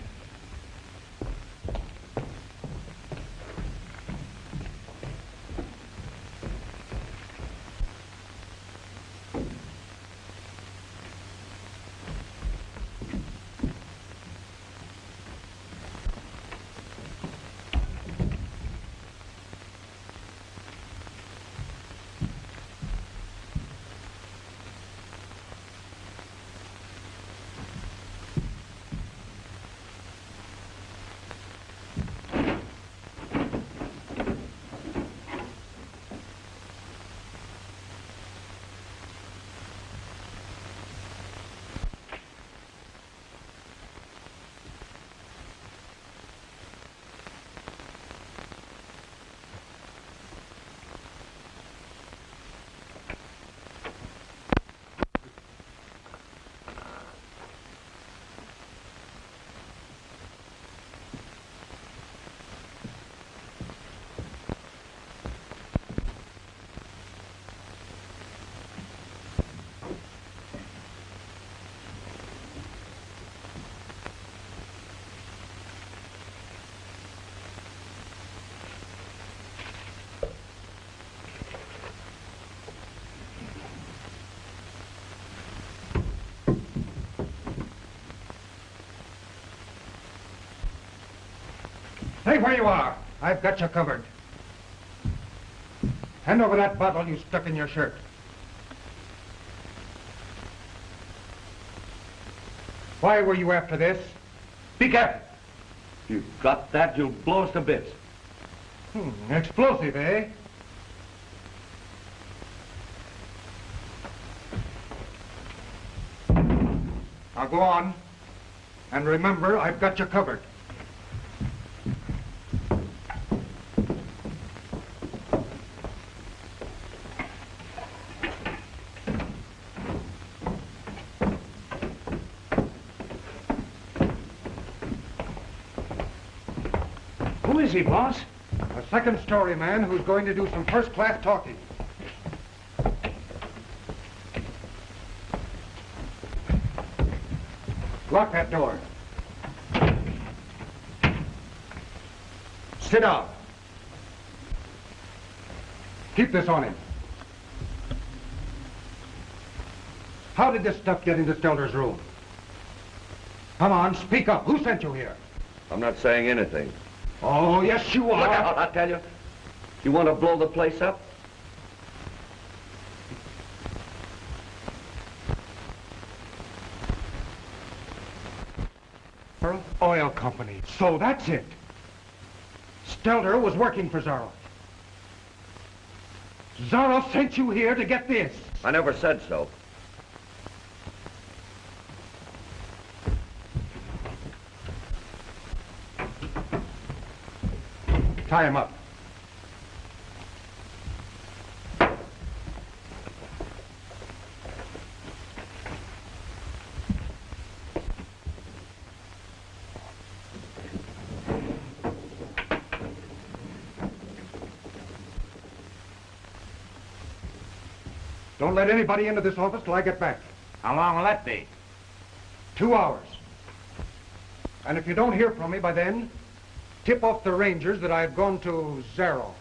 Speaker 19: Stay where you are. I've got you covered. Hand over that bottle you stuck in your shirt. Why were you after this? Be careful.
Speaker 1: You got that, you'll blow us to bits.
Speaker 19: Explosive, eh? Now go on. And remember, I've got you covered.
Speaker 17: Who is he, boss?
Speaker 19: A second story man who's going to do some first-class talking. Lock that door. Sit down. Keep this on him. How did this stuff get into Stelter's room? Come on, speak up. Who sent you here?
Speaker 1: I'm not saying anything.
Speaker 19: Oh, yes, you are.
Speaker 1: Look out, I tell you. You want to blow the place up?
Speaker 19: Oil Company. So that's it. Stelter was working for Zaroff. Zaroff sent you here to get this.
Speaker 1: I never said so.
Speaker 19: Tie him up. Don't let anybody into this office till I get back.
Speaker 12: How long will that be?
Speaker 19: 2 hours. And if you don't hear from me by then, tip off the Rangers that I've gone to Zaroff's.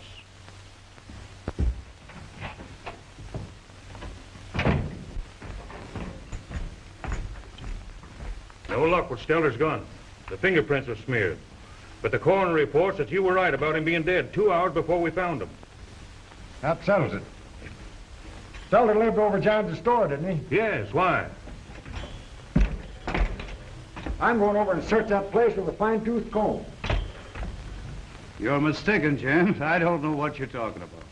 Speaker 20: No luck with Stelter's gun. The fingerprints were smeared. But the coroner reports that you were right about him being dead 2 hours before we found him.
Speaker 19: That settles it. Stelter lived over John's store, didn't he?
Speaker 20: Yes, why?
Speaker 19: I'm going over and search that place with a fine-tooth comb.
Speaker 17: You're mistaken, James. I don't know what you're talking about.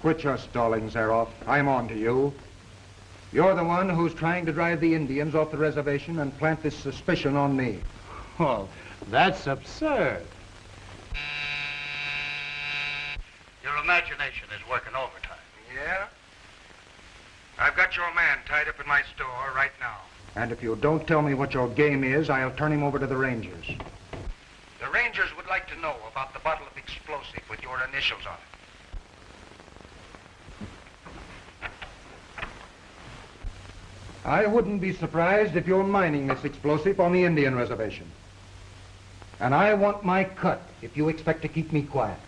Speaker 19: Quit your stalling, Zaroff. I'm on to you. You're the one who's trying to drive the Indians off the reservation and plant this suspicion on me.
Speaker 17: Well, that's absurd.
Speaker 13: Your imagination is working overtime.
Speaker 19: Yeah? I've got your man tied up in my store right now. And if you don't tell me what your game is, I'll turn him over to the Rangers. The Rangers would like to know about the bottle of explosive with your initials on it. I wouldn't be surprised if you're mining this explosive on the Indian reservation. And I want my cut if you expect to keep me quiet.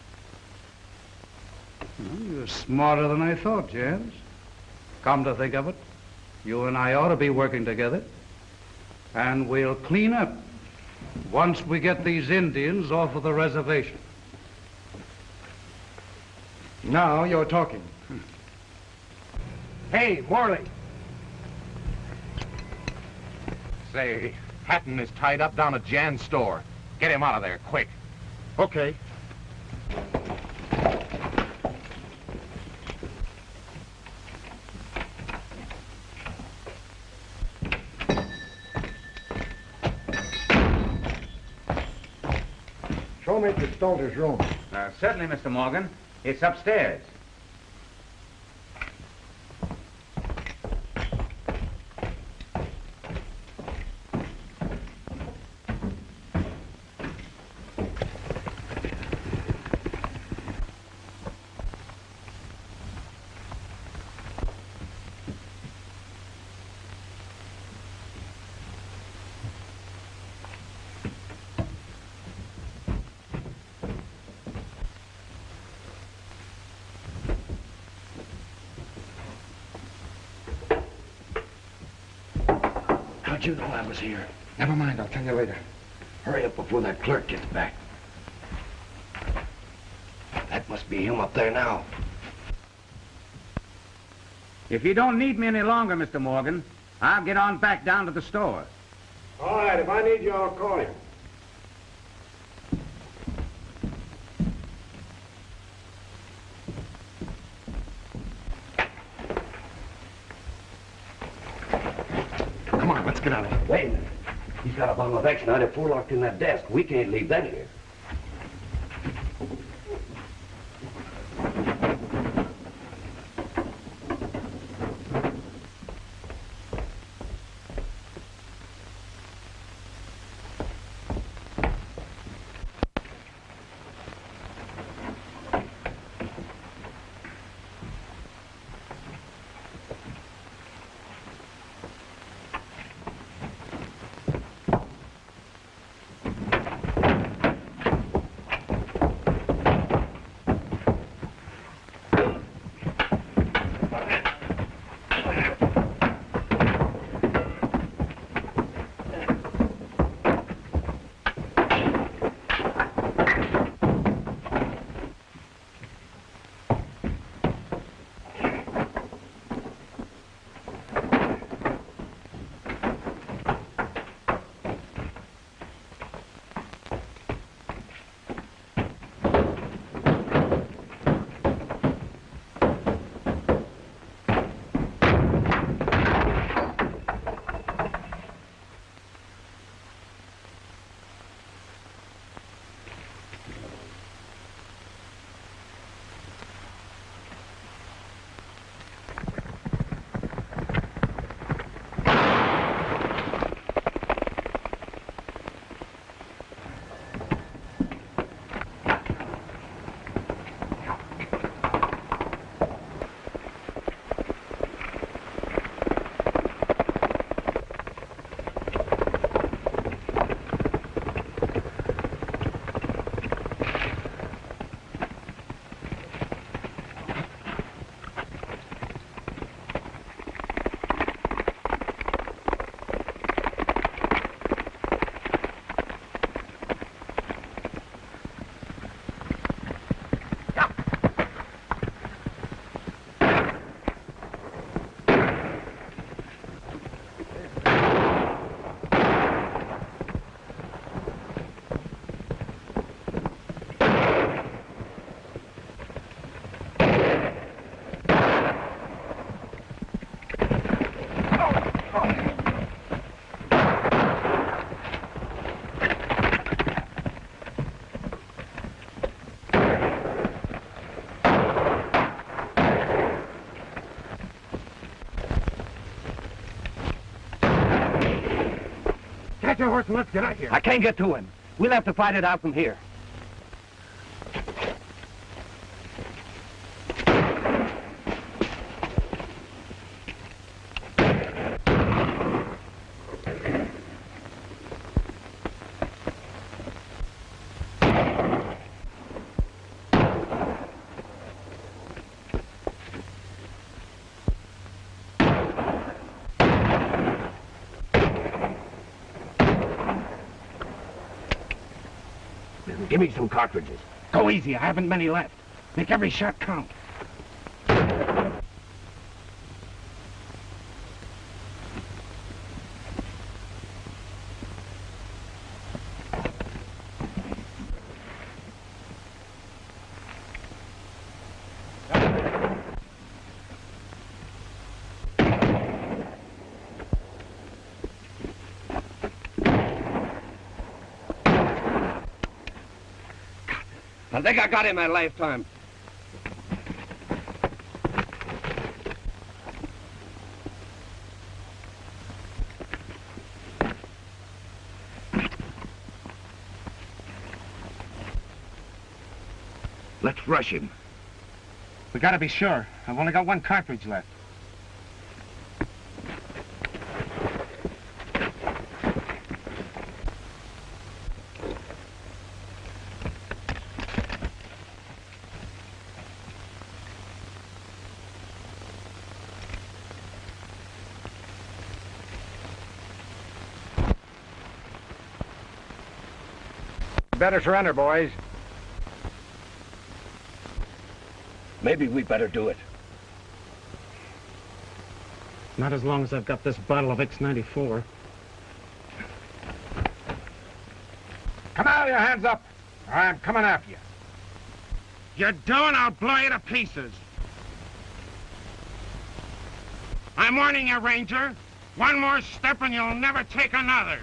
Speaker 17: Well, you're smarter than I thought, James. Come to think of it, you and I ought to be working together. And we'll clean up once we get these Indians off of the reservation.
Speaker 19: Now you're talking. Hey, Morley.
Speaker 12: Say, Hatton is tied up down at Jan's store. Get him out of there, quick.
Speaker 19: Okay. Show me to Stelter's room.
Speaker 12: Certainly, Mr. Morgan. It's upstairs.
Speaker 1: How'd you know I was here?
Speaker 19: Never mind, I'll tell you later.
Speaker 1: Hurry up before that clerk gets back. That must be him up there now.
Speaker 12: If you don't need me any longer, Mr. Morgan, I'll get on back down to the store.
Speaker 19: All right, if I need you, I'll call you. Come on, let's get out of here.
Speaker 1: Wait a minute. He's got a bottle of X94 locked in that desk. We can't leave that here.
Speaker 16: your horse and let's get out of here.
Speaker 1: I can't get to him. We'll have to fight it out from here. Give me some cartridges.
Speaker 16: Go easy. I haven't many left. Make every shot count.
Speaker 1: I think I got him that last time. Let's rush him.
Speaker 16: We gotta be sure. I've only got one cartridge left.
Speaker 19: Better surrender, boys.
Speaker 1: Maybe we better do it.
Speaker 16: Not as long as I've got this bottle of X94.
Speaker 19: Come out, your hands up, or I'm coming after you.
Speaker 16: You don't, I'll blow you to pieces. I'm warning you, Ranger. One more step and you'll never take another.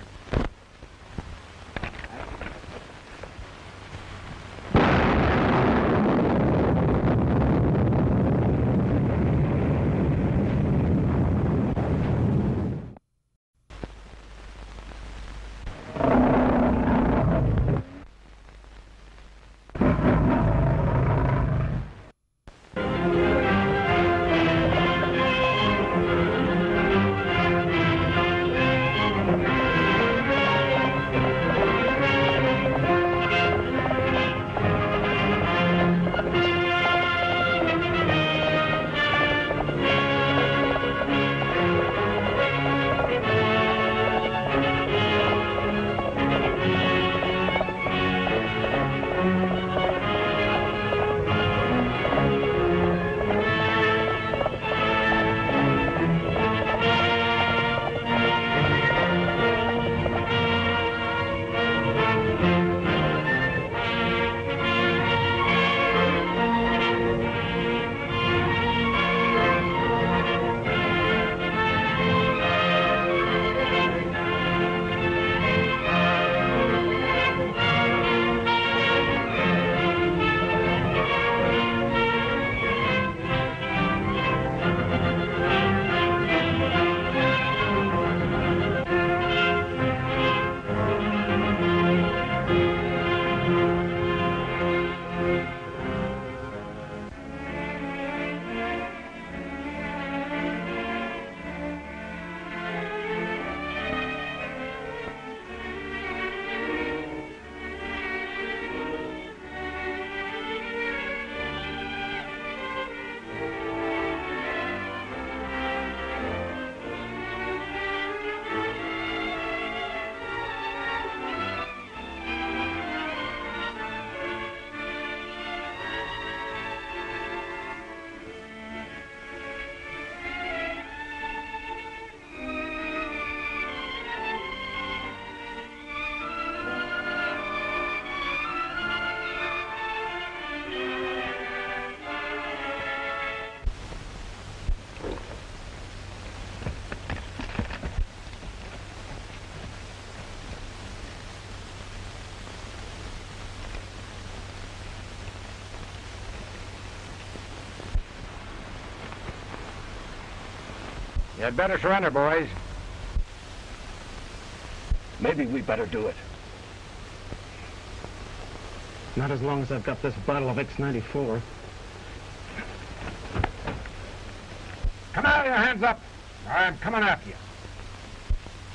Speaker 19: You'd better surrender, boys.
Speaker 1: Maybe we better do it.
Speaker 16: Not as long as I've got this bottle of X94.
Speaker 7: Come out, your hands up. I'm coming after you.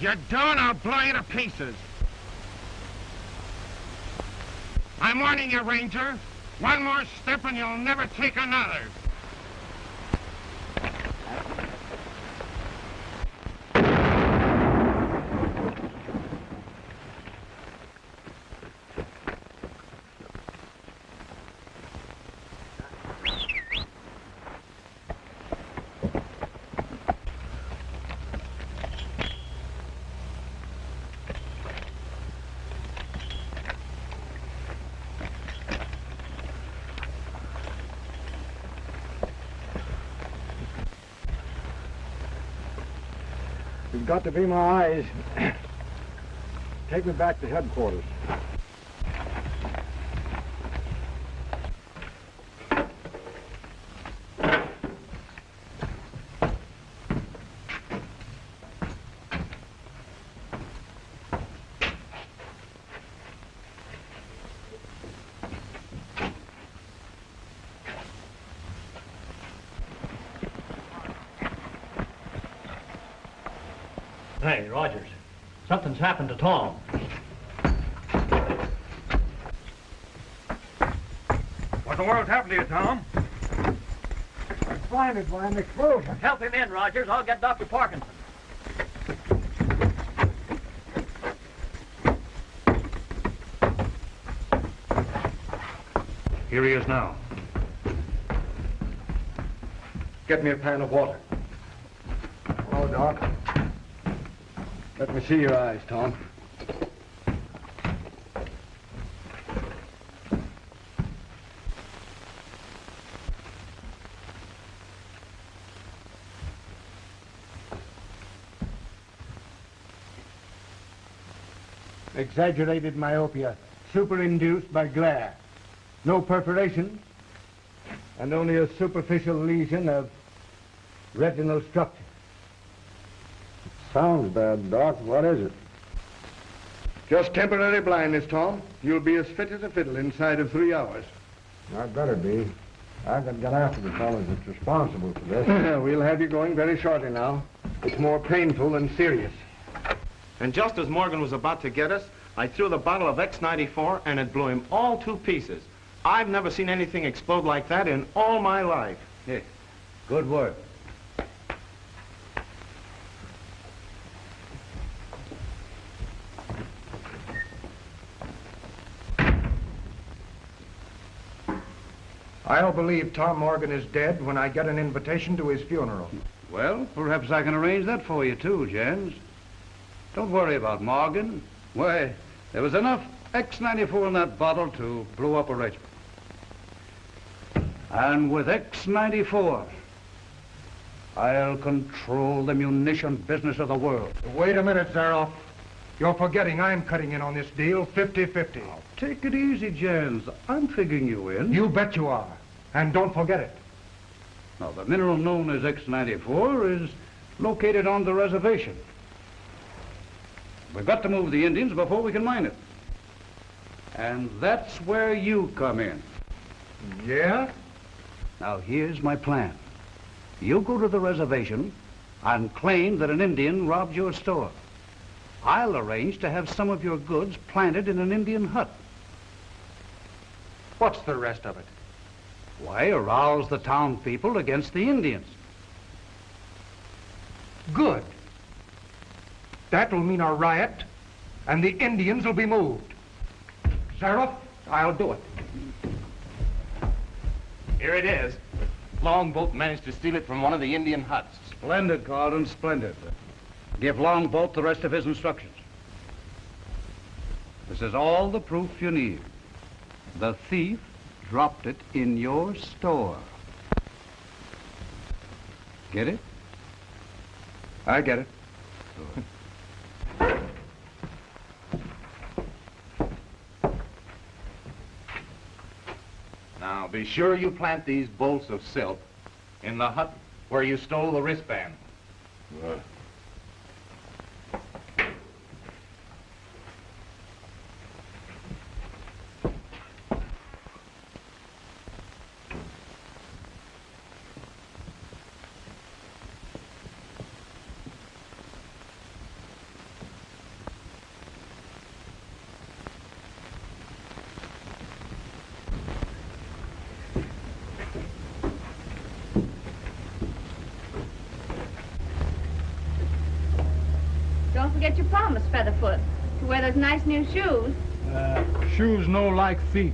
Speaker 16: You don't, I'll blow you to pieces. I'm warning you, Ranger. One more step and you'll never take another.
Speaker 19: You've got to be my eyes. Take me back to headquarters.
Speaker 15: Hey, Rogers, something's happened to Tom.
Speaker 16: What the world's happened to you, Tom?
Speaker 19: I'm blinded by an explosion.
Speaker 15: Help him in, Rogers. I'll get Dr. Parkinson.
Speaker 16: Here he is now. Get me a pan of water.
Speaker 19: Oh, Doc. Let me see your eyes, Tom.
Speaker 7: Exaggerated myopia, superinduced by glare. No perforation, and only a superficial lesion of retinal structure.
Speaker 19: Sounds bad, Doc. What is it?
Speaker 16: Just temporary blindness, Tom. You'll be as fit as a fiddle inside of 3 hours.
Speaker 19: I'd better be. I've got to get after the fellows that's responsible for this.
Speaker 16: We'll have you going very shortly now. It's more painful than serious.
Speaker 4: And just as Morgan was about to get us, I threw the bottle of X94 and it blew him all to pieces. I've never seen anything explode like that in all my life.
Speaker 17: Hey, good work.
Speaker 7: I'll believe Tom Morgan is dead when I get an invitation to his funeral.
Speaker 17: Well, perhaps I can arrange that for you too, Jens. Don't worry about Morgan. Why, there was enough X94 in that bottle to blow up a regiment. And with X94, I'll control the munition business of the world.
Speaker 7: Wait a minute, Zaroff. You're forgetting I'm cutting in on this deal 50-50.
Speaker 17: Take it easy, Jens. I'm figuring you in.
Speaker 7: You bet you are. And don't forget it.
Speaker 17: Now, the mineral known as X94 is located on the reservation. We've got to move the Indians before we can mine it. And that's where you come in.
Speaker 7: Yeah?
Speaker 17: Now, here's my plan. You go to the reservation and claim that an Indian robbed your store. I'll arrange to have some of your goods planted in an Indian hut.
Speaker 7: What's the rest of it?
Speaker 17: Why, arouse the town people against the Indians.
Speaker 7: Good. That'll mean a riot, and the Indians will be moved. Zaroff, I'll do it.
Speaker 12: Here it is. Longboat managed to steal it from one of the Indian huts.
Speaker 17: Splendid, Carlton, splendid. Give Longboat the rest of his instructions. This is all the proof you need. The thief dropped it in your store. Get it?
Speaker 16: I get it.
Speaker 12: Now, be sure you plant these bolts of silk in the hut where you stole the wristband.
Speaker 11: Don't forget your promise, Featherfoot, to wear those nice new shoes.
Speaker 3: Shoes no like feet.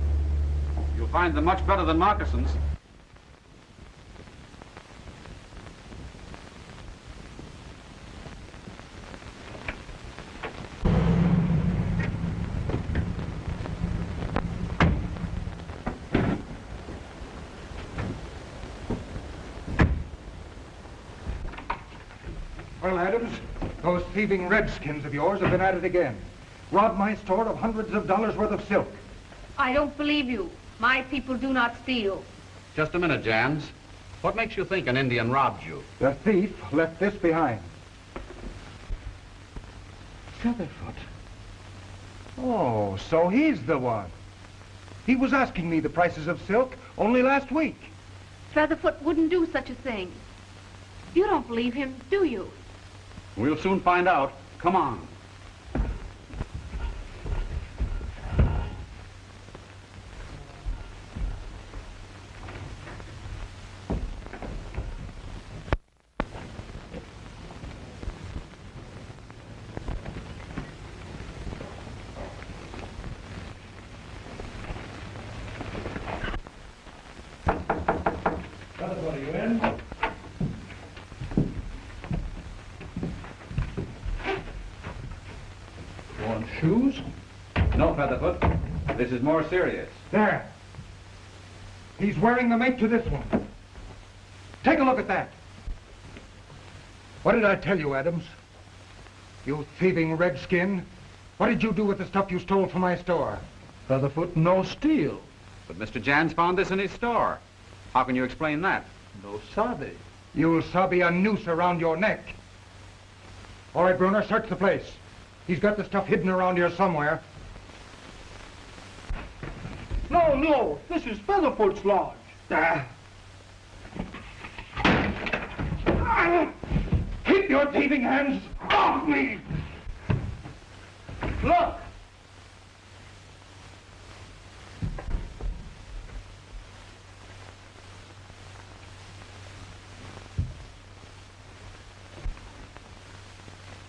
Speaker 13: You'll find them much better than moccasins.
Speaker 19: Well, Adams, those thieving redskins of yours have been at it again. Robbed my store of hundreds of dollars worth of silk.
Speaker 11: I don't believe you. My people do not steal.
Speaker 13: Just a minute, Jans. What makes you think an Indian robbed you?
Speaker 19: The thief left this behind. Featherfoot. Oh, so he's the one. He was asking me the prices of silk only last week.
Speaker 11: Featherfoot wouldn't do such a thing. You don't believe him, do you?
Speaker 13: We'll soon find out. Come on.
Speaker 3: Featherfoot, are you in? Want shoes?
Speaker 13: No, Featherfoot. This is more serious.
Speaker 19: There. He's wearing the mate to this one. Take a look at that. What did I tell you, Adams? You thieving redskin. What did you do with the stuff you stole from my store?
Speaker 3: Featherfoot, no steal.
Speaker 13: But Mr. Jans found this in his store. How can you explain that?
Speaker 3: No sabe.
Speaker 19: You'll sabe a noose around your neck. All right, Bruner, search the place. He's got the stuff hidden around here somewhere.
Speaker 22: No, no, this is Featherfoot's lodge.
Speaker 19: Keep your thieving hands off me!
Speaker 22: Look!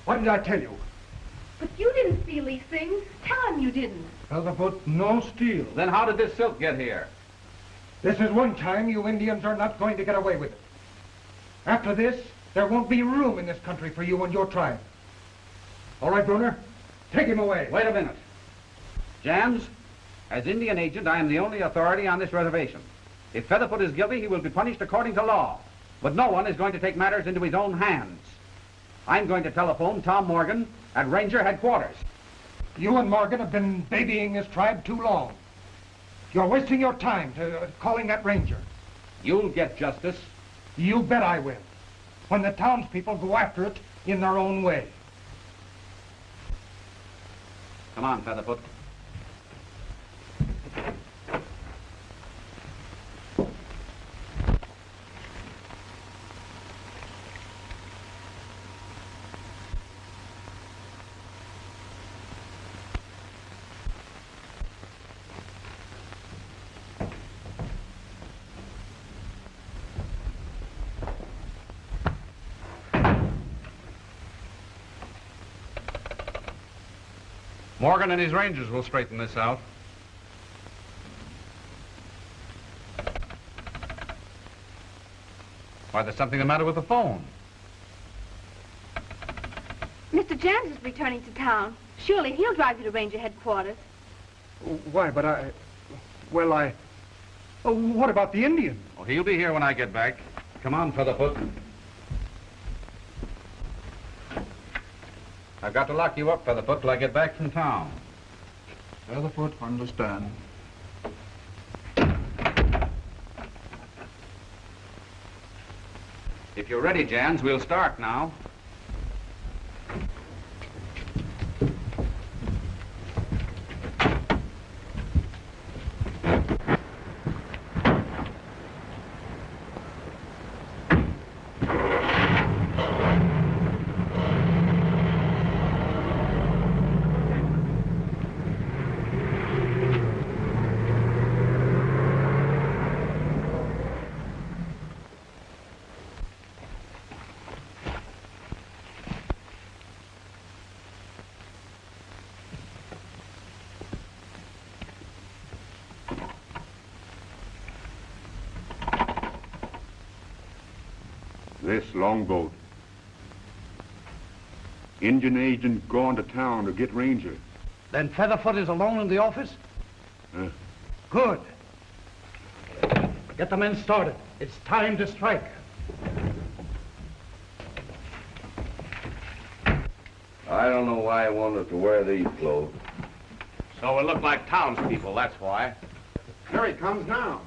Speaker 19: What did I tell you?
Speaker 11: But you didn't steal these things. Tell him you didn't.
Speaker 19: Featherfoot, no steal.
Speaker 13: Then how did this silk get here?
Speaker 19: This is one time you Indians are not going to get away with it. After this, there won't be room in this country for you and your tribe. All right, Bruner, take him away.
Speaker 13: Wait a minute. Jans, as Indian agent, I am the only authority on this reservation. If Featherfoot is guilty, he will be punished according to law. But no one is going to take matters into his own hands. I'm going to telephone Tom Morgan at Ranger headquarters.
Speaker 19: You and Morgan have been babying this tribe too long. You're wasting your time calling that ranger.
Speaker 13: You'll get justice.
Speaker 19: You bet I will. When the townspeople go after it in their own way.
Speaker 13: Come on, Featherfoot.
Speaker 4: Morgan and his rangers will straighten this out. Why, there's something the matter with the phone.
Speaker 11: Mr. Jans is returning to town. Surely he'll drive you to Ranger headquarters.
Speaker 19: Why, but Oh, what about the Indian?
Speaker 4: Oh, he'll be here when I get back.
Speaker 13: Come on, Featherfoot. I've got to lock you up, Featherfoot, till I get back from town.
Speaker 3: Featherfoot, understand.
Speaker 13: If you're ready, Jans, we'll start now.
Speaker 2: This longboat. Indian agent gone to town to get Ranger.
Speaker 17: Then Featherfoot is alone in the office? Good. Get the men started. It's time to strike.
Speaker 1: I don't know why I wanted to wear these clothes.
Speaker 12: So we look like townspeople, that's why.
Speaker 16: Here he comes now.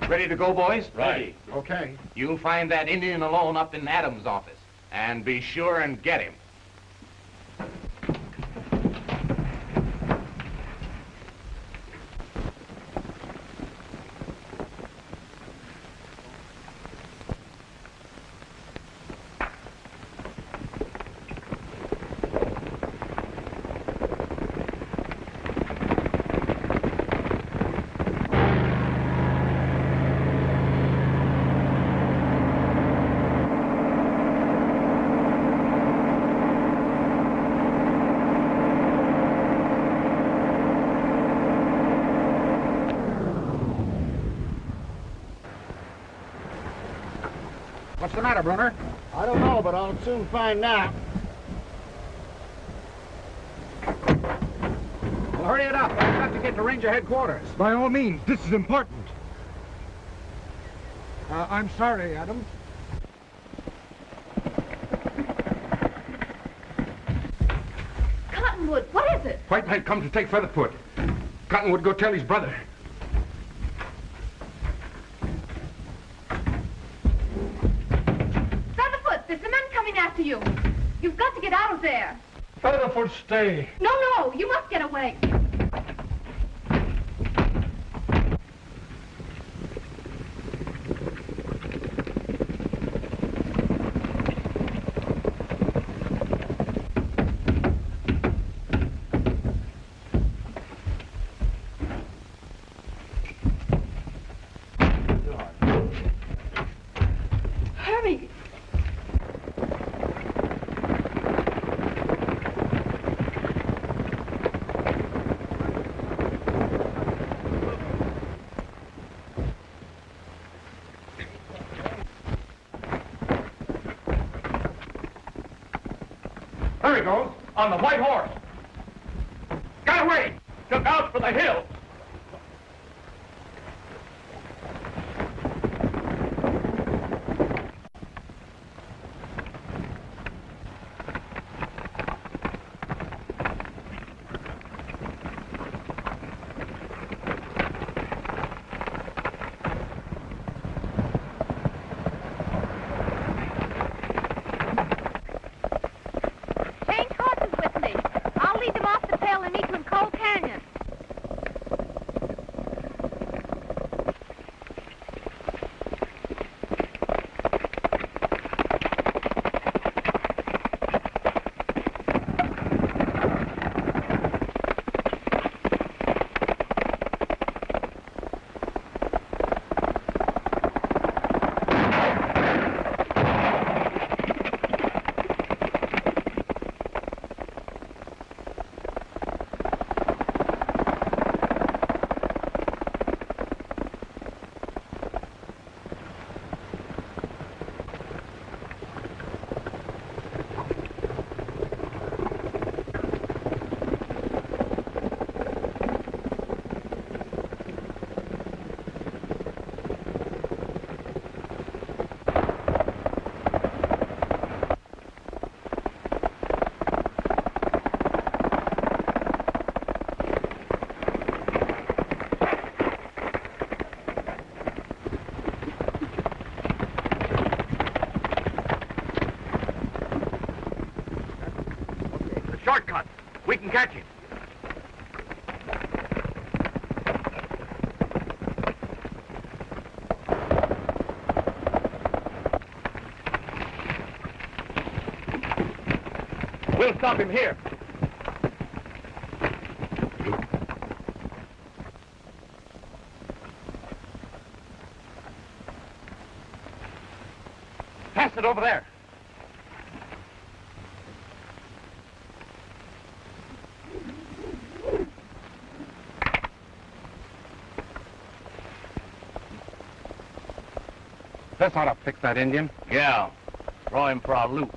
Speaker 12: Ready to go, boys?
Speaker 16: Ready. Okay.
Speaker 12: You find that Indian alone up in Adams' office. And be sure and get him.
Speaker 7: What's the matter, Brunner?
Speaker 22: I don't know, but I'll soon find out.
Speaker 7: Well, hurry it up. I've got to get to Ranger headquarters.
Speaker 19: By all means, this is important. I'm sorry, Adam.
Speaker 11: Cottonwood, what is it?
Speaker 14: White Knight comes to take Featherfoot. Cottonwood go tell his brother.
Speaker 11: Featherfoot, there's a man coming after you. You've got to get out of there.
Speaker 19: Featherfoot, stay.
Speaker 11: No, you must get away. Hurry.
Speaker 3: There he goes, on the white horse. Got away! Took out for the hill.
Speaker 11: Change horses with me. I'll lead them off the trail and meet you in Cold Canyon.
Speaker 3: Shortcut. We can catch him. We'll stop him here. Pass it over there.
Speaker 16: This ought to fix that Indian.
Speaker 12: Yeah. Throw him for a loop.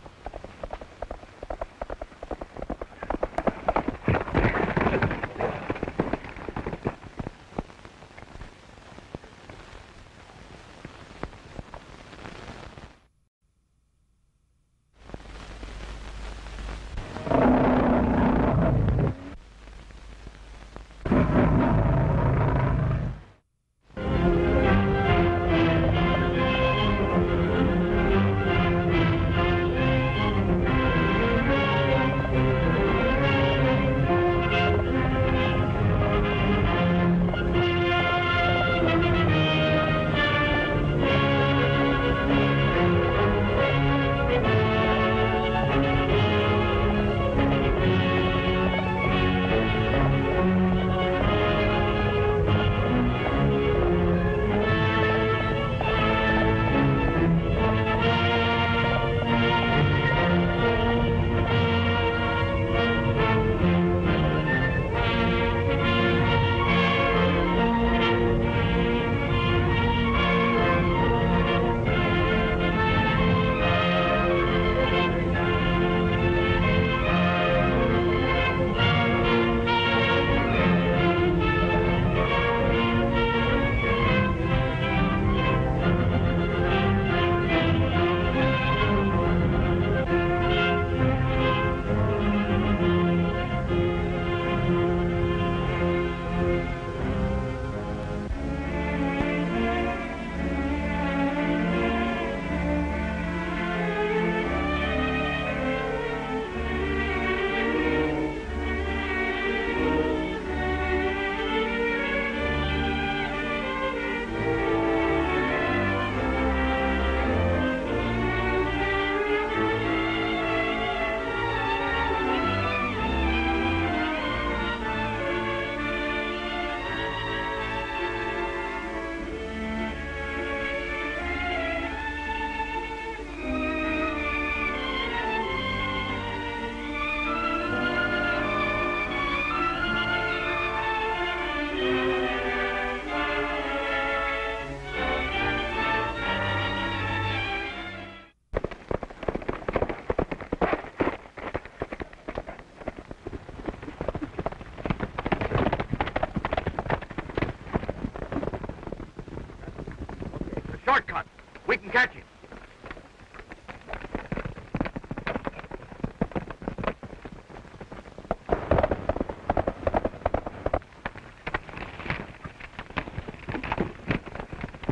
Speaker 7: Shortcut. We can catch him.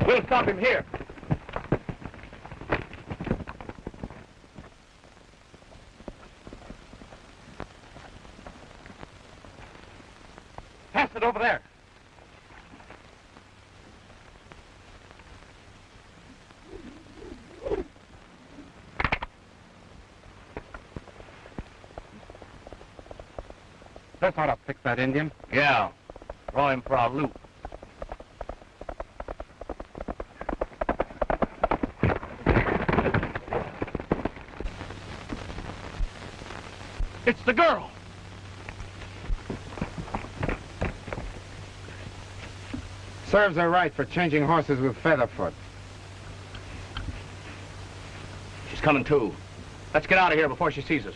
Speaker 7: We'll stop him here. Pass it over there.
Speaker 16: This ought to fix that Indian.
Speaker 12: Yeah. Throw him for a loop.
Speaker 7: It's the girl.
Speaker 16: Serves her right for changing horses with Featherfoot.
Speaker 12: She's coming too. Let's get out of here before she sees us.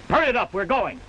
Speaker 12: Hurry it up, we're going.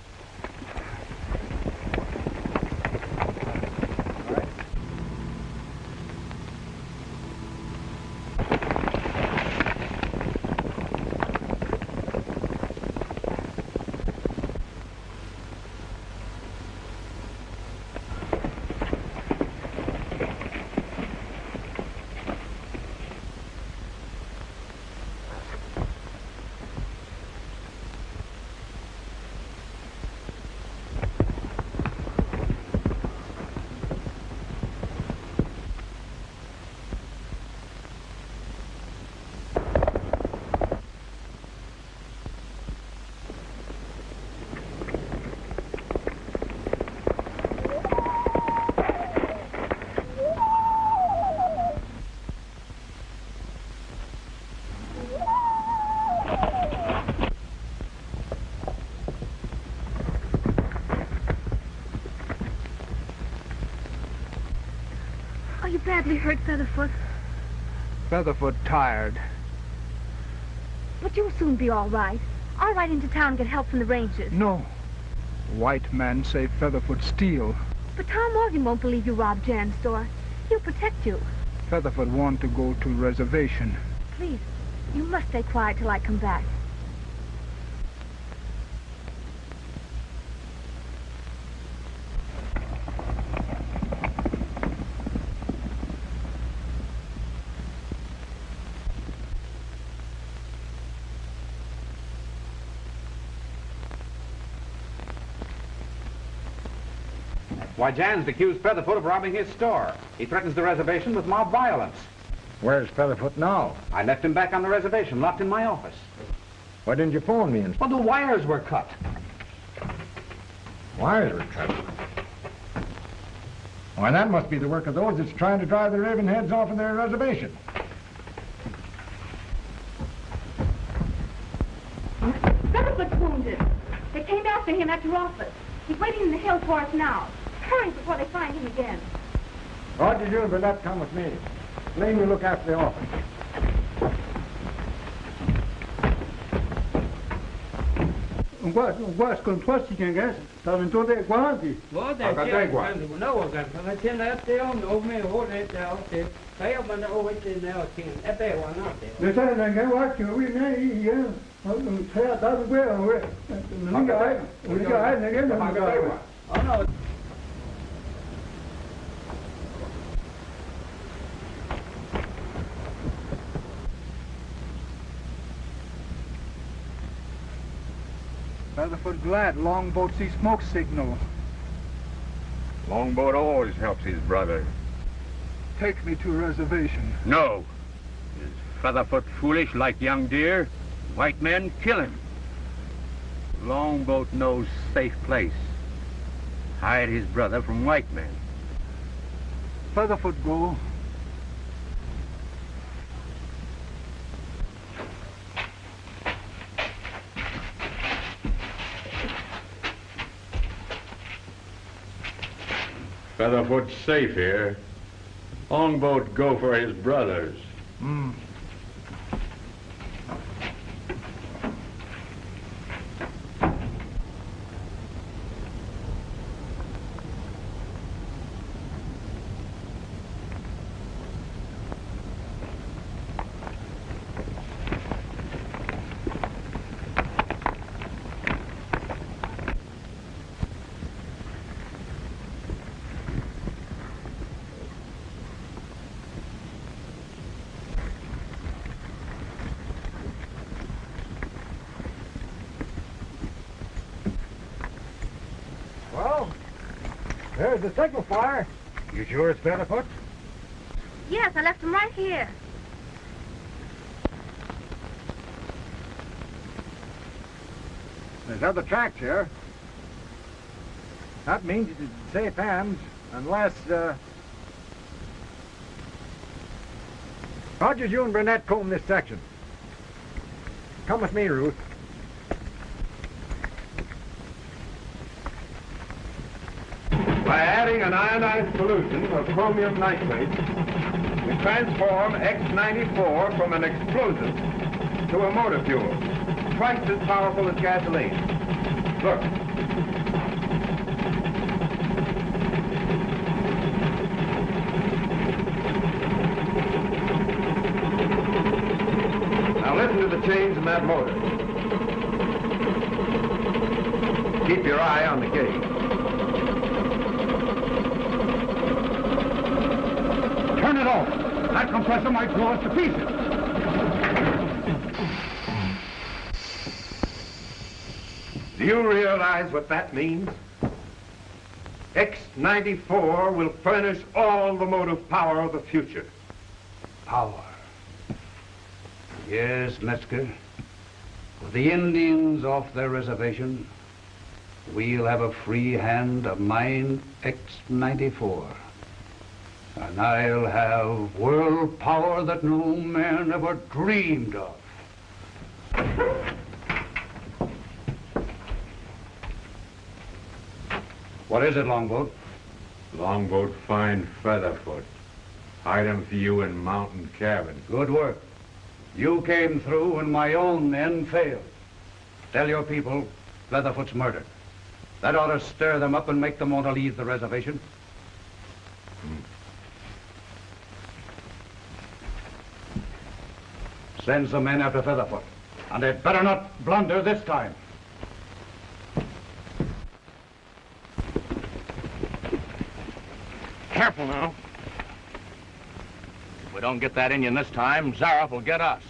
Speaker 11: you badly hurt, Featherfoot?
Speaker 8: Featherfoot tired.
Speaker 11: But you'll soon be all right. I'll ride into town and get help from the rangers.
Speaker 8: No. White men say Featherfoot steal.
Speaker 11: But Tom Morgan won't believe you robbed Jan's store. He'll protect you.
Speaker 8: Featherfoot want to go to reservation.
Speaker 11: Please, you must stay quiet till I come back.
Speaker 13: Why, Jan's accused Featherfoot of robbing his store. He threatens the reservation with mob violence.
Speaker 19: Where's Featherfoot now?
Speaker 13: I left him back on the reservation, locked in my office.
Speaker 19: Why didn't you phone me?
Speaker 13: Well, the wires were cut.
Speaker 19: Wires were cut? Why, that must be the work of those that's trying to drive the Ravenheads off of their reservation.
Speaker 11: Featherfoot's wounded. They came after him at your office. He's waiting in the hills for us now. Hurry before they find him again.
Speaker 19: Roger, you and Burnett come with me. Lane will look after the office.
Speaker 18: Con tuosti che gas, stavano tutti guardi.
Speaker 23: Guarda, no, kan känna att det om då med hållet där till. Säger man det över till när till. Är det var något.
Speaker 18: Det säger den kan vara ju vi med i ja. Och säga att det går över. Nu ska jag när det går.
Speaker 23: Ja, no.
Speaker 8: Featherfoot glad Longboat see smoke signal.
Speaker 2: Longboat always helps his brother.
Speaker 8: Take me to reservation.
Speaker 2: No. Is Featherfoot foolish like young deer? White men kill him. Longboat knows safe place. Hide his brother from white men.
Speaker 8: Featherfoot go.
Speaker 2: Featherfoot's safe here. Longboat go for his brothers.
Speaker 19: Well, there's the signal fire. You sure it's Featherfoot?
Speaker 11: Yes, I left him right here.
Speaker 19: There's other tracks here. That means it's in safe hands, unless, Rogers, you and Burnett comb this section. Come with me, Ruth.
Speaker 16: By adding an ionized solution of chromium nitrate, we transform X94 from an explosive to a motor fuel, twice as powerful as gasoline. Look. Now listen to the change in that motor. Keep your eye on the gauge.
Speaker 18: Turn it off. That compressor might blow us to pieces.
Speaker 16: Do you realize what that means? X94 will furnish all the motive power of the future.
Speaker 17: Power. Yes, Metzger. With the Indians off their reservation, we'll have a free hand to mine X94. And I'll have world power that no man ever dreamed of. What is it, Longboat?
Speaker 2: Longboat find Featherfoot.
Speaker 3: Hide them for you in mountain cabin.
Speaker 17: Good work. You came through when my own men failed. Tell your people Featherfoot's murdered. That ought to stir them up and make them want to leave the reservation. Send some men after Featherfoot. And they'd better not blunder this time.
Speaker 12: Careful now. If we don't get that Indian this time, Zaroff will get us.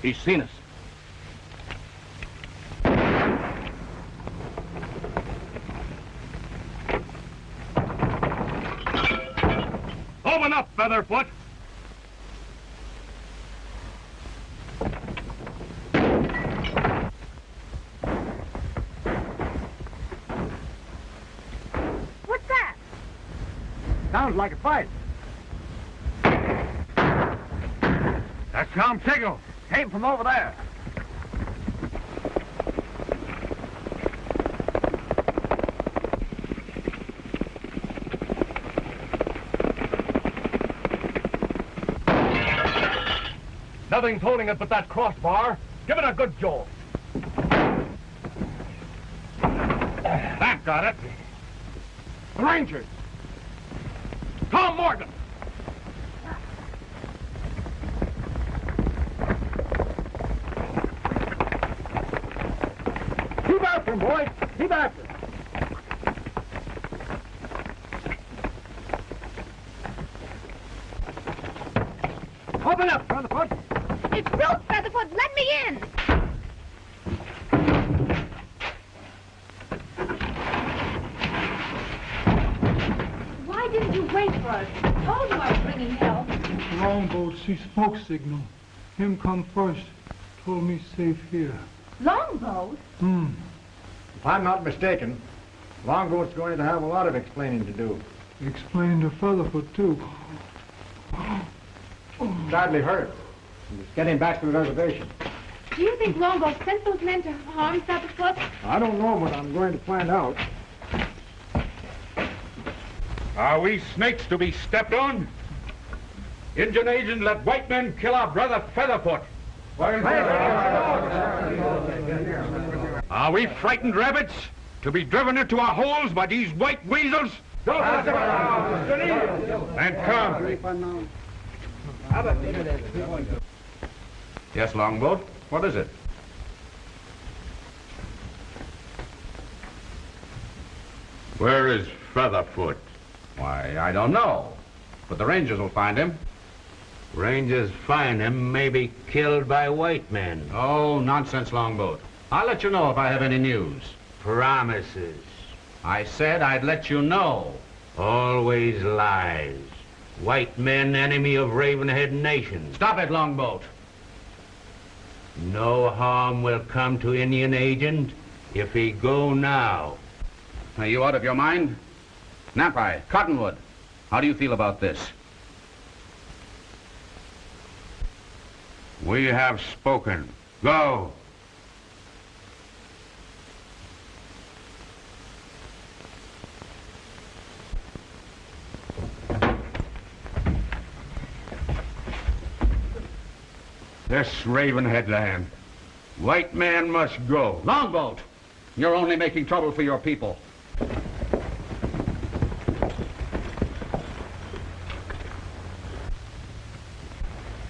Speaker 12: He's seen us. Open up, Featherfoot!
Speaker 11: What's that?
Speaker 19: Sounds like a fight.
Speaker 14: That's Tom Signal. Came from over there. Nothing's holding it but that crossbar. Give it a good jolt. That got it. The Rangers. Tom Morgan. Keep after him, boys. Keep after him. Open up, Featherfoot.
Speaker 11: It's Ruth Featherfoot. Let me in. Why didn't you wait for us? I told you I was bringing help.
Speaker 18: Longboat, see smoke signal. Him come first. Told me safe here.
Speaker 11: Longboat?
Speaker 19: If I'm not mistaken, Longboat's going to have a lot of explaining to do.
Speaker 18: Explain to Featherfoot, too.
Speaker 19: Badly hurt. Just get him back to the reservation.
Speaker 11: Do you think Longboat sent those men to harm Featherfoot?
Speaker 19: I don't know, but I'm going to find out.
Speaker 20: Are we snakes to be stepped on? Indian agent let white men kill our brother Featherfoot. Are we frightened rabbits to be driven into our holes by these white weasels? And come.
Speaker 17: Yes, Longboat. What is it?
Speaker 20: Where is Featherfoot?
Speaker 17: Why, I don't know. But the Rangers will find him.
Speaker 12: Rangers find him, may be killed by white men.
Speaker 17: Oh, nonsense, Longboat. I'll let you know if I have any news.
Speaker 12: Promises.
Speaker 17: I said I'd let you know.
Speaker 12: Always lies. White men, enemy of Ravenhead Nation.
Speaker 17: Stop it, Longboat.
Speaker 12: No harm will come to Indian agent if he go now.
Speaker 17: Are you out of your mind? Napai, Cottonwood, how do you feel about this?
Speaker 20: We have spoken. Go. This Ravenhead land. White man must go.
Speaker 17: Longboat! You're only making trouble for your people.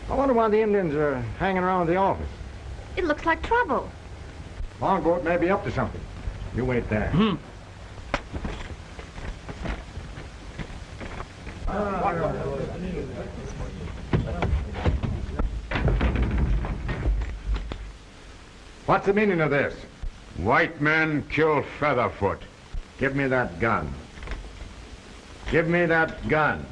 Speaker 19: I wonder why the Indians are hanging around the office.
Speaker 11: It looks like trouble.
Speaker 19: Longboat may be up to something. You wait there. What's the meaning of this?
Speaker 14: White men kill Featherfoot.
Speaker 19: Give me that gun. Give me that gun.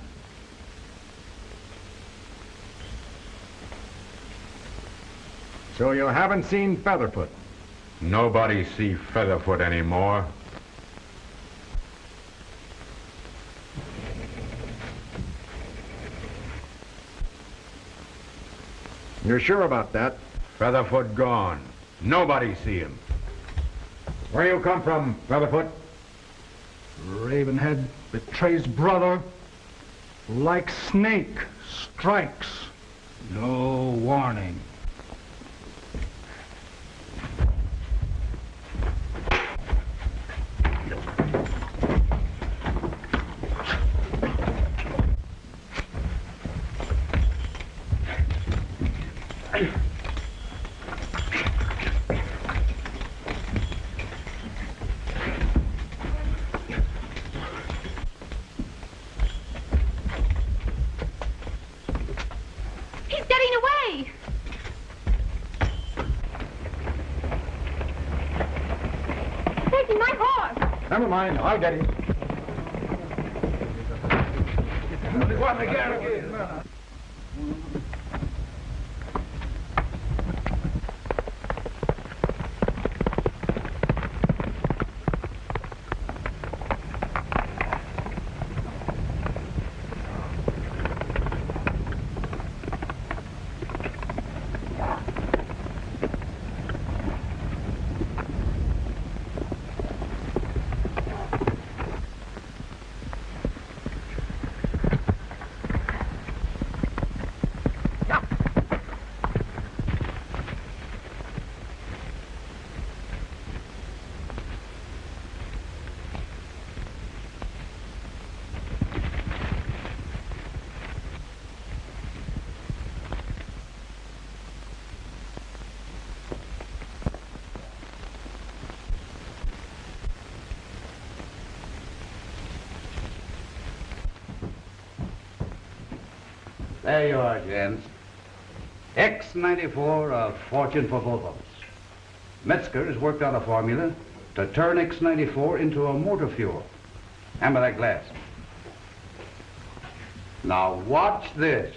Speaker 19: So you haven't seen Featherfoot?
Speaker 14: Nobody see Featherfoot anymore.
Speaker 19: You're sure about that?
Speaker 14: Featherfoot gone. Nobody see him.
Speaker 19: Where you come from, Featherfoot?
Speaker 8: Ravenhead betrays brother like snake strikes. No warning.
Speaker 19: Never mind, I'll get him.
Speaker 17: There you are, gents. X-94, a fortune for both of us. Metzger has worked out a formula to turn X-94 into a motor fuel. Hammer that glass. Now watch this.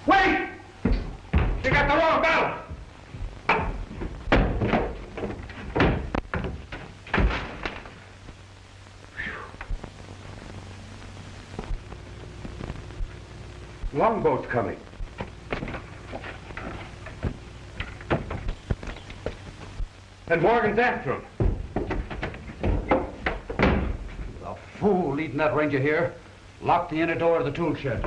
Speaker 13: Wait! You got the wrong belt!
Speaker 16: Longboat's coming. And Morgan's after him.
Speaker 17: The fool leading that ranger here locked the inner door of the tool shed.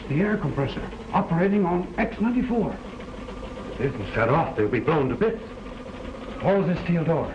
Speaker 13: The air compressor operating on X-94.
Speaker 16: If it isn't shut off, they'll be blown to bits.
Speaker 13: Close this steel door.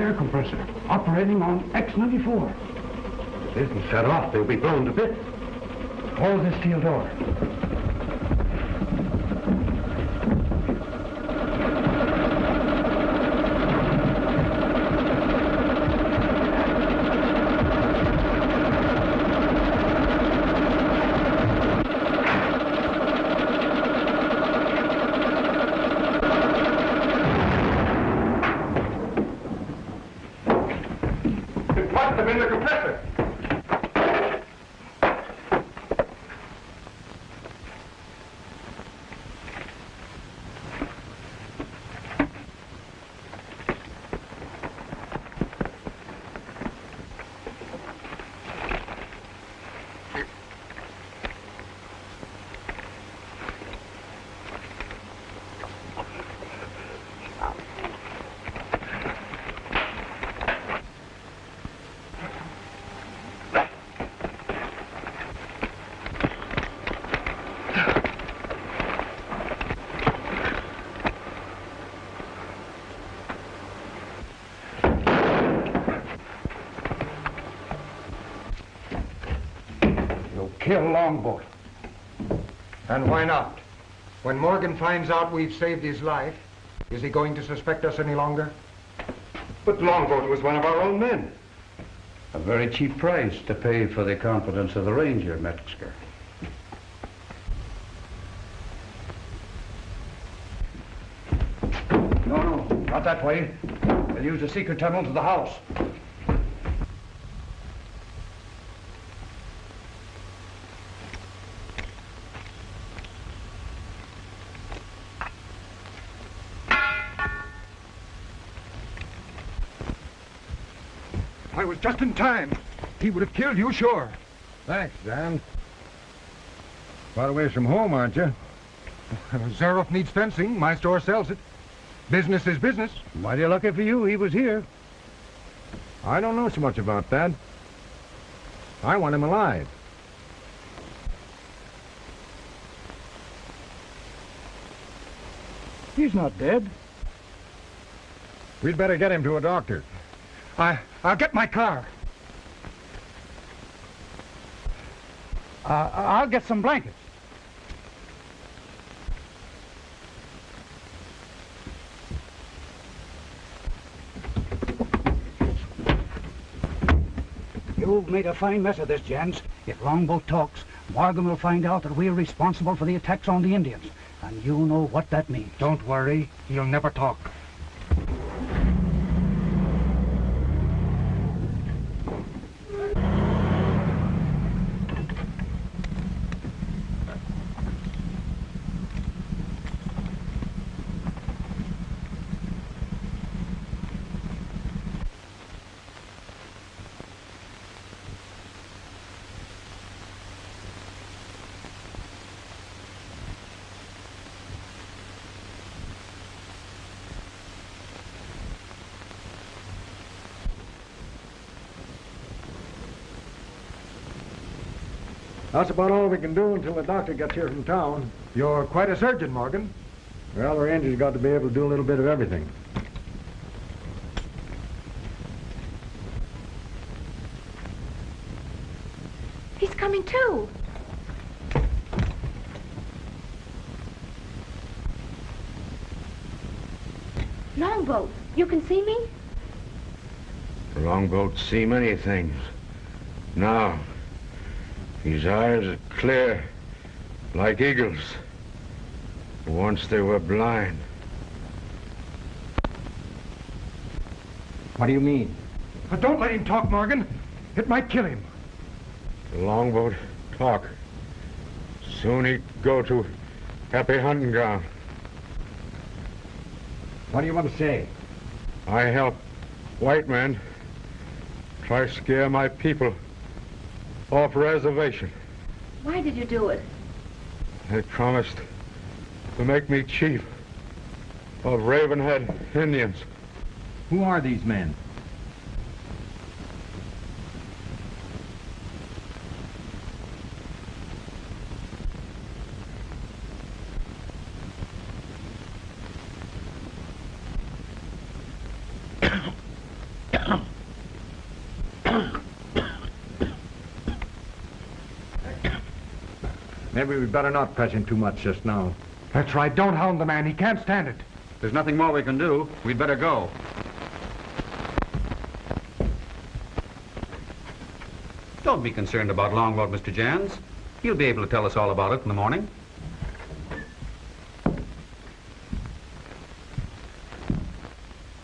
Speaker 13: air compressor operating on X-94.
Speaker 21: If it isn't shut off, they'll be blown to bits.
Speaker 13: Hold this steel door.
Speaker 21: Put them in the compressor.
Speaker 13: Kill Longboat.
Speaker 19: And why not? When Morgan finds out we've saved his life, is he going to suspect us any longer?
Speaker 21: But Longboat was one of our own men.
Speaker 17: A very cheap price to pay for the confidence of the Ranger, Metzger. No, not that way. We'll use the secret tunnel to the house.
Speaker 19: I was just in time. He would have killed you, sure. Thanks, Dan. Far away from home, aren't you? Zaroff needs fencing. My store sells it. Business is business.
Speaker 13: Mighty lucky for you, he was here.
Speaker 19: I don't know so much about that. I want him alive.
Speaker 13: He's not dead.
Speaker 19: We'd better get him to a doctor.
Speaker 13: I'll get my car. I'll get some blankets. You've made a fine mess of this, gents. If Longboat talks, Morgan will find out that we're responsible for the attacks on the Indians. And you know what that means.
Speaker 19: Don't worry. He'll never talk. That's about all we can do until the doctor gets here from town. You're quite a surgeon, Morgan. Well, the Ranger's got to be able to do a little bit of everything.
Speaker 11: He's coming too. Longboat, you can see me?
Speaker 2: Longboat see many things. Now, his eyes are clear, like eagles. Once they were blind.
Speaker 19: What do you mean? Don't let him talk, Morgan. It might kill him.
Speaker 2: The longboat talk. Soon he'd go to happy hunting ground.
Speaker 19: What do you want to say?
Speaker 2: I help white men try scare my people off reservation.
Speaker 11: Why did you do it?
Speaker 2: They promised to make me chief of Ravenhead Indians.
Speaker 19: Who are these men?
Speaker 14: Maybe we'd better not press him too much just now.
Speaker 19: That's right. Don't hound the man. He can't stand it.
Speaker 13: There's nothing more we can do. We'd better go. Don't be concerned about Longboat, Mr. Jans. He'll be able to tell us all about it in the morning.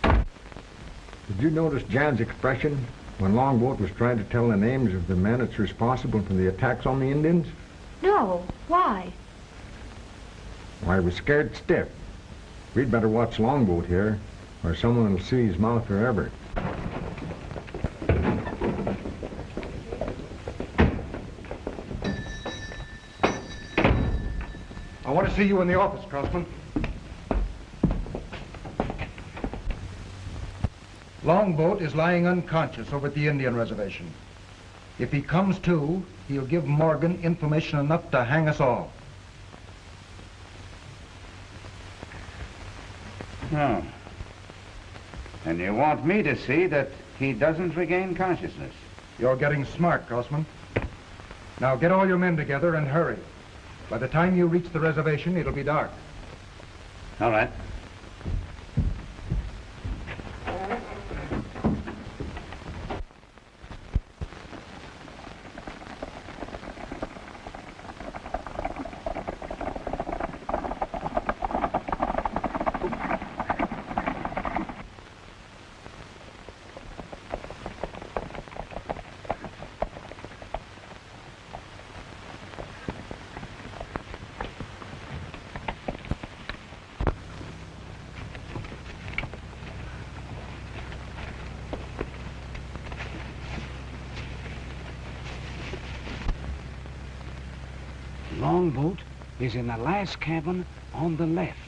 Speaker 14: Did you notice Jan's expression when Longboat was trying to tell the names of the men that's responsible for the attacks on the Indians?
Speaker 11: No. Why?
Speaker 14: Why, he was scared stiff. We'd better watch Longboat here, or someone will see his mouth forever.
Speaker 19: I want to see you in the office, Crossman. Longboat is lying unconscious over at the Indian reservation. If he comes to, he'll give Morgan information enough to hang us all.
Speaker 17: Oh. And you want me to see that he doesn't regain consciousness?
Speaker 19: You're getting smart, Crossman. Now get all your men together and hurry. By the time you reach the reservation, it'll be dark.
Speaker 17: All right.
Speaker 22: Longboat is in the last cabin on the left.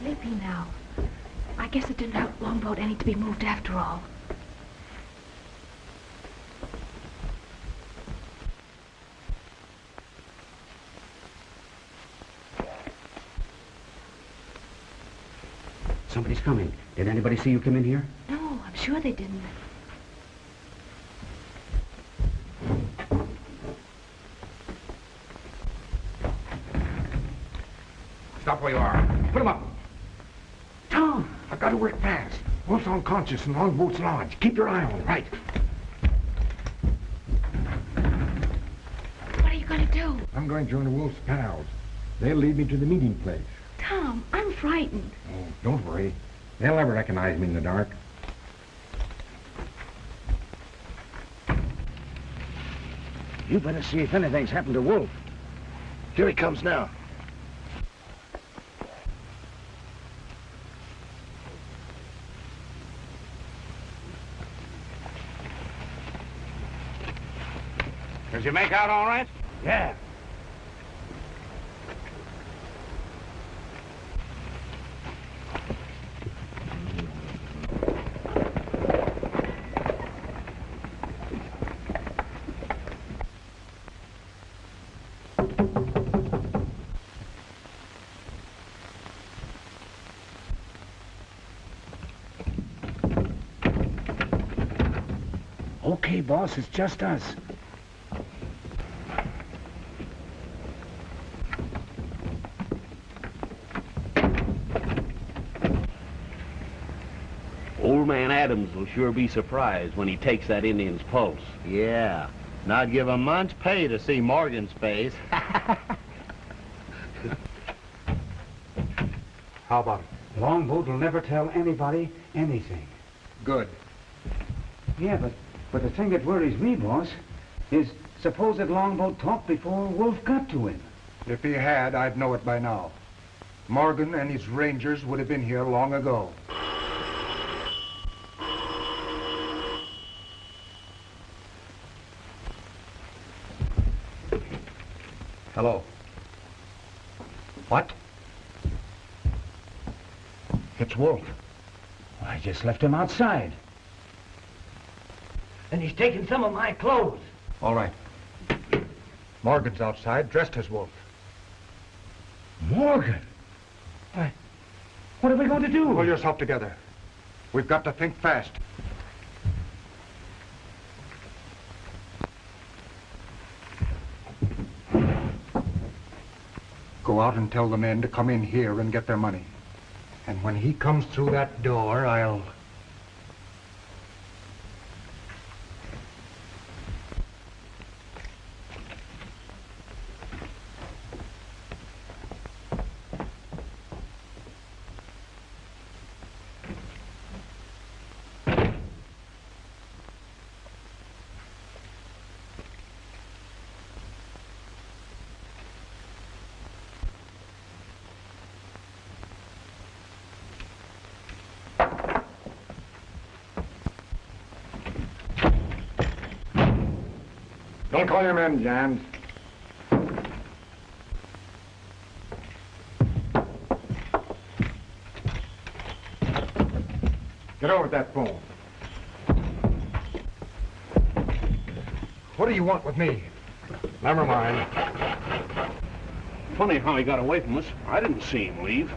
Speaker 11: Sleepy now. I guess it didn't hurt Longboat any to be moved after all.
Speaker 22: Somebody's coming. Did anybody see you come in here?
Speaker 11: No, I'm sure they didn't.
Speaker 19: Stop where you are. Put him up. Tom, I've got to work fast. Wolf's unconscious in Longboat's lodge. Keep your eye on him. Right.
Speaker 11: What are you going to do?
Speaker 14: I'm going to join the Wolf's pals. They'll lead me to the meeting place.
Speaker 11: Tom, I'm frightened.
Speaker 14: Oh, don't worry. They'll never recognize me in the dark.
Speaker 22: You better see if anything's happened to Wolf.
Speaker 7: Here he comes now.
Speaker 12: Did you make out all right?
Speaker 22: Yeah. Okay, boss, it's just us.
Speaker 1: Old man Adams will sure be surprised when he takes that Indian's pulse.
Speaker 4: Yeah. And I'd give a month's pay to see Morgan's face.
Speaker 13: How about it? Longboat will never tell anybody anything.
Speaker 19: Good.
Speaker 13: Yeah, but the thing that worries me, boss, is suppose that Longboat talked before Wolf got to him.
Speaker 19: If he had, I'd know it by now. Morgan and his rangers would have been here long ago. Hello.
Speaker 13: What?
Speaker 19: It's Wolf.
Speaker 13: I just left him outside.
Speaker 22: And he's taken some of my clothes.
Speaker 19: All right. Morgan's outside, dressed as Wolf.
Speaker 13: Morgan? Why, what are we going to do?
Speaker 19: Pull yourself together. We've got to think fast. Go out and tell the men to come in here and get their money. And when he comes through that door, I'll...
Speaker 14: Don't call your men, Jans. Get over that phone. What do you want with me?
Speaker 3: Never mind.
Speaker 1: Funny how he got away from us. I didn't see him leave.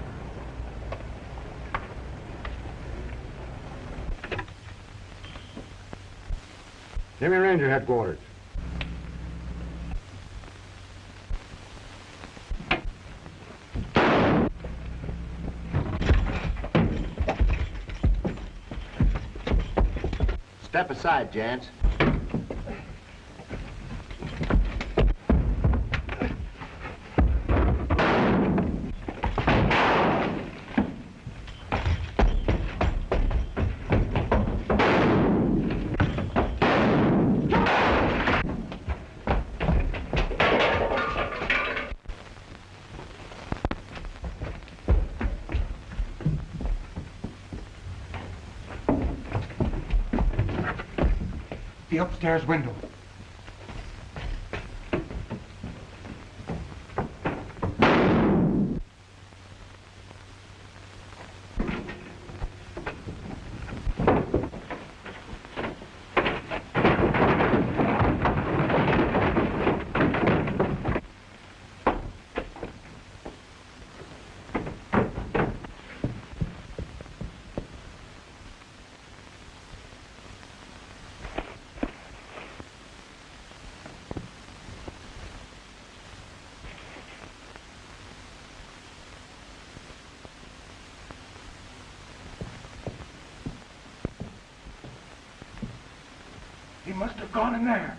Speaker 14: Give me Ranger headquarters.
Speaker 7: Step aside, Jans.
Speaker 19: The upstairs window. He must have gone in there.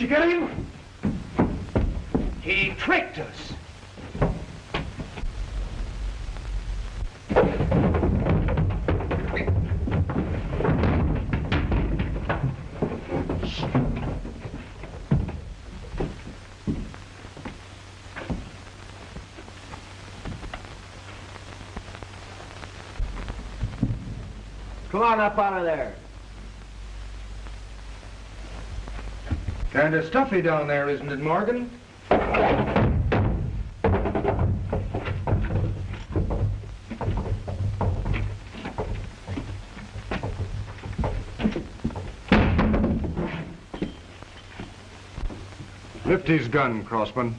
Speaker 22: you get him? He tricked us.
Speaker 7: Come on up out of there.
Speaker 14: Kind of stuffy down there, isn't it, Morgan? Lift his gun, Crossman.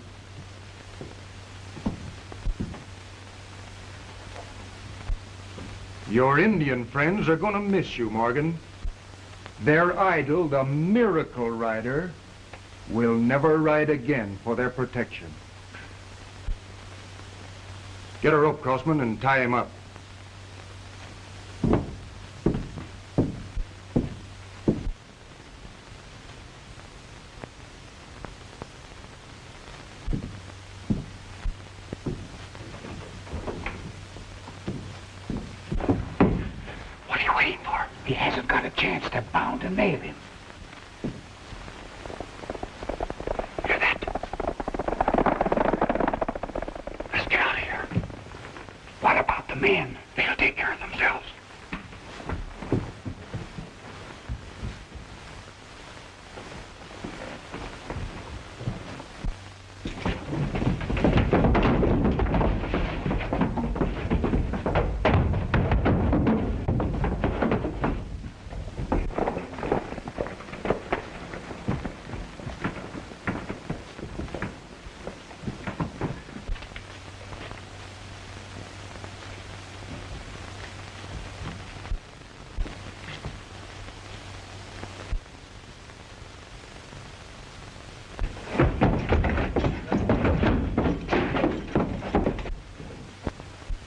Speaker 14: Your Indian friends are going to miss you, Morgan. Their idol, the Miracle Rider, will never ride again for their protection. Get a rope, Crossman, and tie him up.
Speaker 22: What are you waiting for? He hasn't got a chance to bound and nail him. Hear that? Let's get out of here. What about the men? They'll take care of themselves.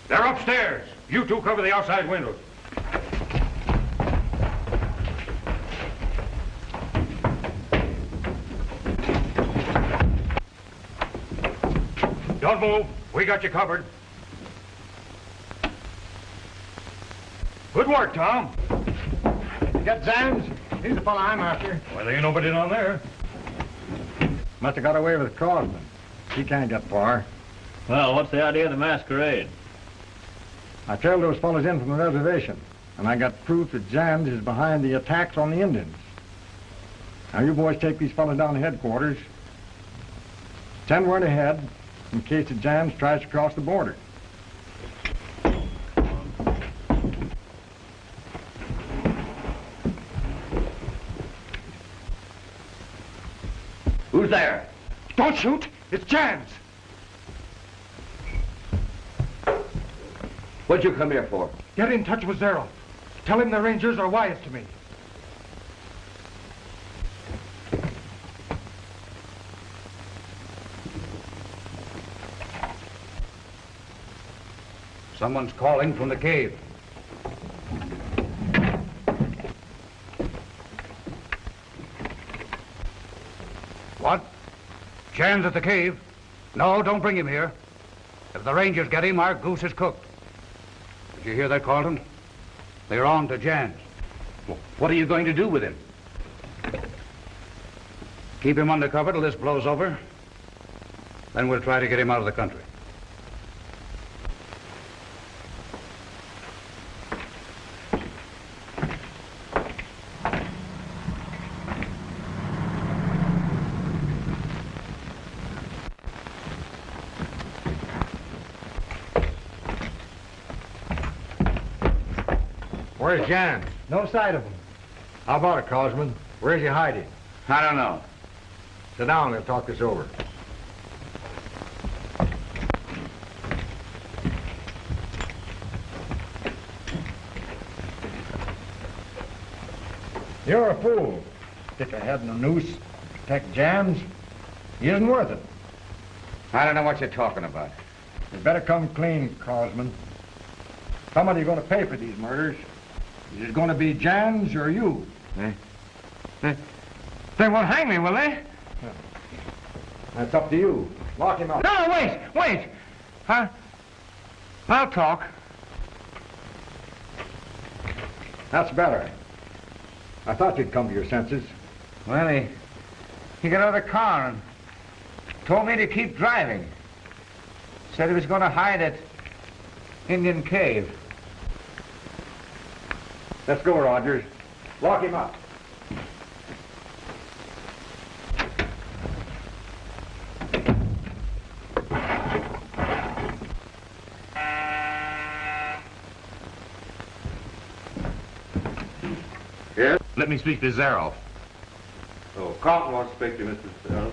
Speaker 20: They're upstairs. You two cover the outside windows. Don't move. We got you covered. Good work, Tom.
Speaker 14: You got Zams? He's the fellow I'm after.
Speaker 20: Well, there ain't nobody down there.
Speaker 19: Must have got away with Crosman. He can't get far.
Speaker 15: Well, what's the idea of the masquerade?
Speaker 19: I trailed those fellows in from the reservation, and I got proof that Jans is behind the attacks on the Indians. Now, you boys take these fellows down to headquarters. Send word ahead in case the Jans tries to cross the border.
Speaker 1: Who's there?
Speaker 14: Don't shoot! It's Jans!
Speaker 1: What'd you come here for?
Speaker 14: Get in touch with Zaroff. Tell him the Rangers are wise to me.
Speaker 17: Someone's calling from the cave. What? Jan's at the cave? No, don't bring him here. If the Rangers get him, our goose is cooked. Did you hear that, Carlton? They're on to Jan's.
Speaker 12: What are you going to do with him?
Speaker 17: Keep him undercover till this blows over. Then we'll try to get him out of the country.
Speaker 19: Where's Jan?
Speaker 14: No sight of him.
Speaker 19: How about it, Crosman? Where's he hiding?
Speaker 12: I don't know.
Speaker 19: Sit down, we'll talk this over. You're a fool. Stick a head in a noose, protect Jans. He isn't worth it.
Speaker 12: I don't know what you're talking about.
Speaker 19: You better come clean, Crosman. Somebody's going to pay for these murders. Is it going to be Jans or you?
Speaker 3: They won't hang me, will they?
Speaker 19: That's up to you. Lock him up.
Speaker 22: No, wait! Huh? I'll talk.
Speaker 19: That's better. I thought you'd come to your senses.
Speaker 22: Well, he got out of the car and told me to keep driving. Said he was going to hide at Indian Cave.
Speaker 19: Let's go, Rogers. Lock him up.
Speaker 1: Yes?
Speaker 12: Let me speak to Zaroff.
Speaker 1: Oh, Carlton wants to speak to you, Mr. Zaroff.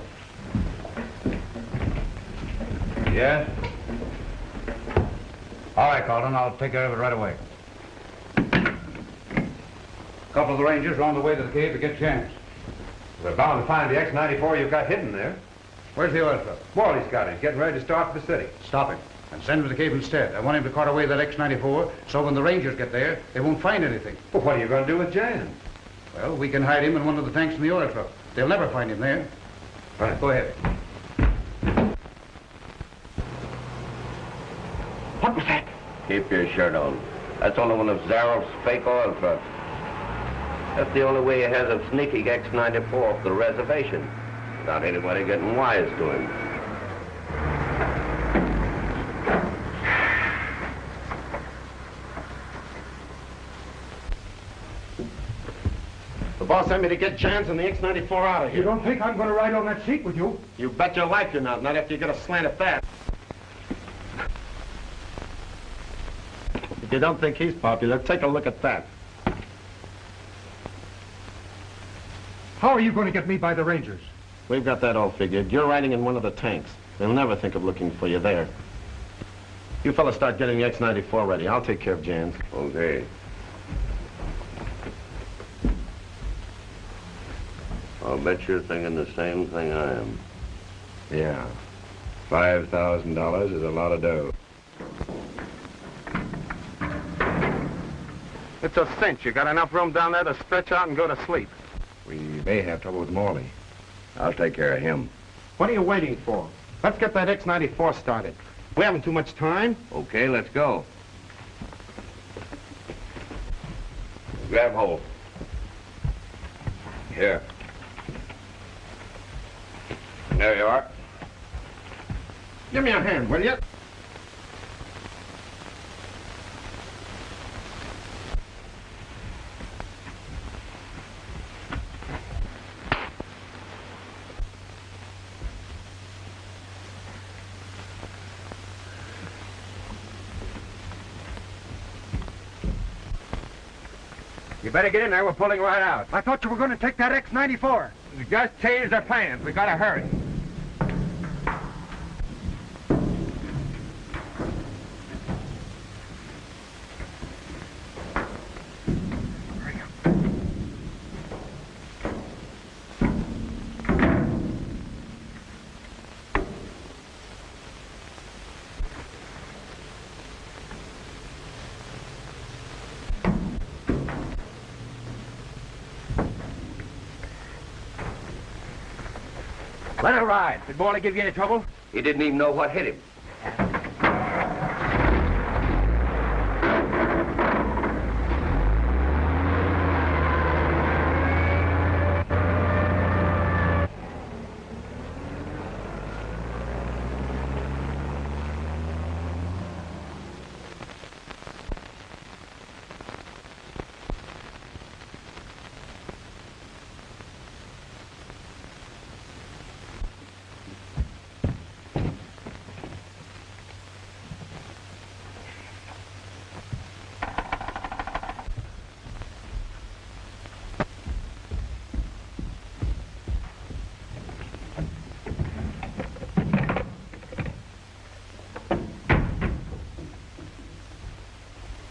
Speaker 17: Yeah? All right, Carlton, I'll take care of it right away. A couple of the Rangers are on the way to the cave to get Jans.
Speaker 16: We're bound to find the X-94 you've got hidden there.
Speaker 17: Where's the oil truck?
Speaker 16: Morley's got it. Getting ready to start for the city.
Speaker 17: Stop him and send him to the cave instead. I want him to cart away that X-94 so when the Rangers get there, they won't find anything.
Speaker 16: Well, what are you going to do with Jan?
Speaker 17: Well, we can hide him in one of the tanks in the oil truck. They'll never find him there.
Speaker 16: All right, go ahead.
Speaker 22: What was that?
Speaker 1: Keep your shirt on. That's only one of Zaroff's fake oil trucks. That's the only way he has of sneaking X-94 off the reservation without anybody getting wise to him.
Speaker 16: The boss sent me to get Jans and the X-94 out of here.
Speaker 22: You don't think I'm going to ride on that seat with you?
Speaker 16: You bet your life you're not. Not after you get a slant at that. If you don't think he's popular, take a look at that.
Speaker 22: How are you going to get me by the Rangers?
Speaker 16: We've got that all figured. You're riding in one of the tanks. They'll never think of looking for you there. You fellas start getting the X-94 ready. I'll take care of Jans.
Speaker 1: Okay. I'll bet you're thinking the same thing I am.
Speaker 16: Yeah. $5,000 is a lot of dough. It's a cinch. You got enough room down there to stretch out and go to sleep.
Speaker 3: We may have trouble with Morley.
Speaker 1: I'll take care of him.
Speaker 16: What are you waiting for? Let's get that X-94 started. We haven't too much time.
Speaker 1: Okay, let's go. Grab hold. Here. There you are.
Speaker 16: Give me a hand, will you?
Speaker 22: You better get in there. We're pulling right out. I thought you were going to take that X-94. We just changed our plans. We got to hurry. Let her ride. Did Morley give you any trouble?
Speaker 1: He didn't even know what hit him.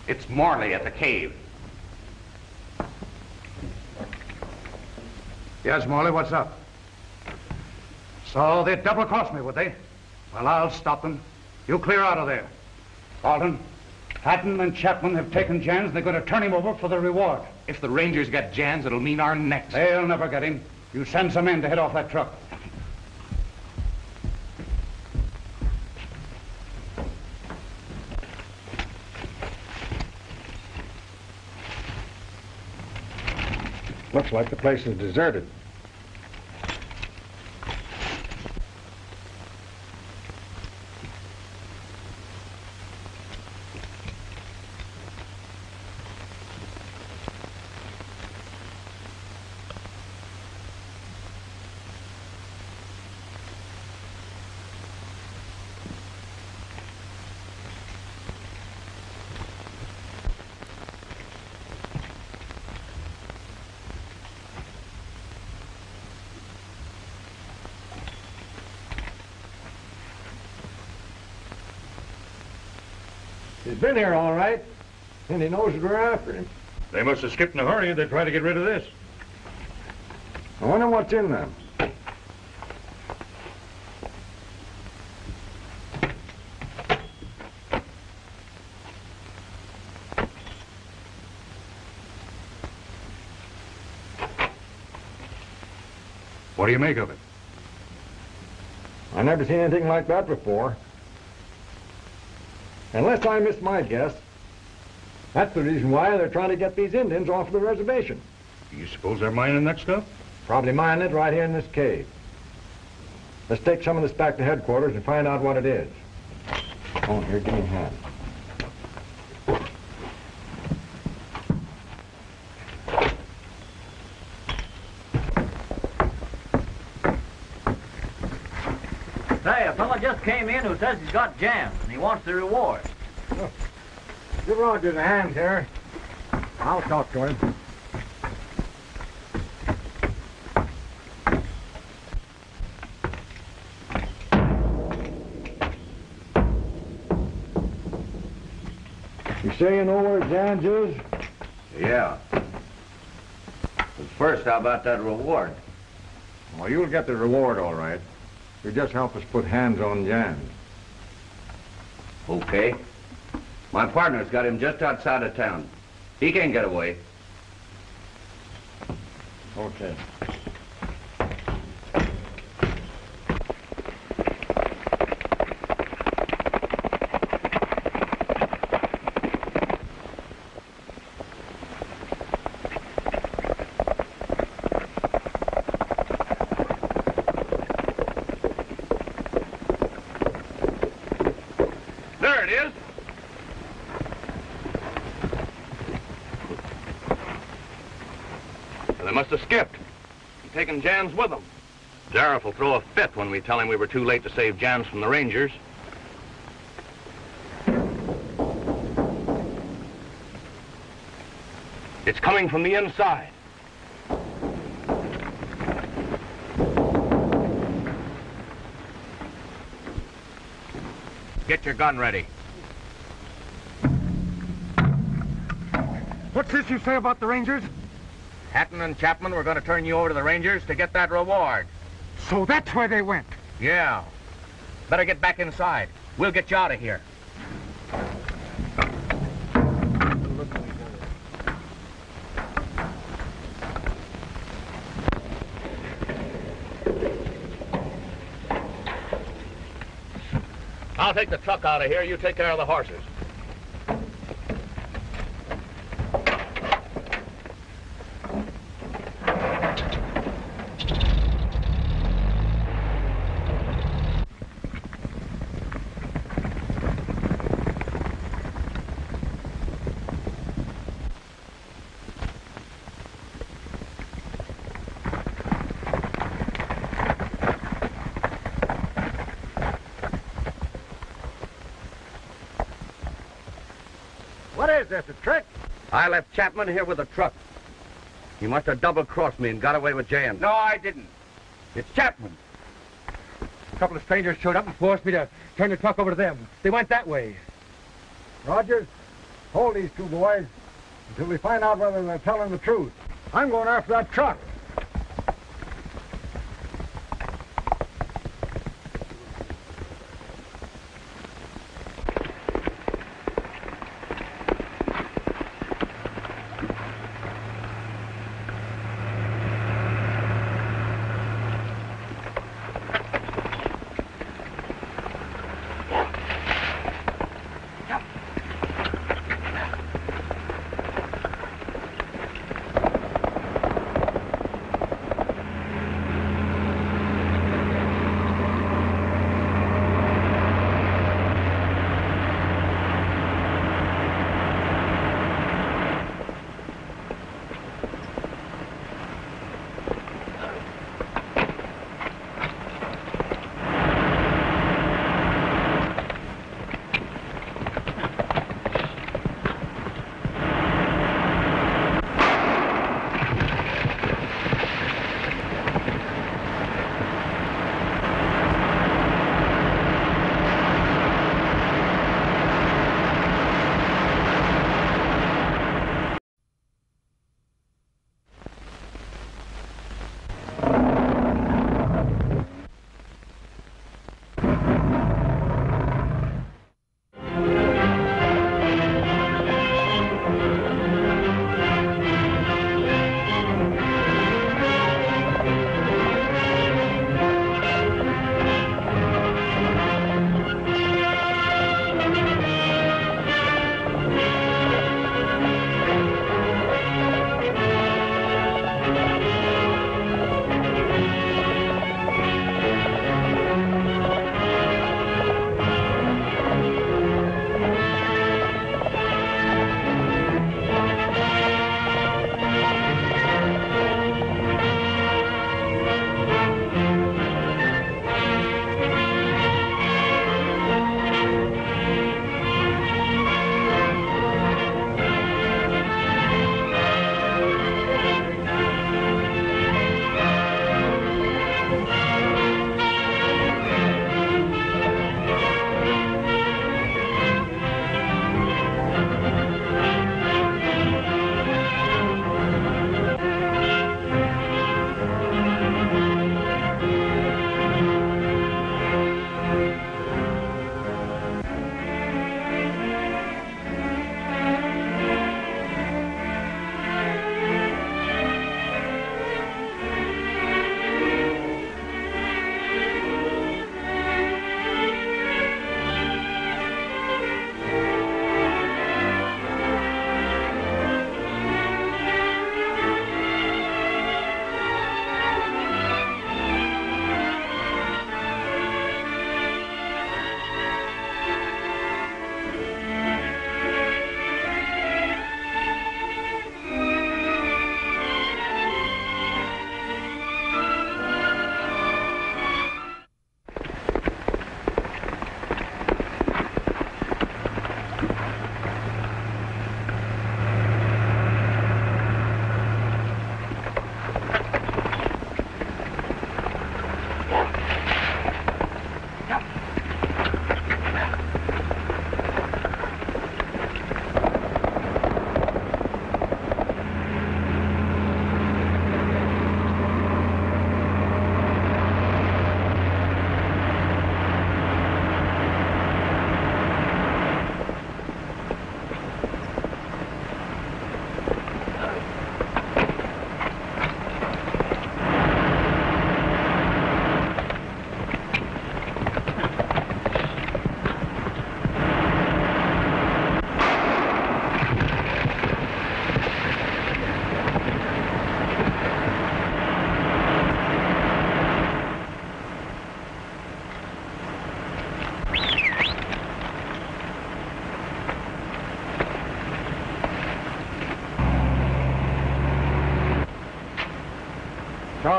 Speaker 12: It's Morley at the cave.
Speaker 17: Yes, Morley, what's up? So they'd double-cross me, would they? Well, I'll stop them. You clear out of there. Carlton, Hatton and Chapman have taken Jans, and they're going to turn him over for the reward.
Speaker 12: If the Rangers get Jans, it'll mean our necks.
Speaker 17: They'll never get him. You send some men to head off that truck.
Speaker 19: Looks like the place is deserted. He's been here all right, and he knows that we're after him.
Speaker 20: They must have skipped in a hurry. They tried to get rid of this.
Speaker 19: I wonder what's in them.
Speaker 20: What do you make of it?
Speaker 19: I never seen anything like that before. Unless I missed my guess, that's the reason why they're trying to get these Indians off the reservation.
Speaker 20: You suppose they're mining that stuff?
Speaker 19: Probably mining it right here in this cave. Let's take some of this back to headquarters and find out what it is. Oh, here, give me a hand.
Speaker 5: Say, a fellow just came in who says he's got jams and he wants the reward.
Speaker 19: Oh. Give Rogers a hand here. I'll talk to him. You say you know where Jans is?
Speaker 1: Yeah. But first, how about that reward?
Speaker 19: Well, you'll get the reward, all right. You just help us put hands on Jans.
Speaker 1: Okay. My partner's got him just outside of town. He can't get away.
Speaker 19: Okay.
Speaker 12: There it is. They must have skipped and taken Jans with them. Zarif will throw a fit when we tell him we were too late to save Jans from the Rangers. It's coming from the inside. Get your gun ready.
Speaker 19: What's this you say about the Rangers?
Speaker 12: Hatton and Chapman were going to turn you over to the Rangers to get that reward.
Speaker 19: So that's where they went.
Speaker 12: Yeah. Better get back inside. We'll get you out of here. I'll take the truck out of here. You take care of the horses.
Speaker 19: What is this, a trick?
Speaker 1: I left Chapman here with a truck. He must have double-crossed me and got away with Jan.
Speaker 22: No, I didn't.
Speaker 1: It's Chapman.
Speaker 22: A couple of strangers showed up and forced me to turn the truck over to them. They went that way.
Speaker 19: Rogers, hold these two boys until we find out whether they're telling the truth. I'm going after that truck.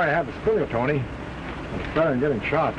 Speaker 19: sorry to have to spill you, Tony. It's better than getting shot.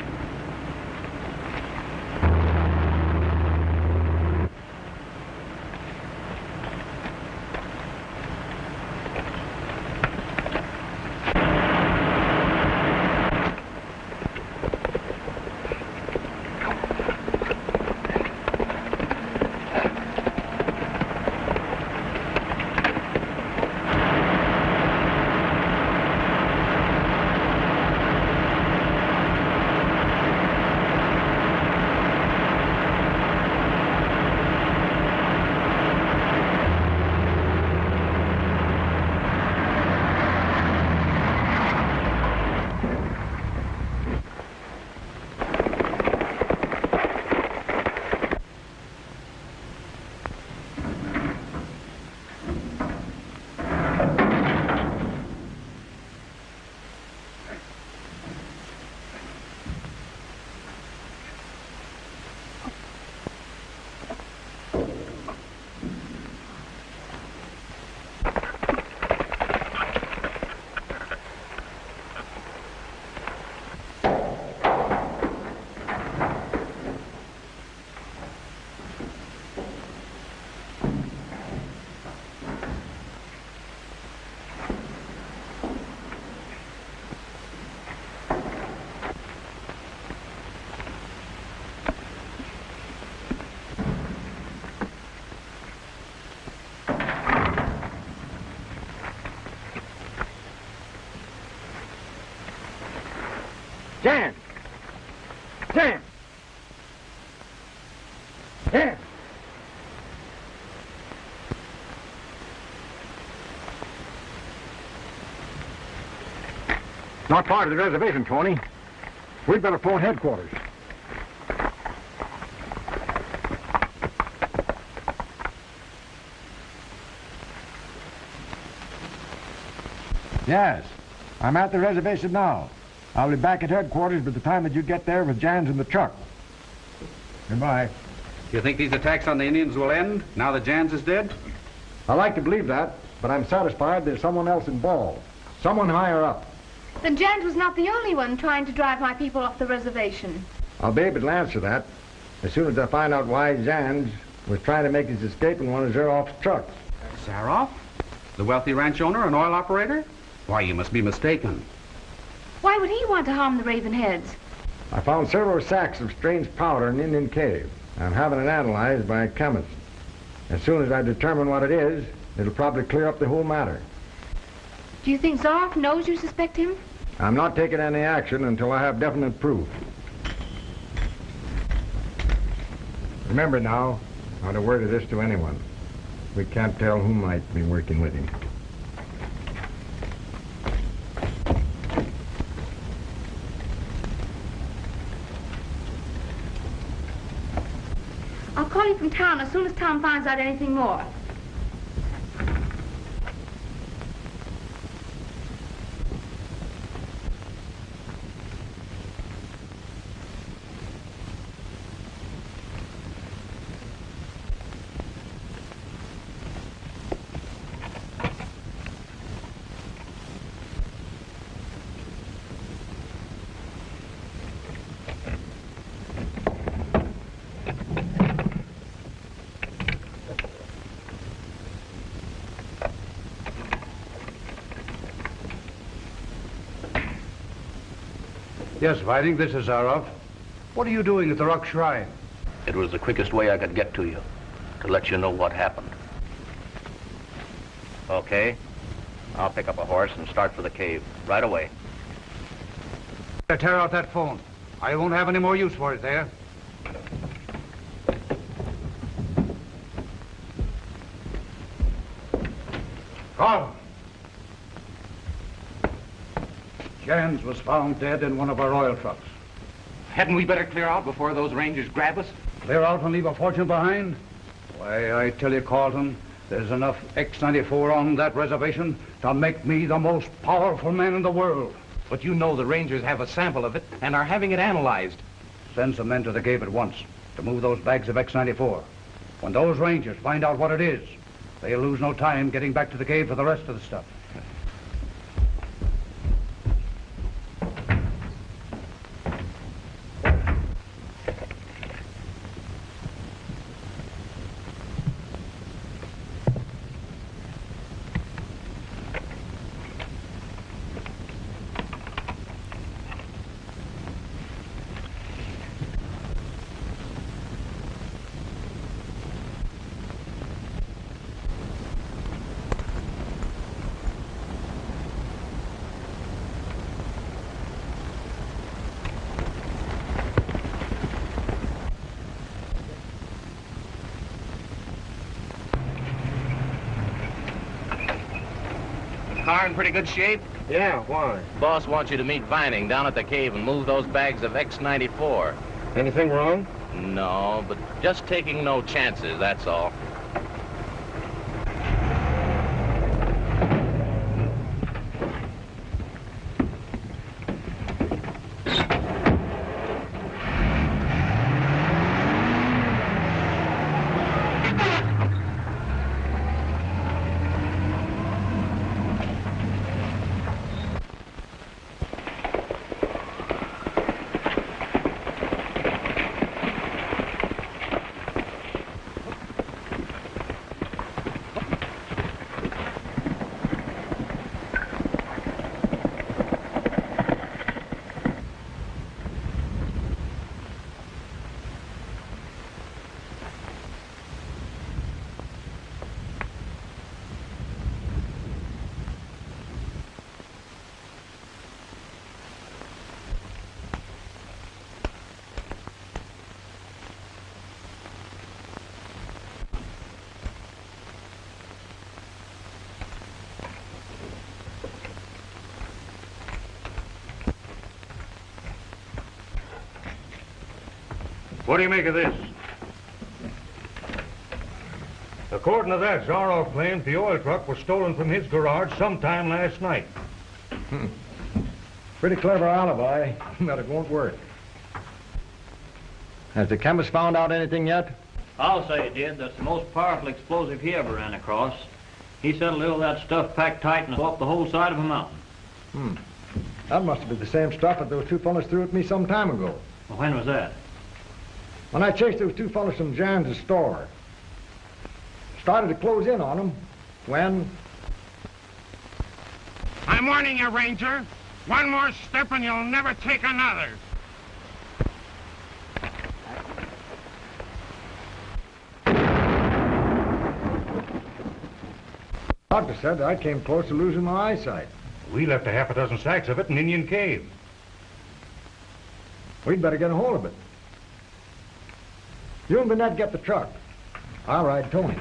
Speaker 19: Jan! Jan! Jan! Not part of the reservation, Tony. We'd better phone headquarters. Yes, I'm at the reservation now. I'll be back at headquarters by the time that you get there with Jans in the truck. Goodbye.
Speaker 12: You think these attacks on the Indians will end now that Jans is dead?
Speaker 19: I like to believe that, but I'm satisfied there's someone else involved. Someone higher up.
Speaker 11: Then Jans was not the only one trying to drive my people off the reservation.
Speaker 19: I'll be able to answer that as soon as I find out why Jans was trying to make his escape in one of Zaroff's trucks.
Speaker 12: Zaroff? The wealthy ranch owner and oil operator? Why, you must be mistaken.
Speaker 11: Why would he want to harm the Ravenheads?
Speaker 19: I found several sacks of strange powder in Indian Cave. I'm having it analyzed by a chemist. As soon as I determine what it is, it'll probably clear up the whole matter.
Speaker 11: Do you think Zaroff knows you suspect him?
Speaker 19: I'm not taking any action until I have definite proof. Remember now, not a word of this to anyone. We can't tell who might be working with him.
Speaker 11: I'll call you from town as soon as Tom finds out anything more.
Speaker 17: Yes, Whiting, this is Zaroff. What are you doing at the Rock Shrine?
Speaker 1: It was the quickest way I could get to you, to let you know what happened. Okay. I'll pick up a horse and start for the cave right away.
Speaker 17: Tear out that phone. I won't have any more use for it there. Carl! Jans was found dead in one of our oil trucks.
Speaker 12: Hadn't we better clear out before those rangers grab us?
Speaker 17: Clear out and leave a fortune behind? Why, I tell you, Carlton, there's enough X-94 on that reservation to make me the most powerful man in the world.
Speaker 12: But you know the rangers have a sample of it and are having it analyzed.
Speaker 17: Send some men to the cave at once to move those bags of X-94. When those rangers find out what it is, they'll lose no time getting back to the cave for the rest of the stuff.
Speaker 12: car in pretty good shape?
Speaker 16: Yeah, why?
Speaker 12: Boss wants you to meet Vining down at the cave and move those bags of X-94.
Speaker 16: Anything wrong?
Speaker 12: No, but just taking no chances, that's all.
Speaker 20: What do you make of this? According to that, Zaroff claims the oil truck was stolen from his garage sometime last night.
Speaker 19: Pretty clever alibi, but it won't work. Has the chemist found out anything yet?
Speaker 5: I'll say it did. That's the most powerful explosive he ever ran across. He said a little of that stuff packed tight and blew up the whole side of a mountain.
Speaker 19: That must have been the same stuff that those two fellas threw at me some time ago.
Speaker 5: Well, when was that?
Speaker 19: When I chased those two fellas from Jan's store. Started to close in on them when...
Speaker 7: I'm warning you, Ranger. One more step and you'll never take another.
Speaker 19: Doctor said I came close to losing my eyesight.
Speaker 20: We left a half a dozen sacks of it in Indian Cave.
Speaker 19: We'd better get a hold of it. You and Burnett get the truck. I'll ride Tony.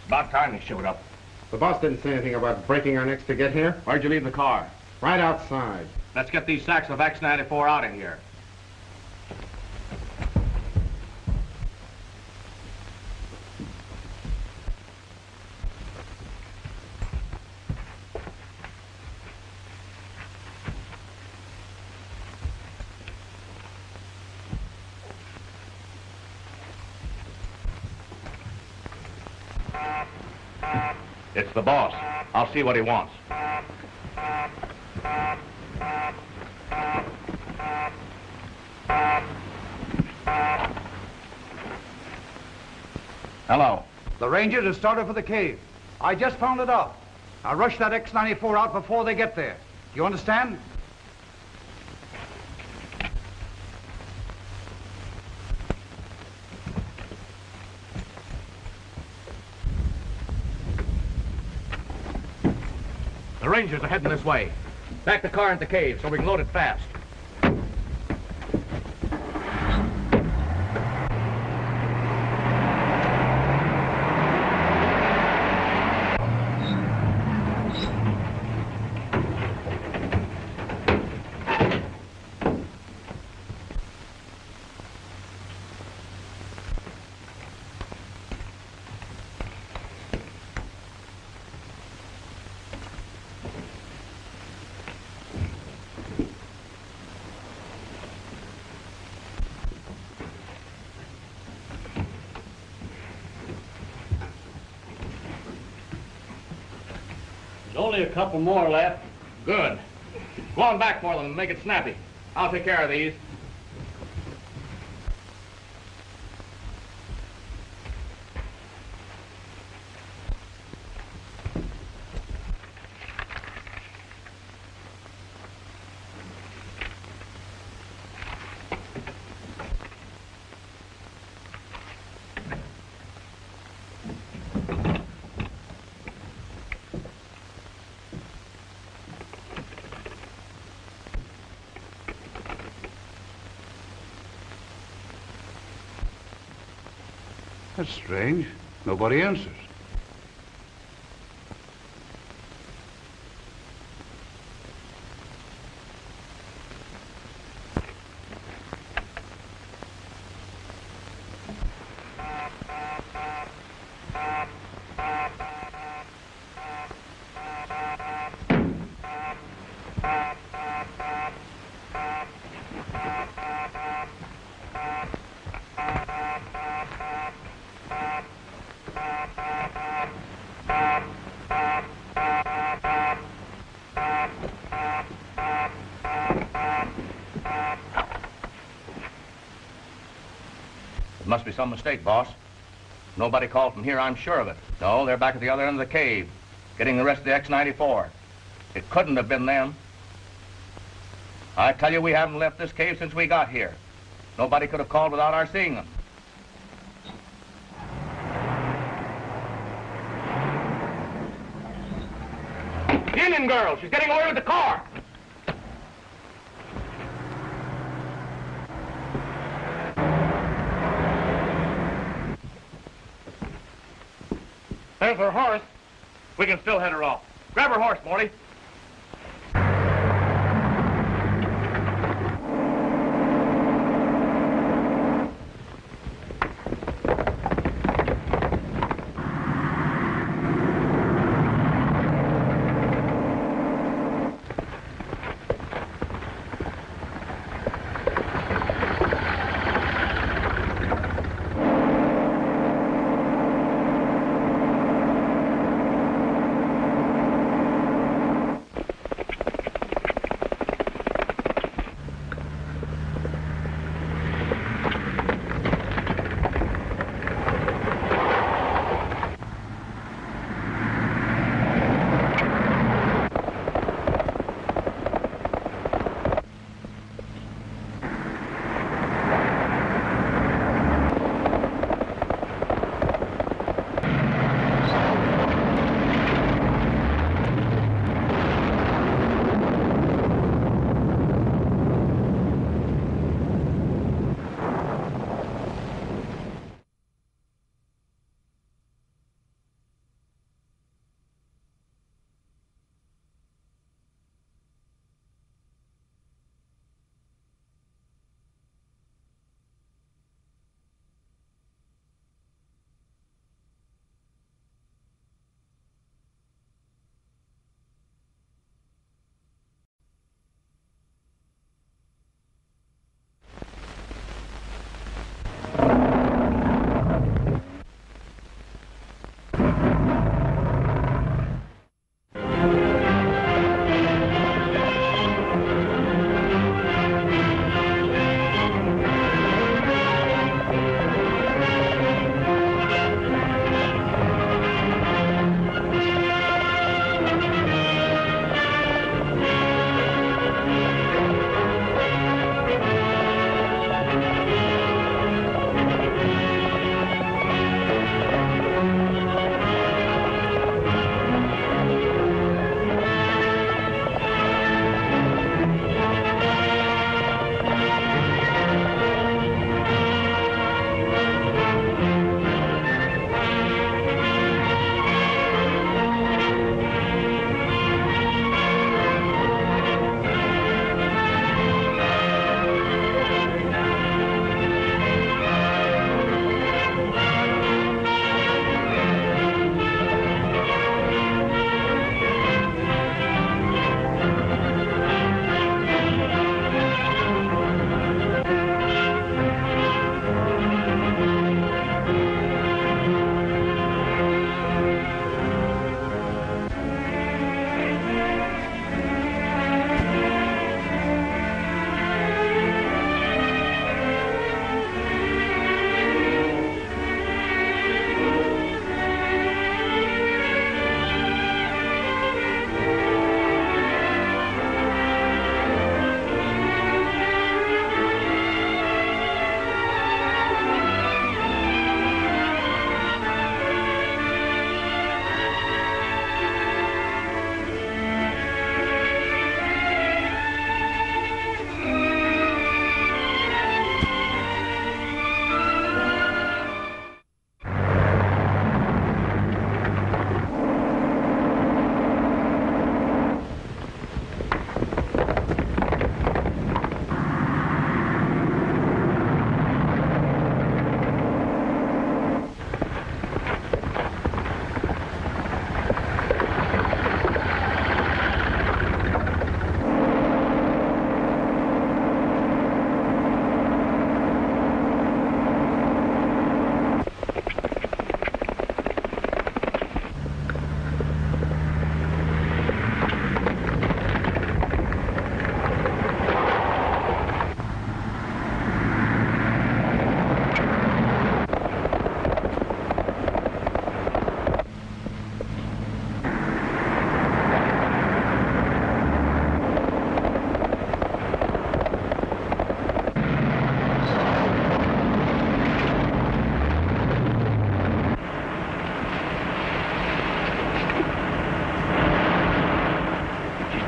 Speaker 12: About time he showed up.
Speaker 16: The boss didn't say anything about breaking our necks to get here.
Speaker 12: Where'd you leave the car?
Speaker 16: Right outside.
Speaker 12: Let's get these sacks of X-94 out of here. It's the boss. I'll see what he wants. Hello.
Speaker 13: The Rangers have started for the cave. I just found it out. I'll rush that X-94 out before they get there. You understand?
Speaker 12: The Rangers are heading this way. Back the car into the cave so we can load it fast.
Speaker 5: Only a couple more left.
Speaker 12: Good. Go on back for them and make it snappy. I'll take care of these.
Speaker 17: That's strange. Nobody answers.
Speaker 12: There must be some mistake, boss. Nobody called from here, I'm sure of it. No, they're back at the other end of the cave, getting the rest of the X-94. It couldn't have been them. I tell you, we haven't left this cave since we got here. Nobody could have called without our seeing them. The Indian girl, she's getting away with the car. There's her horse. We can still head her off. Grab her horse, Morty.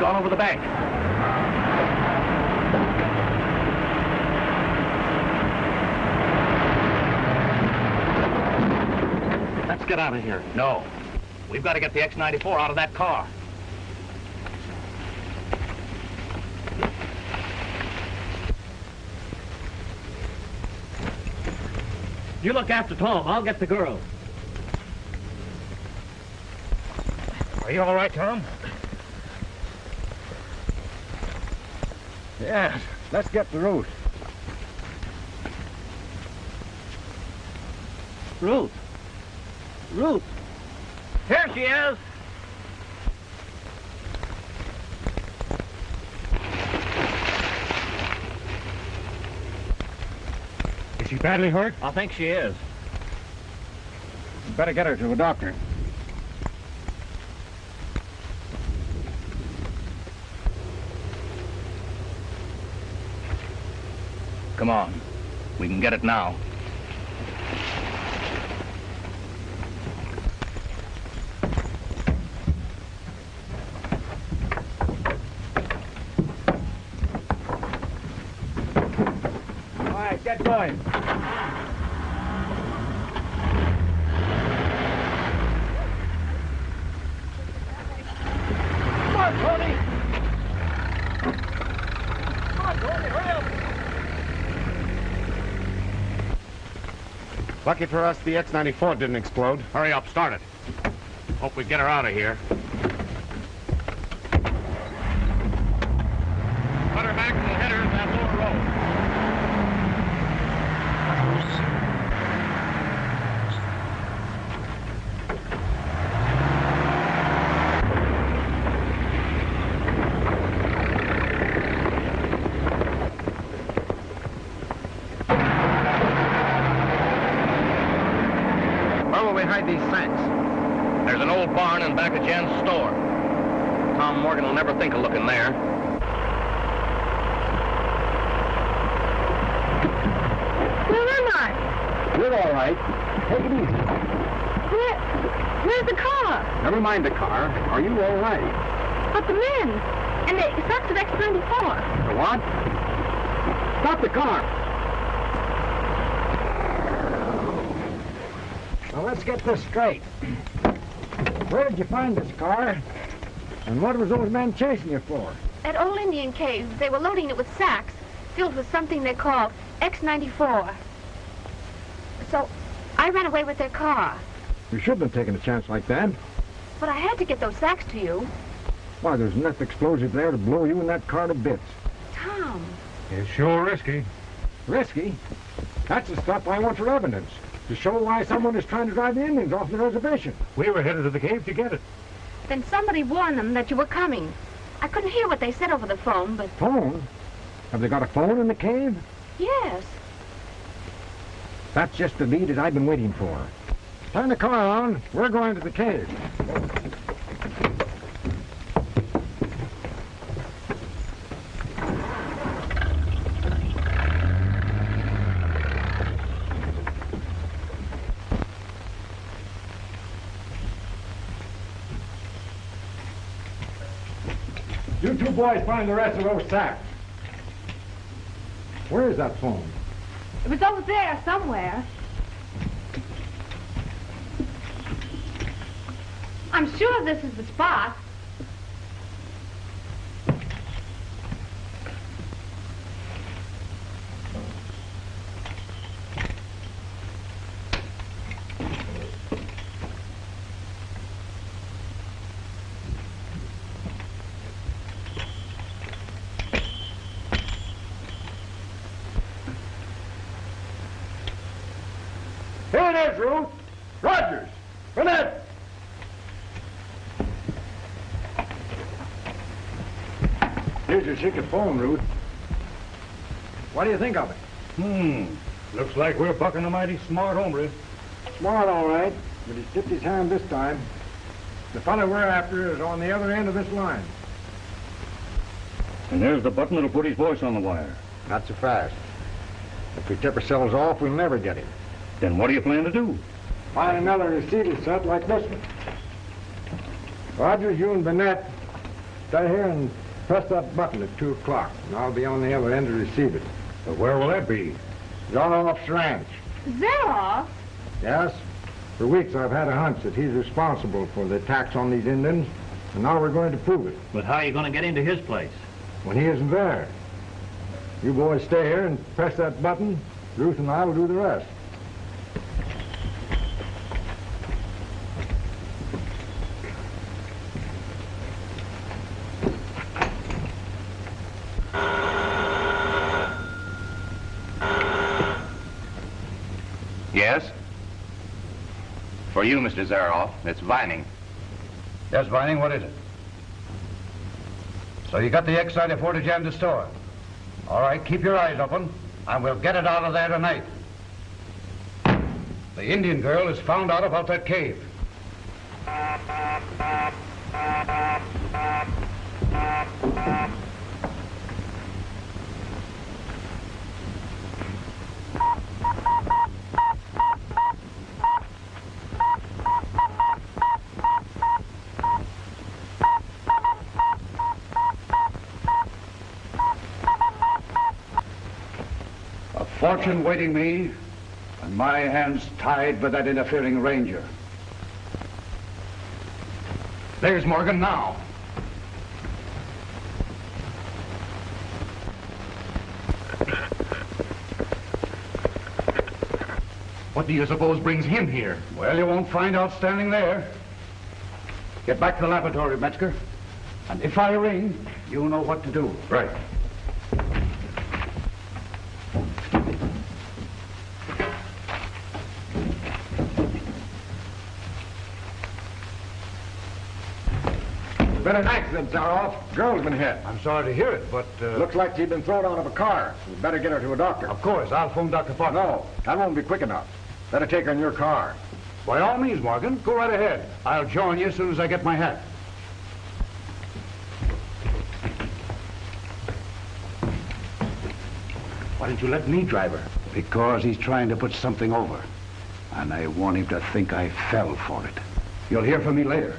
Speaker 12: all over the bank.
Speaker 4: Let's get out of here.
Speaker 12: No. We've got to get the X-94 out of that car.
Speaker 5: You look after Tom. I'll get the girl.
Speaker 19: Are you all right, Tom? Yes. Let's get to Ruth.
Speaker 5: Ruth. Ruth. Here she is.
Speaker 19: Is she badly hurt?
Speaker 5: I think she is.
Speaker 19: Better get her to a doctor.
Speaker 12: Come on. We can get it now.
Speaker 19: All right, get going.
Speaker 5: Come on, Tony. Come on, Tony, hurry up.
Speaker 16: Lucky for us, the X-94 didn't explode.
Speaker 12: Hurry up, start it. Hope we get her out of here. Put her back and we'll hit her in that lower road.
Speaker 16: Where will we hide these sacks?
Speaker 12: There's an old barn in back of Jen's store. Tom Morgan will never think of looking there.
Speaker 11: Where am I?
Speaker 19: You're all right. Take it easy.
Speaker 11: Where's the car?
Speaker 19: Never mind the car. Are you all right?
Speaker 11: But the men. And the effects of X-94.
Speaker 19: The what? Stop the car. Now, let's get this straight. Where did you find this car? And what was those men chasing you for?
Speaker 11: At Old Indian Cave, they were loading it with sacks filled with something they call X-94. So I ran away with their car.
Speaker 19: You shouldn't have taken a chance like that.
Speaker 11: But I had to get those sacks to you.
Speaker 19: Why, there's enough explosive there to blow you and that car to bits.
Speaker 11: Tom.
Speaker 19: It's sure risky. Risky? That's the stuff I want for evidence. To show why someone is trying to drive the Indians off the reservation.
Speaker 14: We were headed to the cave to get it.
Speaker 11: Then somebody warned them that you were coming. I couldn't hear what they said over the phone, but...
Speaker 19: Phone? Have they got a phone in the cave?
Speaker 11: Yes.
Speaker 19: That's just the lead that I've been waiting for. Turn the car on. We're going to the cave. You two boys find the rest of those sacks. Where is that phone?
Speaker 11: It was over there somewhere. I'm sure this is the spot.
Speaker 19: Here it is, Ruth. Rogers. Burnett. Here's your secret phone, Ruth. What do you think of it?
Speaker 14: Looks like we're bucking a mighty smart hombre.
Speaker 19: Smart, all right, but he tipped his hand this time. The fellow we're after is on the other end of this line.
Speaker 2: And there's the button that'll put his voice on the wire.
Speaker 19: Not so fast. If we tip ourselves off, we'll never get him.
Speaker 2: Then what do you plan to do?
Speaker 19: Find another receiver set like this one. Rogers, you and Burnett, stay here and press that button at 2 o'clock, and I'll be on the other end to receive it.
Speaker 14: But where will that be?
Speaker 19: Zaroff's ranch.
Speaker 11: Zaroff?
Speaker 19: Yes. For weeks I've had a hunch that he's responsible for the attacks on these Indians, and now we're going to prove it.
Speaker 5: But how are you going to get into his place?
Speaker 19: When he isn't there. You boys stay here and press that button. Ruth and I will do the rest.
Speaker 12: Yes? For you, Mr. Zaroff, it's Vining.
Speaker 17: Yes, Vining, what is it? So you got the X-94 to jam the store? All right, keep your eyes open, and we'll get it out of there tonight. The Indian girl has found out about that cave.
Speaker 21: A fortune waiting me, and my hands tied by that interfering ranger. There's Morgan now. What do you suppose brings him here? Well, you won't find out standing there. Get back to the laboratory, Metzger. And if I ring, you know what to do. Right.
Speaker 19: Been an accident, Zaroff. Girl's been hit.
Speaker 17: I'm sorry to hear it, but...
Speaker 19: Looks like she'd been thrown out of a car. We better get her to a doctor.
Speaker 17: Of course, I'll phone Dr. Potter.
Speaker 19: No, that won't be quick enough. Better take her in your car.
Speaker 17: By all means, Morgan, go right ahead. I'll join you as soon as I get my hat.
Speaker 21: Why didn't you let me drive her? Because he's trying to put something over. And I want him to think I fell for it. You'll hear from me later.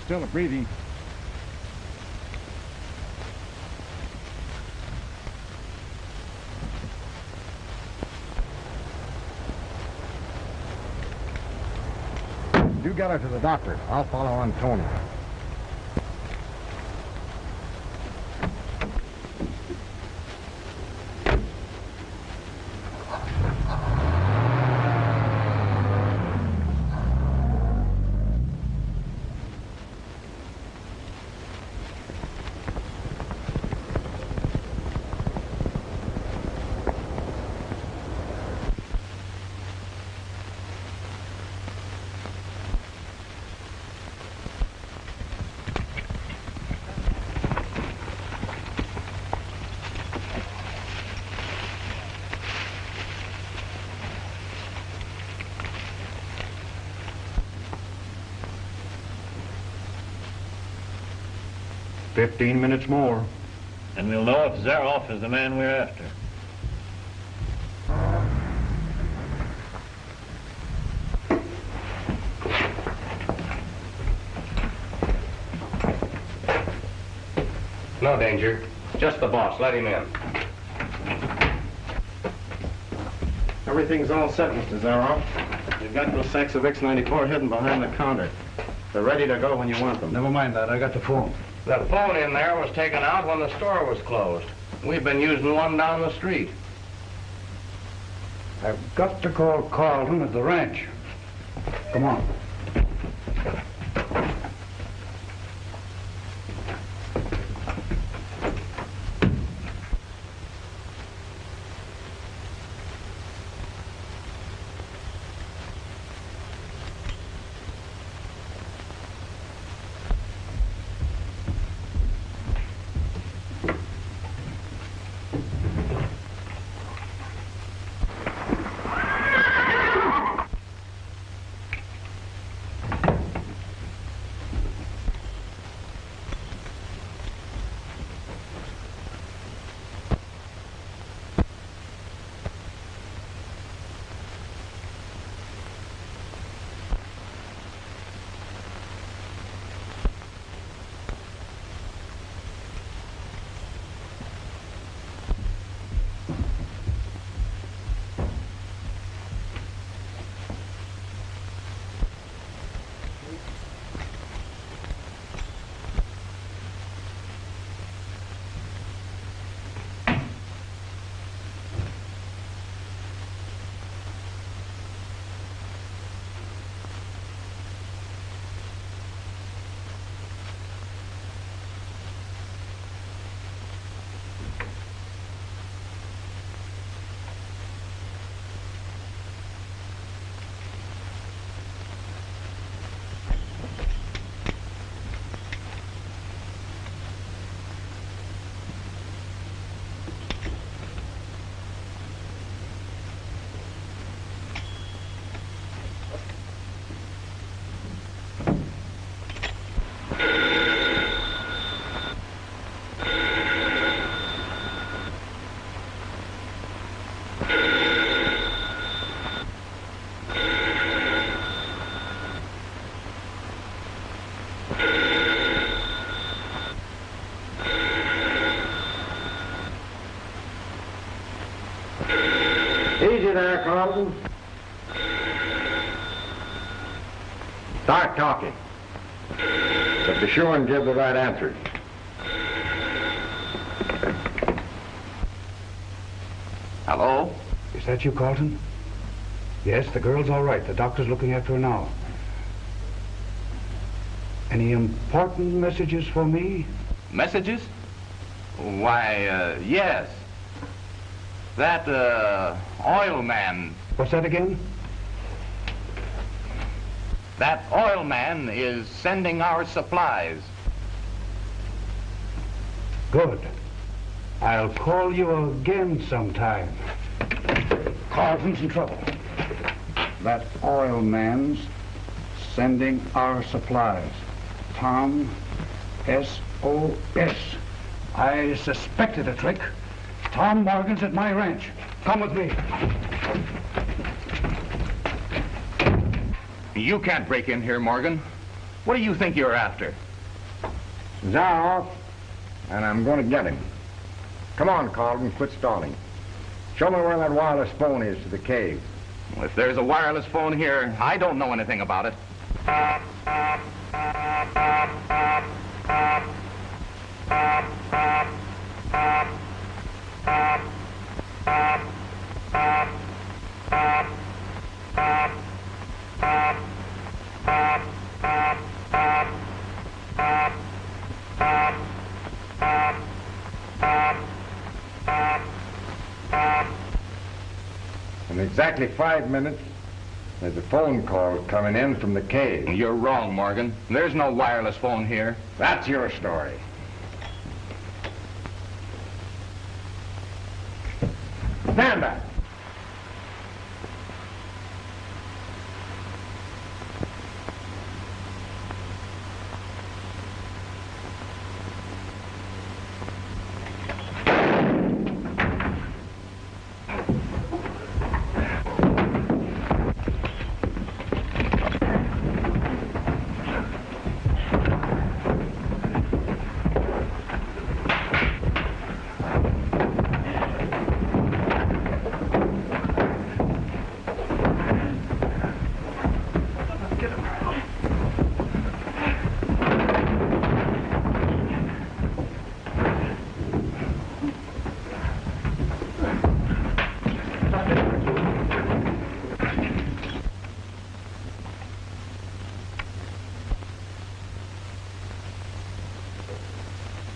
Speaker 19: Still breathing. You get her to the doctor. I'll follow on Tony.
Speaker 20: "15 minutes more.
Speaker 5: And we'll know if Zaroff is the man we're after.
Speaker 12: No danger. Just the boss. Let him in.
Speaker 16: Everything's all set, Mr. Zaroff. You've got those sacks of X94 hidden behind the counter. They're ready to go when you want them.
Speaker 17: Never mind that. I got the phone.
Speaker 12: That phone in there was taken out when the store was closed. We've been using one down the street.
Speaker 17: I've got to call Carlton at the ranch. Come on.
Speaker 19: Easy there, Carlton. Start talking. But be sure and give the right answers.
Speaker 17: Hello? Is that you, Carlton? Yes, the girl's all right. The doctor's looking after her now. Any important messages for me?
Speaker 12: Messages? Why, yes. That, oil man.
Speaker 17: What's that again?
Speaker 12: That oil man is sending our supplies.
Speaker 17: Good. I'll call you again sometime. Carlton's in trouble. That oil man's sending our supplies. Tom, S.O.S. I suspected a trick. Tom Morgan's at my ranch. Come with me.
Speaker 12: You can't break in here, Morgan. What do you think you're after?
Speaker 19: Zaroff, and I'm going to get him. Come on, Carlton, quit stalling. Show me where that wireless phone is to the cave.
Speaker 12: Well, if there's a wireless phone here, I don't know anything about it.
Speaker 19: In exactly 5 minutes, there's a phone call coming in from the cave.
Speaker 12: You're wrong, Morgan. There's no wireless phone here.
Speaker 19: That's your story. Stand back.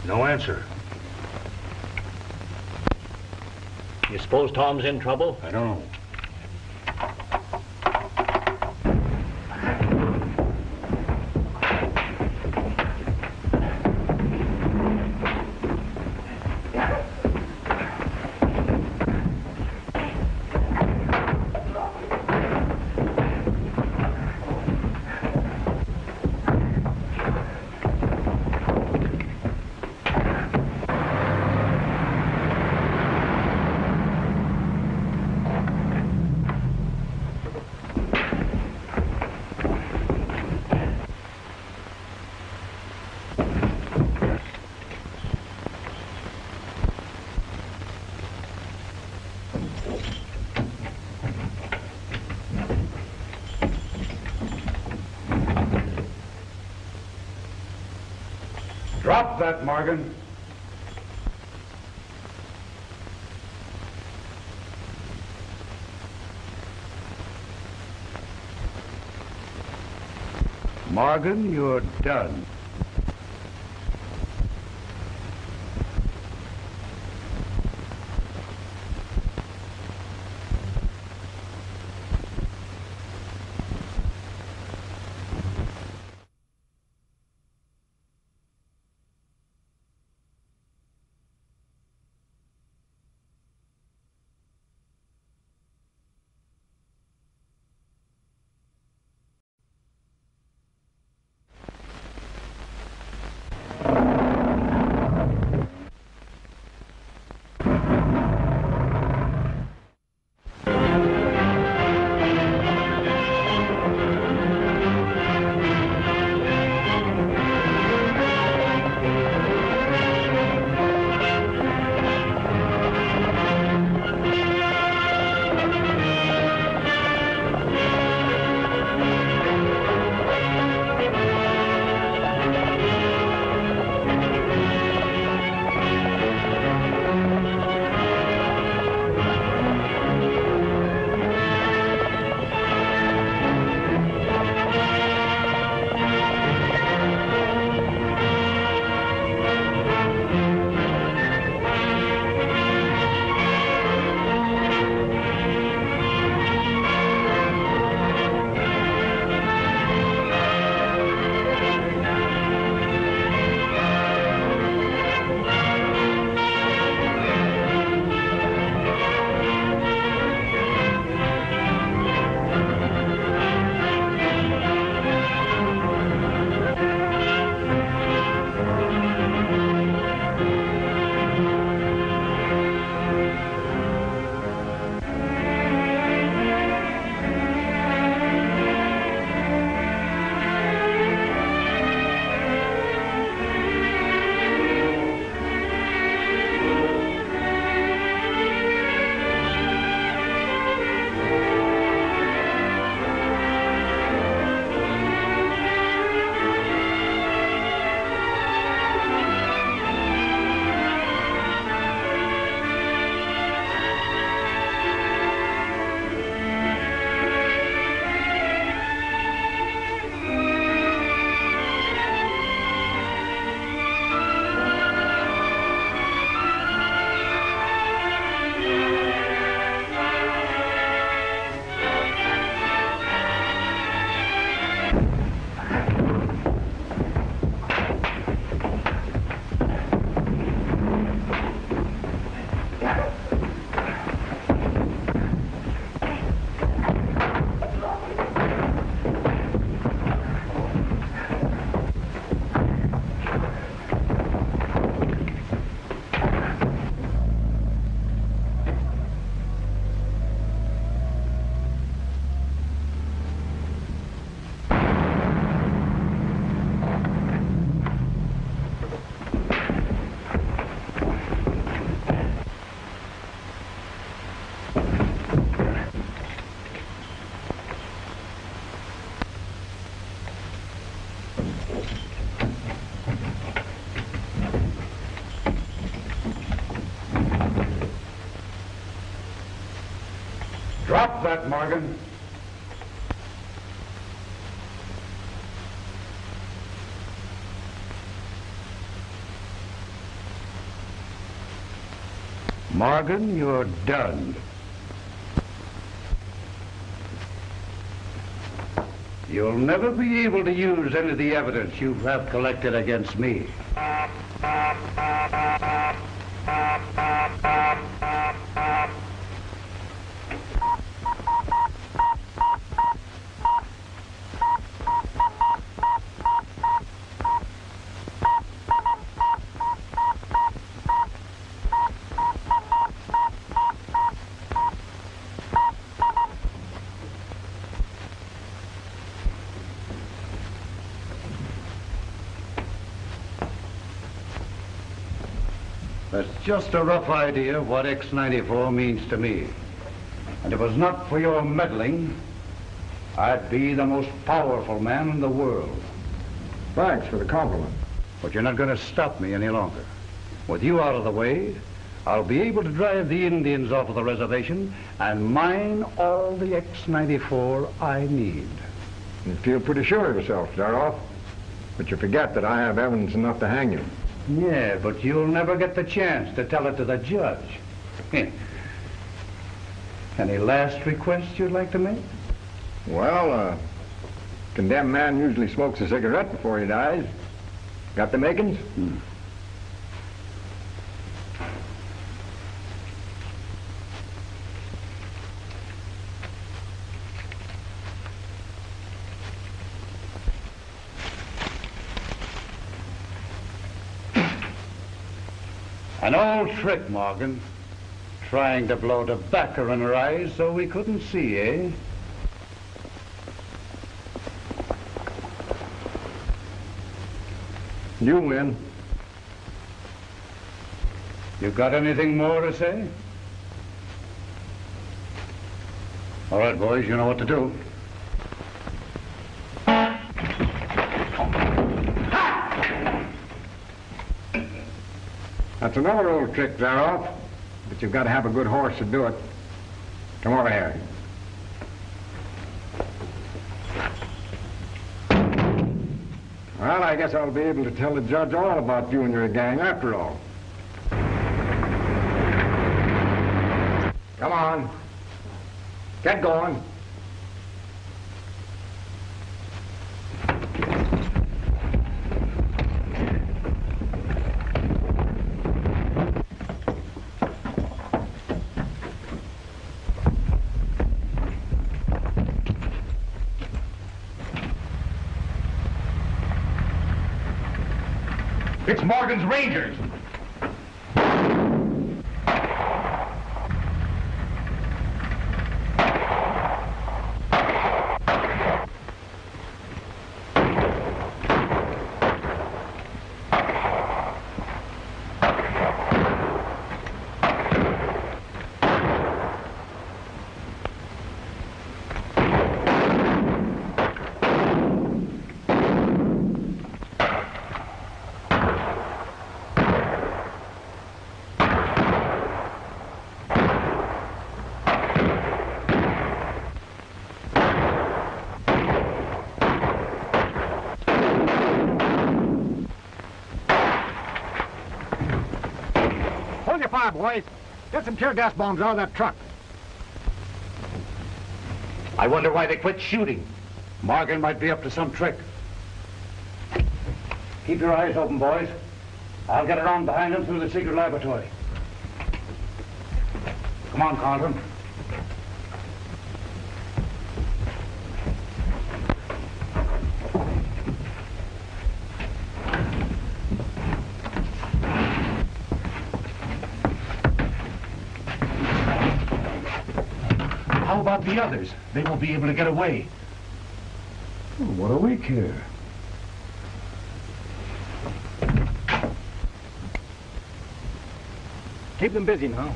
Speaker 20: No answer.
Speaker 5: You suppose Tom's in trouble?
Speaker 20: I don't know.
Speaker 17: Drop that, Morgan. Morgan, you're done. Drop that, Morgan. Morgan, you're done. You'll never be able to use any of the evidence you have collected against me. That's just a rough idea of what X-94 means to me. And if it was not for your meddling, I'd be the most powerful man in the world.
Speaker 19: Thanks for the compliment.
Speaker 17: But you're not going to stop me any longer. With you out of the way, I'll be able to drive the Indians off of the reservation and mine all the X-94 I need.
Speaker 19: You feel pretty sure of yourself, Zaroff. But you forget that I have evidence enough to hang you.
Speaker 17: Yeah, but you'll never get the chance to tell it to the judge. Any last requests you'd like to make?
Speaker 19: Well, a condemned man usually smokes a cigarette before he dies. Got the makings?
Speaker 17: An old trick, Morgan. Trying to blow tobacco in her eyes so we couldn't see, eh?
Speaker 19: You win.
Speaker 17: You got anything more to say? All right, boys, you know what to do.
Speaker 19: That's another old trick, Zaroff. But you've got to have a good horse to do it. Come over here. Well, I guess I'll be able to tell the judge all about you and your gang after all. Come on. Get going.
Speaker 21: It's Morgan's Rangers.
Speaker 19: Fire, boys. Get some tear gas bombs out of that truck.
Speaker 21: I wonder why they quit shooting.
Speaker 17: Morgan might be up to some trick. Keep your eyes open, boys. I'll get around behind him through the secret laboratory. Come on, Carlton.
Speaker 21: How about the others? They won't be able to get away.
Speaker 19: Well, what do we care? Keep them busy now.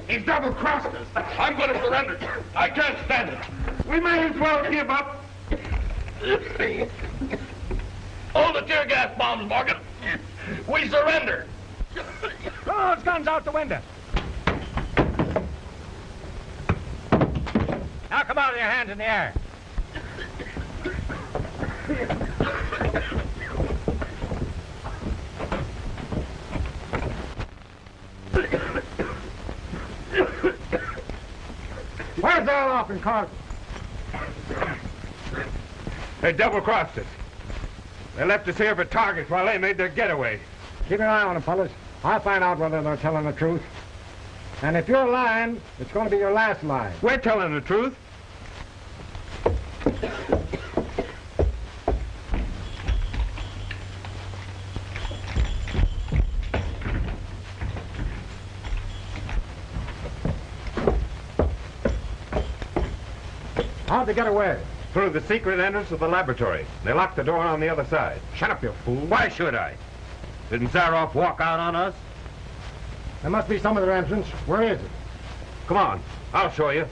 Speaker 16: He's double-crossed us. I'm going to surrender. I can't stand it. We may as well give up.
Speaker 12: Hold the tear gas bombs, Morgan. We surrender.
Speaker 19: Throw those guns out the window. Now come out with your hands in the air. Where's Zerloff and Carson?
Speaker 16: They double-crossed us. They left us here for targets while they made their getaway.
Speaker 19: Keep an eye on them, fellas. I'll find out whether they're telling the truth. And if you're lying, it's going to be your last lie.
Speaker 16: We're telling the truth.
Speaker 19: How'd they get away?
Speaker 16: Through the secret entrance of the laboratory. They locked the door on the other side.
Speaker 19: Shut up, you fool.
Speaker 16: Why should I? Didn't Zaroff walk out on us?
Speaker 19: There must be some other entrance. Where is it?
Speaker 16: Come on, I'll show you.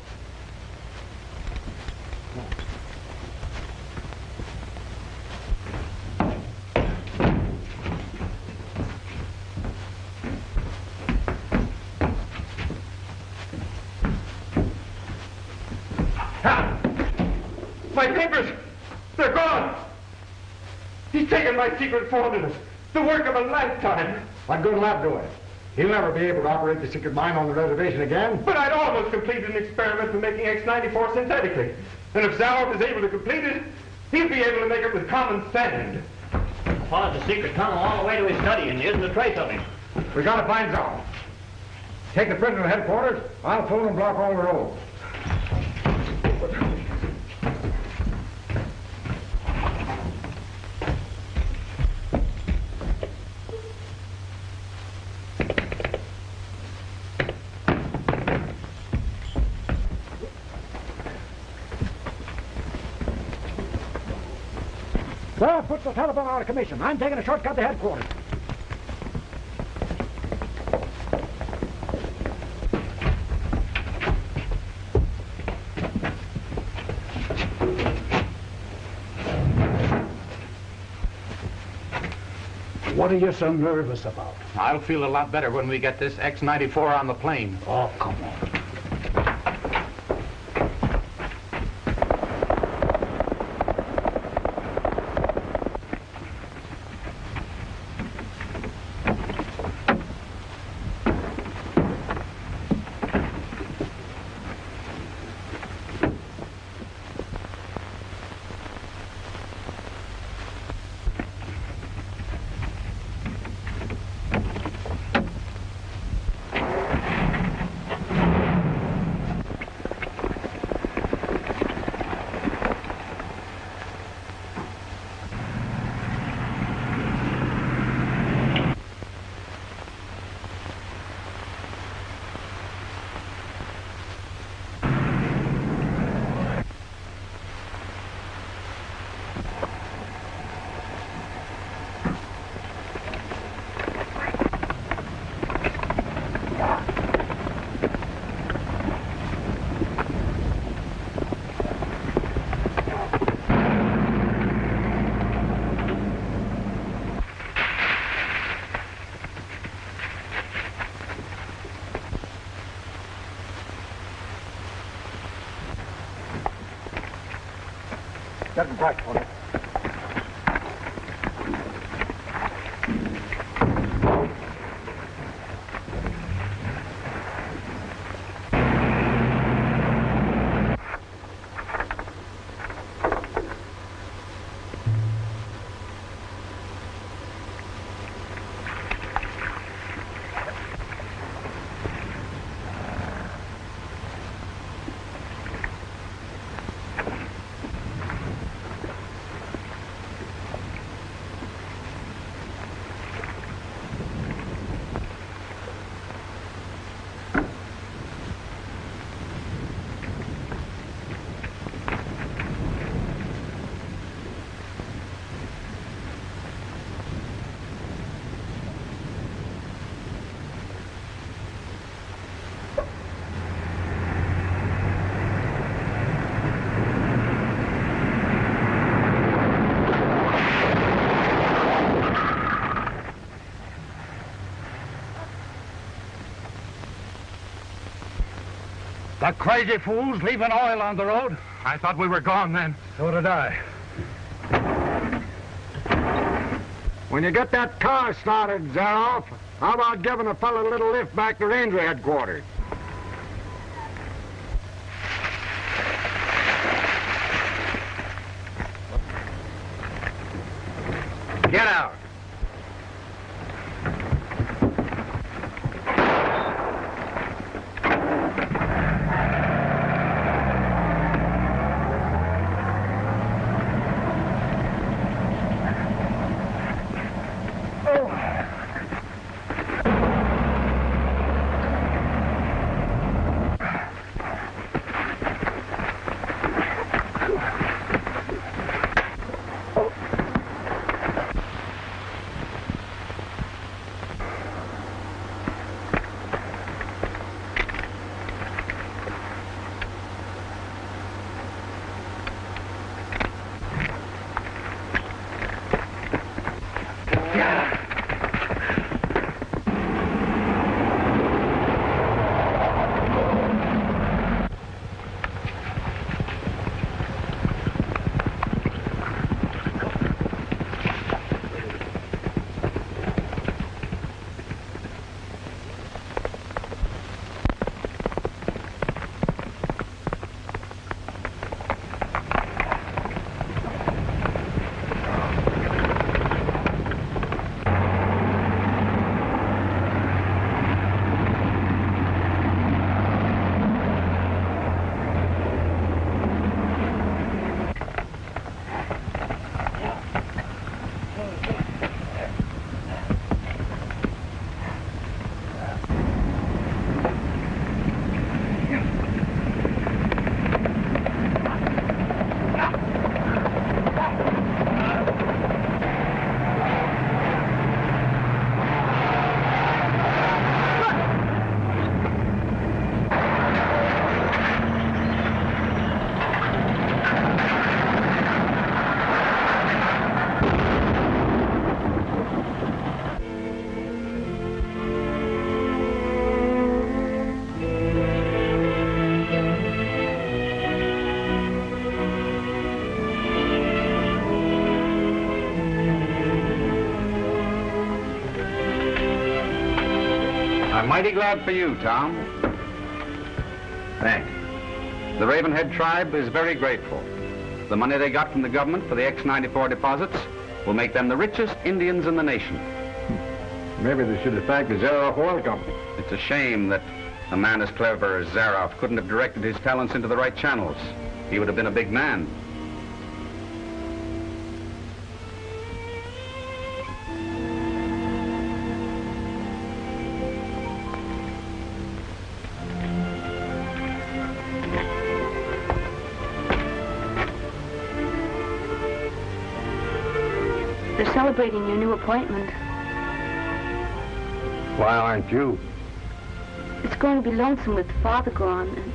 Speaker 16: My papers! They're gone! He's taken my secret formulas. The work of a lifetime.
Speaker 19: What good will that do it? He'll never be able to operate the secret mine on the reservation again.
Speaker 16: But I'd almost completed an experiment for making X-94 synthetically. And if Zaroff is able to complete it, he'll be able to make it with common sand.
Speaker 5: Followed the secret tunnel all the way to his study, and there isn't a trace of him.
Speaker 19: We gotta find Zaroff. Take the prisoner to headquarters. I'll pull and block all the roads. Well, put the telephone out of commission. I'm taking a shortcut to headquarters.
Speaker 17: What are you so nervous about?
Speaker 21: I'll feel a lot better when we get this X-94 on the plane.
Speaker 17: Oh, come on.
Speaker 19: Set him tight, Tony.
Speaker 13: The crazy fools leaving oil on the road.
Speaker 16: I thought we were gone then.
Speaker 13: So did I.
Speaker 19: When you get that car started, Zaroff, how about giving a fellow a little lift back to Ranger headquarters?
Speaker 13: Get out.
Speaker 6: I'm mighty glad for you, Tom. Thanks. The Ravenhead tribe is very grateful. The money they got from the government for the X-94 deposits will make them the richest Indians in the nation.
Speaker 19: Maybe they should have thanked the Zaroff Oil Company.
Speaker 6: It's a shame that a man as clever as Zaroff couldn't have directed his talents into the right channels. He would have been a big man.
Speaker 11: They're celebrating your new appointment.
Speaker 19: Why aren't you?
Speaker 11: It's going to be lonesome with Father gone. And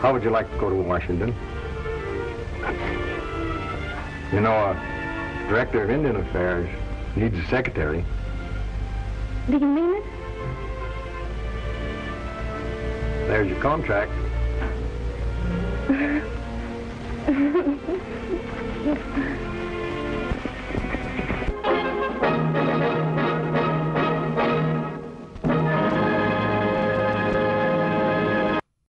Speaker 19: How would you like to go to Washington? You know, a director of Indian Affairs needs a secretary.
Speaker 11: do you mean it?
Speaker 19: There's your contract.